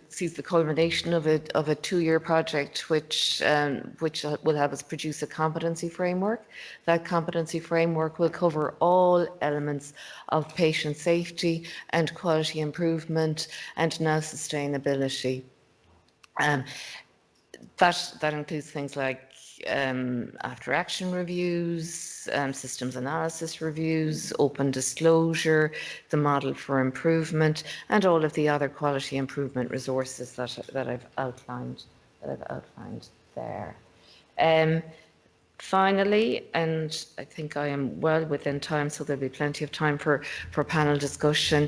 sees the culmination of a 2-year project, which will have us produce a competency framework. That competency framework will cover all elements of patient safety and quality improvement, and now sustainability. That includes things like after action reviews, systems analysis reviews, open disclosure, the model for improvement, and all of the other quality improvement resources that I've outlined there. Finally, and I think I am well within time, so there'll be plenty of time for panel discussion.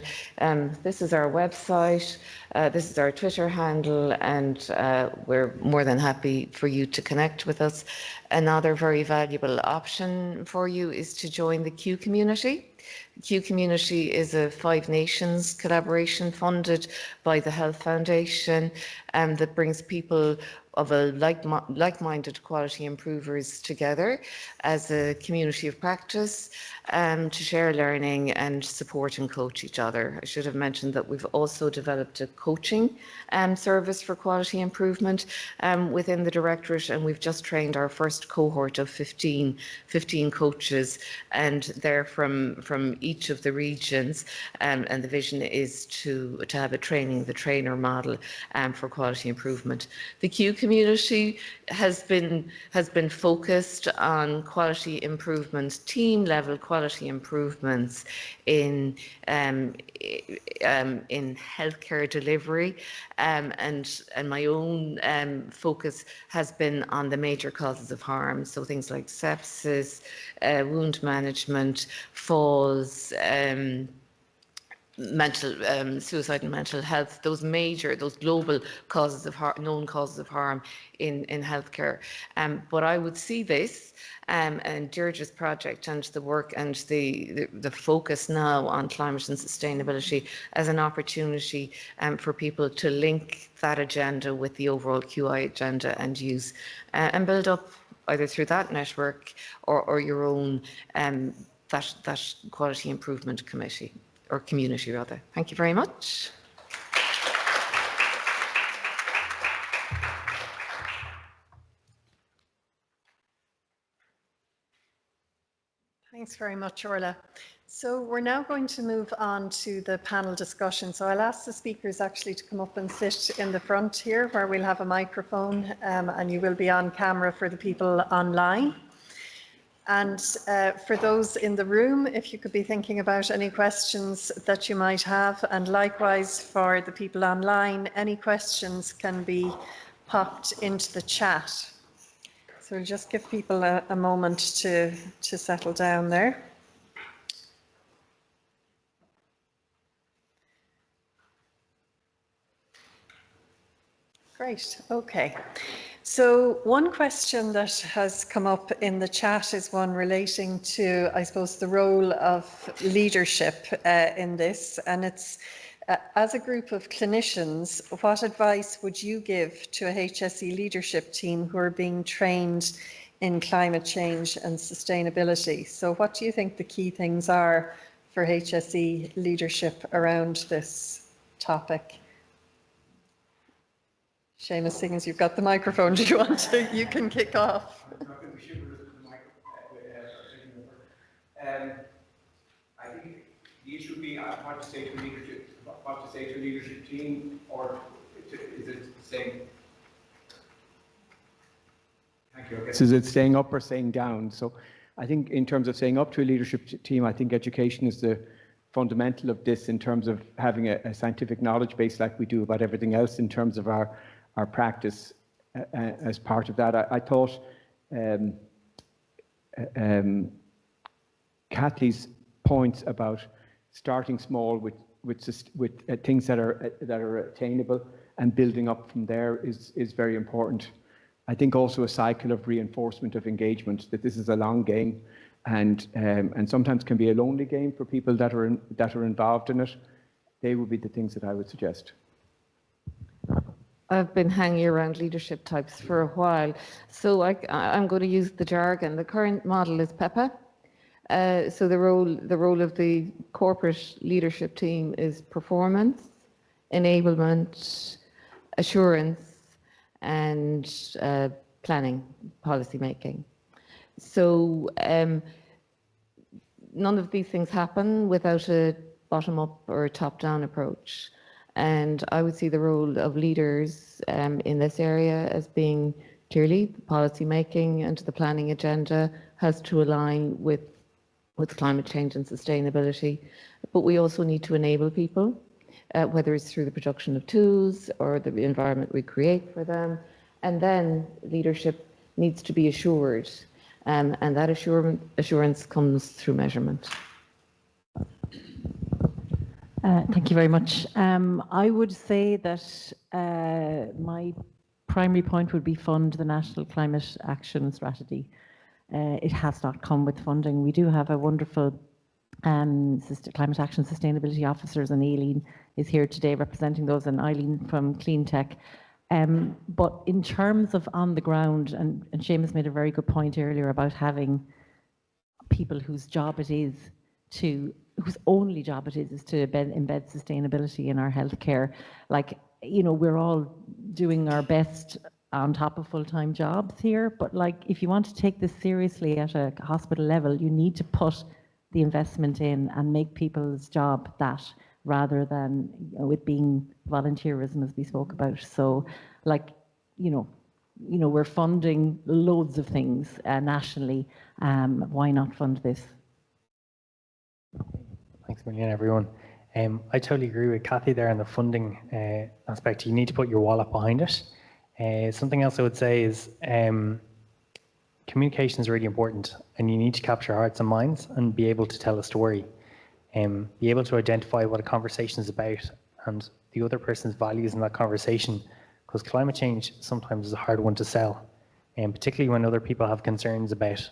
This is our website, this is our Twitter handle, and we're more than happy for you to connect with us. Another very valuable option for you is to join the Q community. The Q community is a 5 Nations collaboration funded by the Health Foundation, that brings people a like-minded quality improvers together as a community of practice to share learning and support and coach each other. I should have mentioned that we've also developed a coaching service for quality improvement within the Directorate, and we've just trained our first cohort of 15 coaches, and they're from each of the regions, and the vision is to have a training the trainer model for quality improvement. The Q community has been focused on quality improvement, team level quality improvements in healthcare delivery, and my own focus has been on the major causes of harm, so things like sepsis, wound management, falls, suicide and mental health, those global causes of harm, known causes of harm in healthcare. But I would see this and Deirdre's project and the work and the focus now on climate and sustainability as an opportunity for people to link that agenda with the overall QI agenda and use and build up either through that network or your own that quality improvement committee. Or community rather. Thank you very much. Thanks very much, Orla. So we're now going to move on to the panel discussion. So I'll ask the speakers actually to come up and sit in the front here where we'll have a microphone and you will be on camera for the people online. And for those in the room, if you could be thinking about any questions that you might have, and likewise for the people online, any questions can be popped into the chat. So we'll just give people a moment to settle down there. Great, okay. So one question that has come up in the chat is one relating to, I suppose, the role of leadership in this. And it's, as a group of clinicians, what advice would you give to a HSE leadership team who are being trained in climate change and sustainability? So what do you think the key things are for HSE leadership around this topic? Seamus, seeing as you've got the microphone, do you want to? You can kick off. I think the issue would be what to say to leadership team, or is it saying? Thank you. Okay. So is it staying up or staying down? So I think in terms of staying up to a leadership team, I think education is the fundamental of this in terms of having a scientific knowledge base like we do about everything else in terms of our practice as part of that. I thought Kathleen's points about starting small with things that are attainable and building up from there is very important. I think also a cycle of reinforcement of engagement, that this is a long game and sometimes can be a lonely game for people that are involved in it. They would be the things that I would suggest. I've been hanging around leadership types for a while, so I'm going to use the jargon. The current model is PEPA. So the role of the corporate leadership team is performance, enablement, assurance, and planning, policy making. So none of these things happen without a bottom-up or a top-down approach. And I would see the role of leaders in this area as being clearly the policy making and the planning agenda has to align with climate change and sustainability. But we also need to enable people, whether it's through the production of tools or the environment we create for them. And then leadership needs to be assured. And that assurance comes through measurement. Thank you very much. I would say that my primary point would be fund the National Climate Action Strategy. It has not come with funding. We do have a wonderful Climate Action Sustainability Officers, and Aileen is here today representing those, and Eileen from Clean Tech. But in terms of on the ground, and Seamus made a very good point earlier about having people whose only job it is to embed sustainability in our healthcare. Like, you know, we're all doing our best on top of full-time jobs here, but like, if you want to take this seriously at a hospital level, you need to put the investment in and make people's job that, rather than, you know, it being volunteerism, as we spoke about. So, like, you know, we're funding loads of things nationally. Why not fund this? Thanks a million, everyone. I totally agree with Kathy there on the funding aspect. You need to put your wallet behind it. Something else I would say is communication is really important, and you need to capture hearts and minds and be able to tell a story. Be able to identify what a conversation is about and the other person's values in that conversation, because climate change sometimes is a hard one to sell, and particularly when other people have concerns about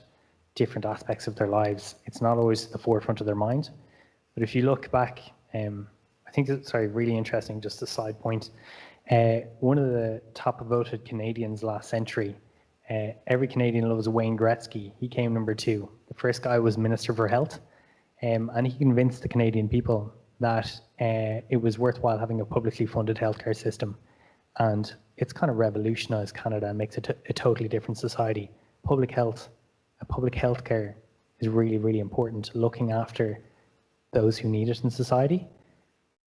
different aspects of their lives. It's not always at the forefront of their mind. But if you look back, I think it's really interesting, just a side point. One of the top voted Canadians last century, every Canadian loves Wayne Gretzky. He came number 2. The first guy was Minister for Health, and he convinced the Canadian people that it was worthwhile having a publicly funded healthcare system. And it's kind of revolutionized Canada and makes it a totally different society. Public healthcare is really, really important, looking after those who need it in society.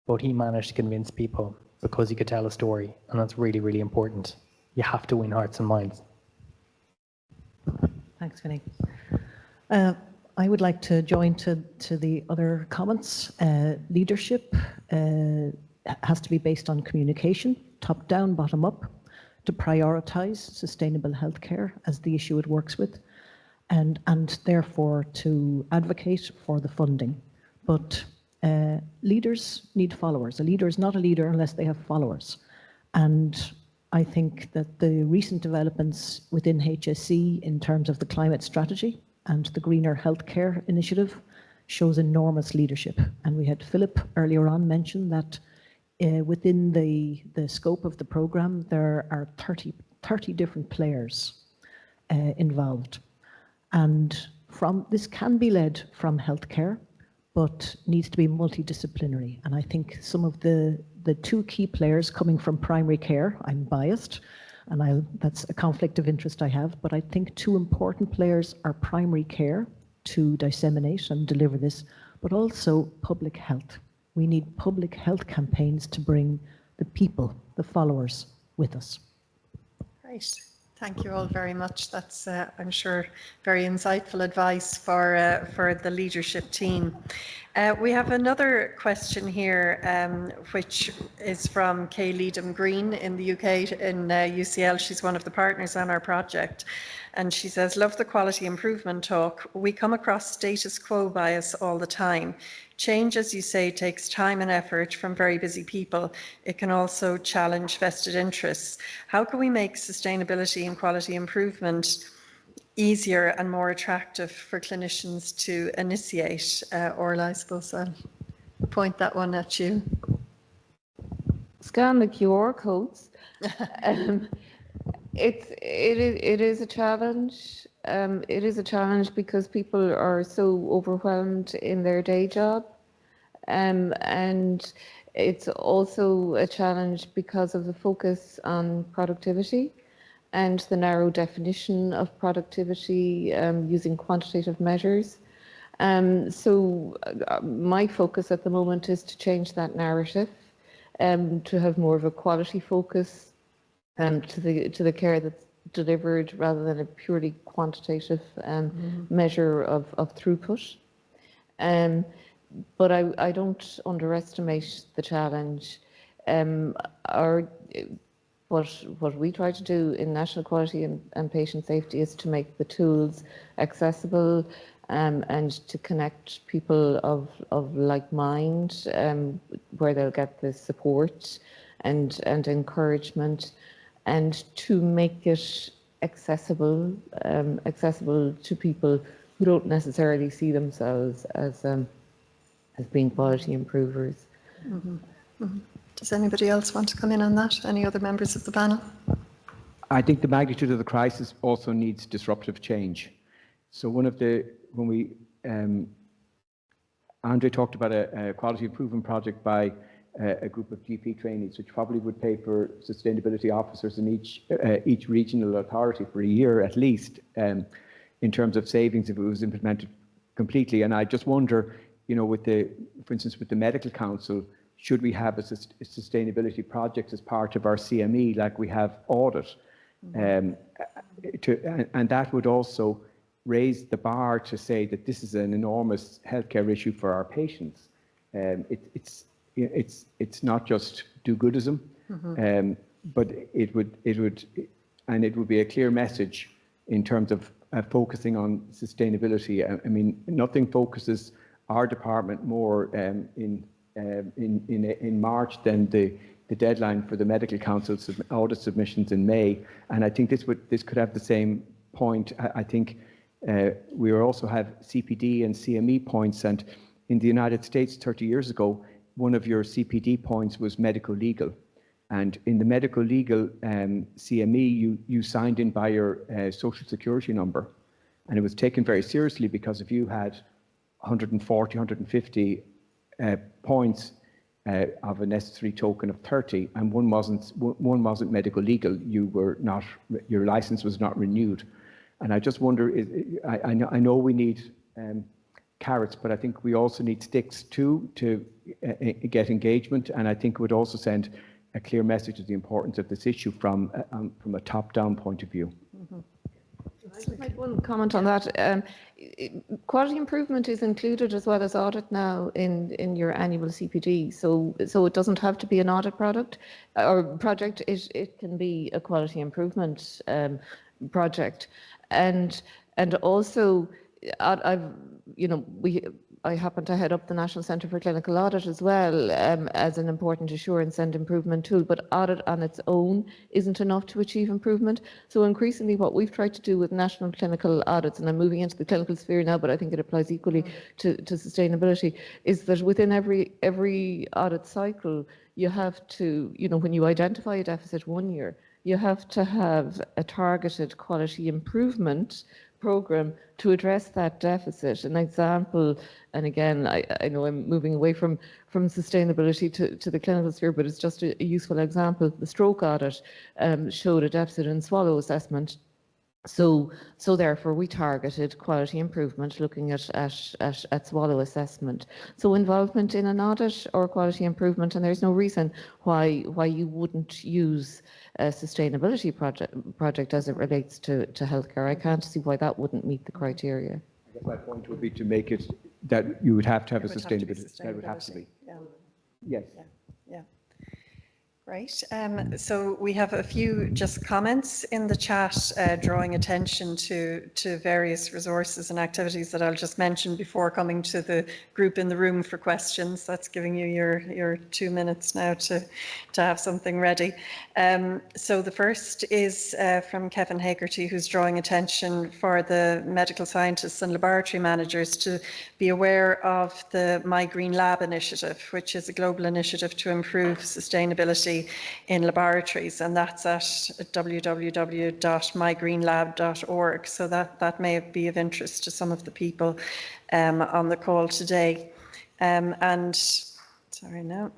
But he managed to convince people because he could tell a story, and that's really, really important. You have to win hearts and minds. Thanks, Vinny. I would like to join to the other comments. Leadership has to be based on communication, top down, bottom up, to prioritise sustainable healthcare as the issue it works with, and therefore to advocate for the funding. But leaders need followers. A leader is not a leader unless they have followers. And I think that the recent developments within HSE in terms of the climate strategy and the Greener Healthcare Initiative shows enormous leadership. And we had Philip earlier on mention that within the scope of the programme, there are 30 different players involved. And this can be led from healthcare, but needs to be multidisciplinary. And I think some of the 2 key players coming from primary care, I'm biased, and that's a conflict of interest I have, but I think 2 important players are primary care to disseminate and deliver this, but also public health. We need public health campaigns to bring the people, the followers, with us. Great. Thank you all very much. That's, I'm sure, very insightful advice for the leadership team. We have another question here, which is from Kay Leedham Green in the UK, in UCL. She's one of the partners on our project. And she says, love the quality improvement talk. We come across status quo bias all the time. Change, as you say, takes time and effort from very busy people. It can also challenge vested interests. How can we make sustainability and quality improvement easier and more attractive for clinicians to initiate? Orla, I suppose I'll point that one at you. Scan the QR codes. It is a challenge. It is a challenge because people are so overwhelmed in their day job, and it's also a challenge because of the focus on productivity and the narrow definition of productivity using quantitative measures. So my focus at the moment is to change that narrative, to have more of a quality focus to the care that's delivered rather than a purely quantitative measure of throughput. But I don't underestimate the challenge. What we try to do in national quality and patient safety is to make the tools accessible and to connect people of like mind, where they'll get the support and encouragement, and to make it accessible to people who don't necessarily see themselves as being quality improvers. Mm-hmm. Mm-hmm. Does anybody else want to come in on that? Any other members of the panel? I think the magnitude of the crisis also needs disruptive change. So when we, Andre talked about a quality improvement project by a group of GP trainees, which probably would pay for sustainability officers in each regional authority for a year at least, in terms of savings if it was implemented completely. And I just wonder, you know, for instance, with the Medical Council, should we have a sustainability project as part of our CME, like we have audit? And that would also raise the bar to say that this is an enormous healthcare issue for our patients. It's not just do-goodism, but it would be a clear message in terms of focusing on sustainability. I mean, nothing focuses our department more in March than the deadline for the Medical Council audit submissions in May, and I think this could have the same point. I think we also have CPD and CME points, and in the United States 30 years ago, one of your CPD points was medical legal, and in the medical legal CME, you signed in by your social security number, and it was taken very seriously, because if you had 140, 150 points of a necessary token of 30, and one wasn't medical legal, your license was not renewed. And I just wonder, I know we need carrots, but I think we also need sticks too to get engagement, and I think it would also send a clear message of the importance of this issue from a top-down point of view. I just make one comment on that. Quality improvement is included as well as audit now in your annual CPD, so it doesn't have to be an audit product or project. It can be a quality improvement project, and also I happen to head up the National Centre for Clinical Audit as well, as an important assurance and improvement tool, but audit on its own isn't enough to achieve improvement. So increasingly what we've tried to do with national clinical audits, and I'm moving into the clinical sphere now, but I think it applies equally to sustainability, is that within every audit cycle, you have to, when you identify a deficit one year, you have to have a targeted quality improvement program to address that deficit. An example, and again, I know I'm moving away from sustainability to the clinical sphere, but it's just a useful example. The stroke audit showed a deficit in swallow assessment. So therefore we targeted quality improvement looking at swallow assessment. So involvement in an audit or quality improvement, and there's no reason why you wouldn't use a sustainability project as it relates to healthcare. I can't see why that wouldn't meet the criteria. I guess my point would be to make it that you would have to have a sustainability. That would have to be. Yeah. Yes. Yeah. Right. So we have a few just comments in the chat drawing attention to various resources and activities that I'll just mention before coming to the group in the room for questions. That's giving you your 2 minutes now to have something ready. So the first is from Kevin Hagerty, who's drawing attention for the medical scientists and laboratory managers to be aware of the My Green Lab initiative, which is a global initiative to improve sustainability in laboratories, and that's at www.mygreenlab.org. So that may be of interest to some of the people on the call today. And sorry, no.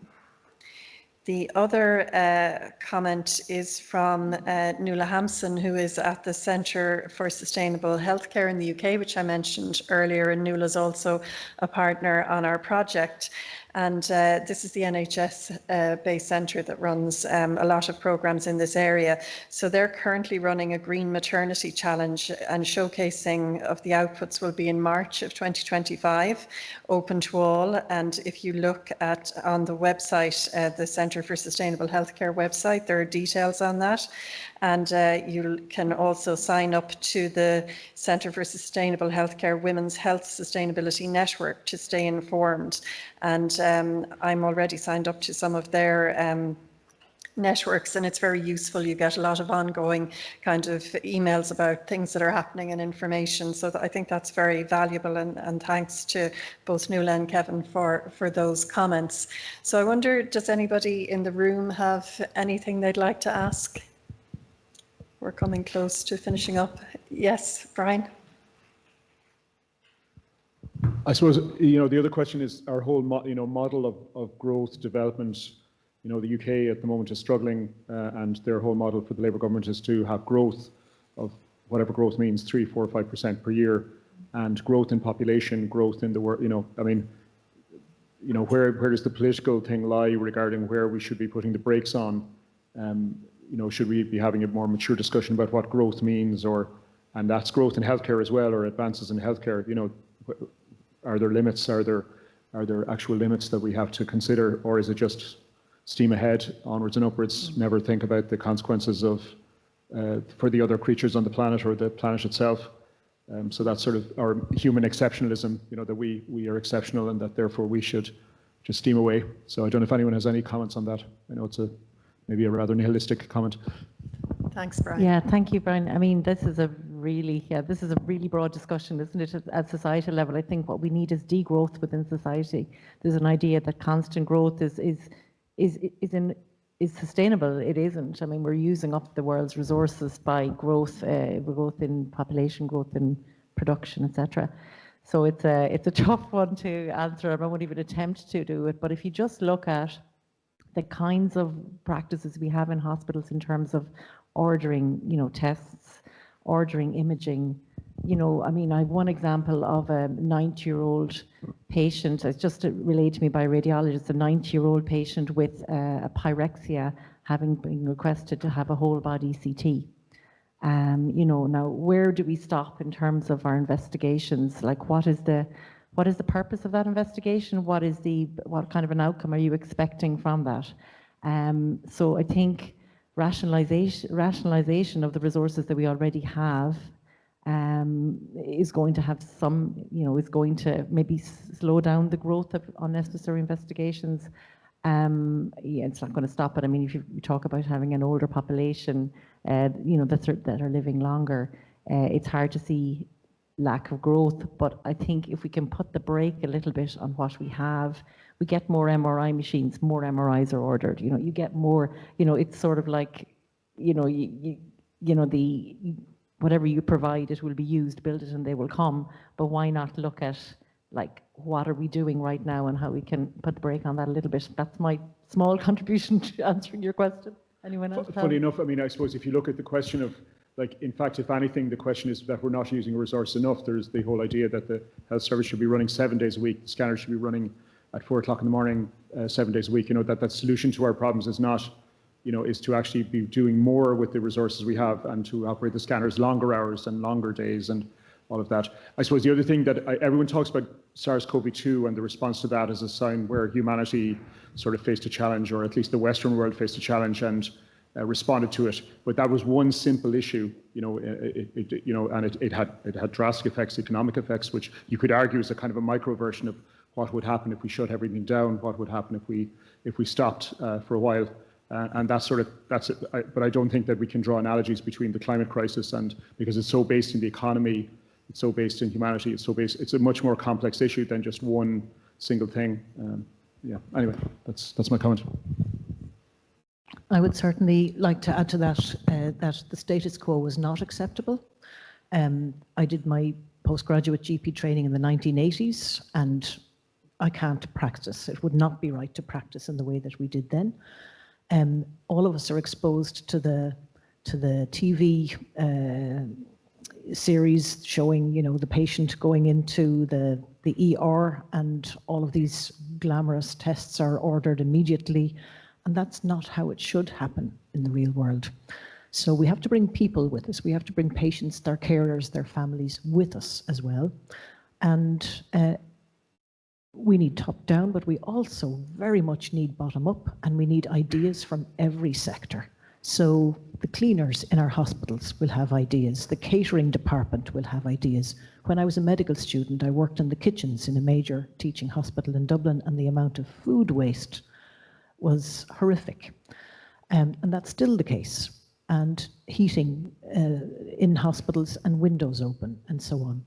The other comment is from Nuala Hampson, who is at the Centre for Sustainable Healthcare in the UK, which I mentioned earlier, and Nuala is also a partner on our project. And this is the NHS-based centre that runs a lot of programmes in this area. So they're currently running a Green Maternity Challenge, and showcasing of the outputs will be in March of 2025, open to all. And if you look on the website, the Centre for Sustainable Healthcare website, there are details on that. And you can also sign up to the Centre for Sustainable Healthcare Women's Health Sustainability Network to stay informed. And I'm already signed up to some of their networks, and it's very useful. You get a lot of ongoing kind of emails about things that are happening and information. So I think that's very valuable, and thanks to both Nuala and Kevin for those comments. So I wonder, does anybody in the room have anything they'd like to ask? We're coming close to finishing up. Yes, Brian? I suppose, the other question is our whole, model of growth development. The UK at the moment is struggling, and their whole model for the Labour government is to have growth of whatever growth means, 3, 4, 5% per year, and growth in population, growth in the work. Where does the political thing lie regarding where we should be putting the brakes on? Should we be having a more mature discussion about what growth means, and that's growth in healthcare as well, or advances in healthcare? Are there limits? Are there actual limits that we have to consider, or is it just steam ahead, onwards and upwards, never think about the consequences of for the other creatures on the planet or the planet itself? So that's sort of our human exceptionalism, that we are exceptional and that therefore we should just steam away. So I don't know if anyone has any comments on that. I know it's maybe a rather nihilistic comment. Thanks, Brian. Yeah, thank you, Brian. I mean, this is a really broad discussion, isn't it, at societal level? I think what we need is degrowth within society. There's an idea that constant growth is sustainable. It isn't. I mean, we're using up the world's resources by growth in population, growth in production, etc. So it's a tough one to answer, and I won't even attempt to do it. But if you just look at the kinds of practices we have in hospitals in terms of ordering, tests, ordering imaging, I mean, I have one example of a 90-year-old patient. It's just relayed to me by a radiologist, a 90-year-old patient with a pyrexia having been requested to have a whole body CT. Now where do we stop in terms of our investigations? Like, what is the purpose of that investigation? What kind of an outcome are you expecting from that? So I think rationalization of the resources that we already have is going to have some, is going to maybe slow down the growth of unnecessary investigations. It's not going to stop it. I mean, if you talk about having an older population, that are living longer, it's hard to see lack of growth. But I think if we can put the brake a little bit on what we have, we get more MRI machines, more MRIs are ordered. You get more. It's sort of like, whatever you provide, it will be used. Build it and they will come. But why not look at, like, what are we doing right now and how we can put the brake on that a little bit? That's my small contribution to answering your question. Anyone else? Funny enough, I mean, I suppose if you look at the question of, like, in fact, if anything, the question is that we're not using resource enough. There's the whole idea that the health service should be running 7 days a week. The scanner should be running at 4 o'clock in the morning, 7 days a week. That solution to our problems is not, is to actually be doing more with the resources we have and to operate the scanners longer hours and longer days and all of that. I suppose the other thing that everyone talks about SARS-CoV-2 and the response to that as a sign where humanity sort of faced a challenge, or at least the Western world faced a challenge and responded to it. But that was one simple issue, and it had drastic effects, economic effects, which you could argue is a kind of a micro version of what would happen if we shut everything down, what would happen if we stopped for a while. And that's it. But I don't think that we can draw analogies between the climate crisis and, because it's so based in the economy, it's so based in humanity, it's a much more complex issue than just one single thing. Anyway, that's my comment. I would certainly like to add to that that the status quo was not acceptable. I did my postgraduate GP training in the 1980s, and I can't practice. It would not be right to practice in the way that we did then. All of us are exposed to the TV series showing, the patient going into the ER, and all of these glamorous tests are ordered immediately, and that's not how it should happen in the real world. So we have to bring people with us. We have to bring patients, their carers, their families with us as well. And we need top down, but we also very much need bottom up, and we need ideas from every sector. So the cleaners in our hospitals will have ideas. The catering department will have ideas. When I was a medical student, I worked in the kitchens in a major teaching hospital in Dublin, and the amount of food waste was horrific. And that's still the case. And heating in hospitals and windows open and so on.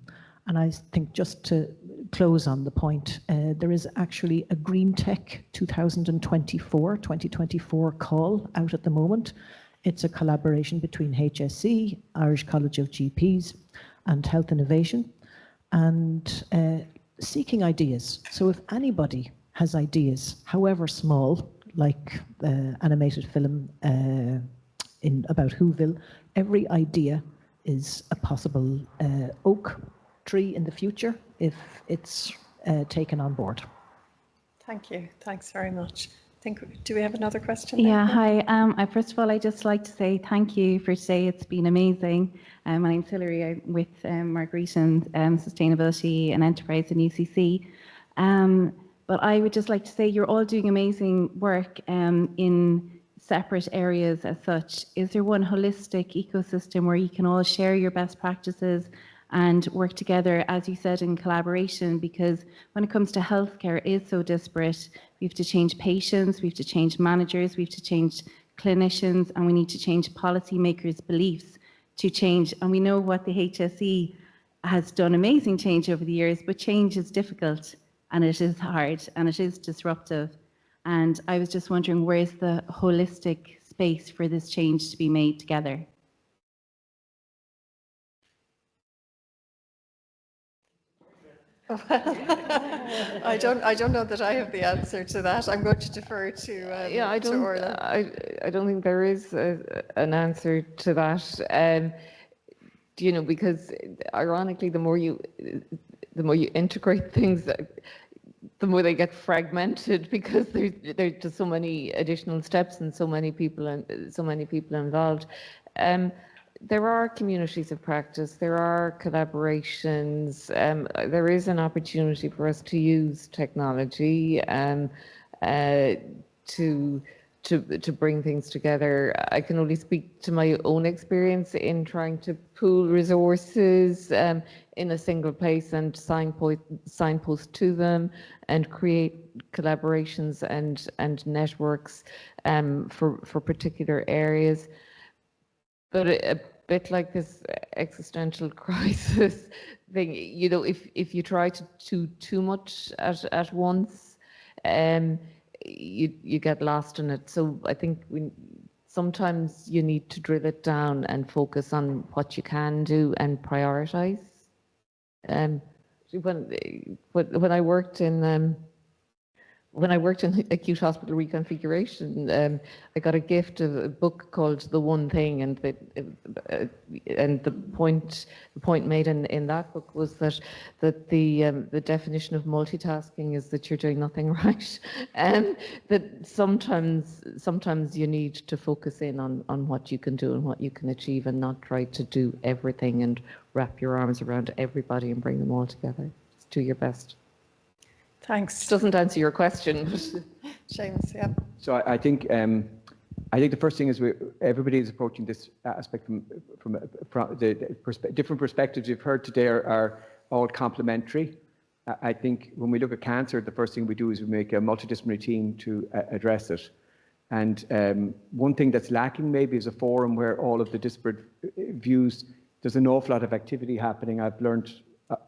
And I think just to close on the point, there is actually a Green Tech 2024 call out at the moment. It's a collaboration between HSE, Irish College of GPs, and Health Innovation, and seeking ideas. So if anybody has ideas, however small, like animated film about Whoville, every idea is a possible oak tree in the future if it's taken on board. Thank you. Thanks very much. Do we have another question? Yeah, hi. First of all, I'd just like to say thank you for today. It's been amazing. My name's Hilary. I'm with Marguerite and Sustainability and Enterprise in UCC. But I would just like to say you're all doing amazing work in separate areas as such. Is there one holistic ecosystem where you can all share your best practices and work together, as you said, in collaboration? Because when it comes to healthcare, it is so disparate. We have to change patients, we have to change managers, we have to change clinicians, and we need to change policymakers' beliefs to change. And we know what the HSE has done amazing change over the years, but change is difficult and it is hard and it is disruptive. And I was just wondering, where's the holistic space for this change to be made together? I don't know that I have the answer to that. I'm going to defer to Orla. I don't think there is an answer to that. Because ironically, the more you integrate things, the more they get fragmented, because there's just so many additional steps and so many people involved. There are communities of practice, there are collaborations, there is an opportunity for us to use technology to bring things together. I can only speak to my own experience in trying to pool resources in a single place and signpost to them and create collaborations and networks for particular areas. But a bit like this existential crisis thing, if you try to do too much at once, you get lost in it. So I think sometimes you need to drill it down and focus on what you can do and prioritize. When I worked in acute hospital reconfiguration, I got a gift of a book called The One Thing, and the point made in that book was that the definition of multitasking is that you're doing nothing right, and that sometimes you need to focus in on what you can do and what you can achieve, and not try to do everything and wrap your arms around everybody and bring them all together. Just do your best. Thanks. Doesn't answer your question. Seamus, yeah. So I think the first thing is everybody is approaching this aspect from the different perspectives you've heard today are all complementary. I think when we look at cancer, the first thing we do is we make a multidisciplinary team to address it. And one thing that's lacking maybe is a forum where all of the disparate views, there's an awful lot of activity happening. I've learned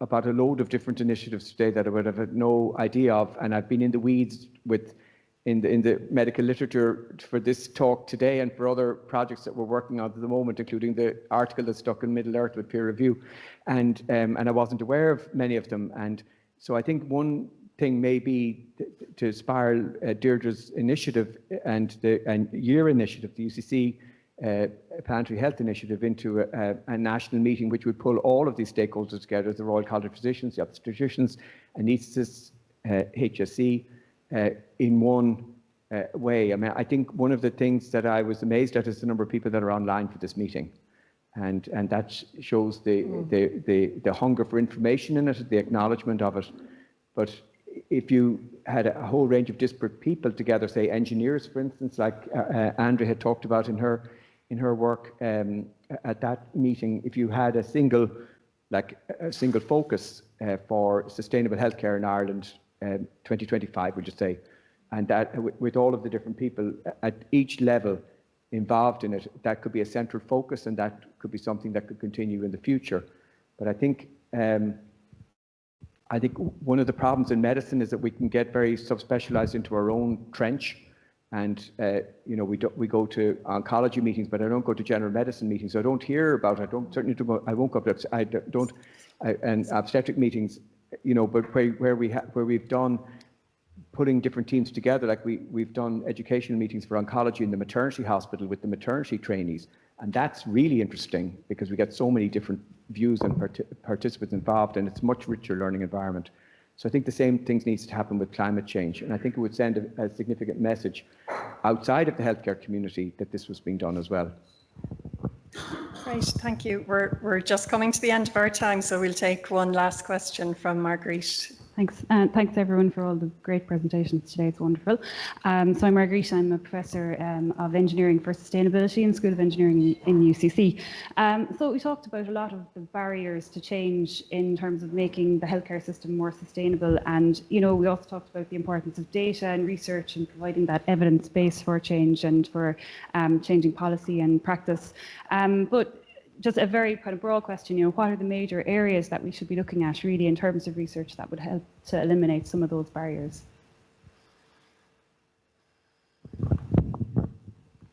about a load of different initiatives today that I would have had no idea of, and I've been in the weeds in the medical literature for this talk today and for other projects that we're working on at the moment, including the article that's stuck in Middle Earth with peer review, and I wasn't aware of many of them. And so I think one thing may be to spiral Deirdre's initiative and your initiative, the UCC Planetary Health Initiative, into a national meeting which would pull all of these stakeholders together, the Royal College of Physicians, the obstetricians, anaesthetists, HSE, in one way. I mean, I think one of the things that I was amazed at is the number of people that are online for this meeting, and that shows the hunger for information in it, the acknowledgement of it. But if you had a whole range of disparate people together, say engineers, for instance, like Andrea had talked about in her work at that meeting, if you had a single focus for sustainable healthcare in Ireland 2025, we'll just say, and that with all of the different people at each level involved in it, that could be a central focus, and that could be something that could continue in the future. But I think one of the problems in medicine is that we can get very subspecialized into our own trench, and you know, we go to oncology meetings, but I don't go to general medicine meetings. So I don't hear about. I won't go to. And obstetric meetings, you know, but where we've done putting different teams together, like we've done educational meetings for oncology in the maternity hospital with the maternity trainees, and that's really interesting because we get so many different views and participants involved, and it's a much richer learning environment. So I think the same things needs to happen with climate change, and I think it would send a significant message outside of the healthcare community that this was being done as well. Great, thank you. We're just coming to the end of our time, so we'll take one last question from Marguerite. Thanks. Thanks everyone for all the great presentations today. It's wonderful. So I'm Marguerite. I'm a professor of engineering for sustainability in School of Engineering in UCC. So we talked about a lot of the barriers to change in terms of making the healthcare system more sustainable. And, you know, we also talked about the importance of data and research and providing that evidence base for change and for changing policy and practice. But just a very kind of broad question, you know, what are the major areas that we should be looking at really in terms of research that would help to eliminate some of those barriers?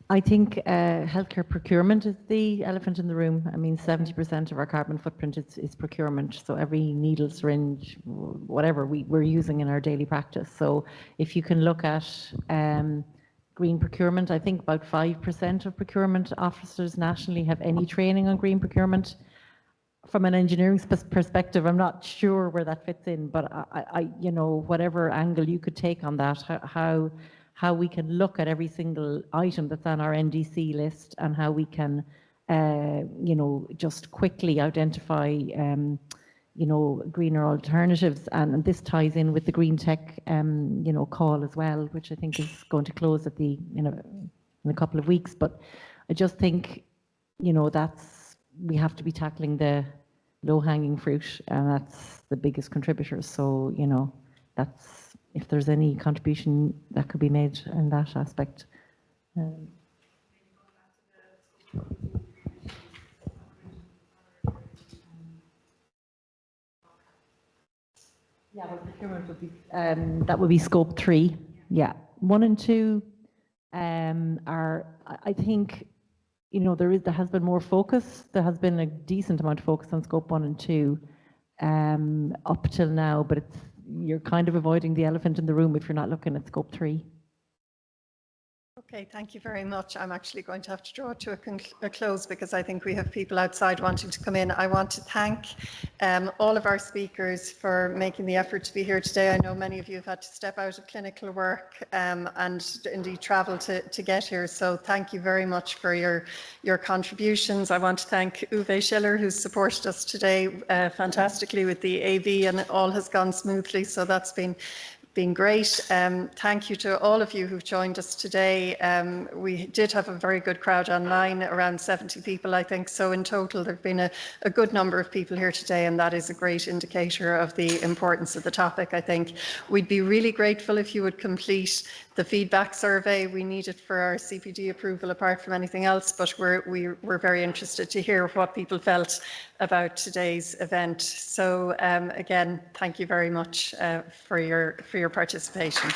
I think healthcare procurement is the elephant in the room. I mean, 70% of our carbon footprint is procurement. So every needle, syringe, whatever we're using in our daily practice. So if you can look at green procurement, I think about 5% of procurement officers nationally have any training on green procurement. From an engineering perspective, I'm not sure where that fits in, but I you know, whatever angle you could take on that, how we can look at every single item that's on our NDC list and how we can, you know, just quickly identify you know, greener alternatives, and this ties in with the green tech, you know, call as well, which I think is going to close at the, you know, in a couple of weeks. But I just think, you know, we have to be tackling the low-hanging fruit, and that's the biggest contributor. So, you know, if there's any contribution that could be made in that aspect. Yeah, well, procurement would be that would be scope 3. Yeah, 1 and 2 are. I think, you know, there has been more focus. There has been a decent amount of focus on scope 1 and 2 up till now, but you're kind of avoiding the elephant in the room if you're not looking at scope 3. Okay, thank you very much. I'm actually going to have to draw it to a close because I think we have people outside wanting to come in. I want to thank all of our speakers for making the effort to be here today. I know many of you have had to step out of clinical work and indeed travel to get here. So thank you very much for your contributions. I want to thank Uwe Schiller, who's supported us today fantastically with the AV, and it all has gone smoothly. So that's been great. Thank you to all of you who've joined us today. We did have a very good crowd online, around 70 people, I think. So in total, there've been a good number of people here today, and that is a great indicator of the importance of the topic, I think. We'd be really grateful if you would complete the feedback survey. We need it for our CPD approval apart from anything else, but we're very interested to hear what people felt about today's event. So again, thank you very much for your participation.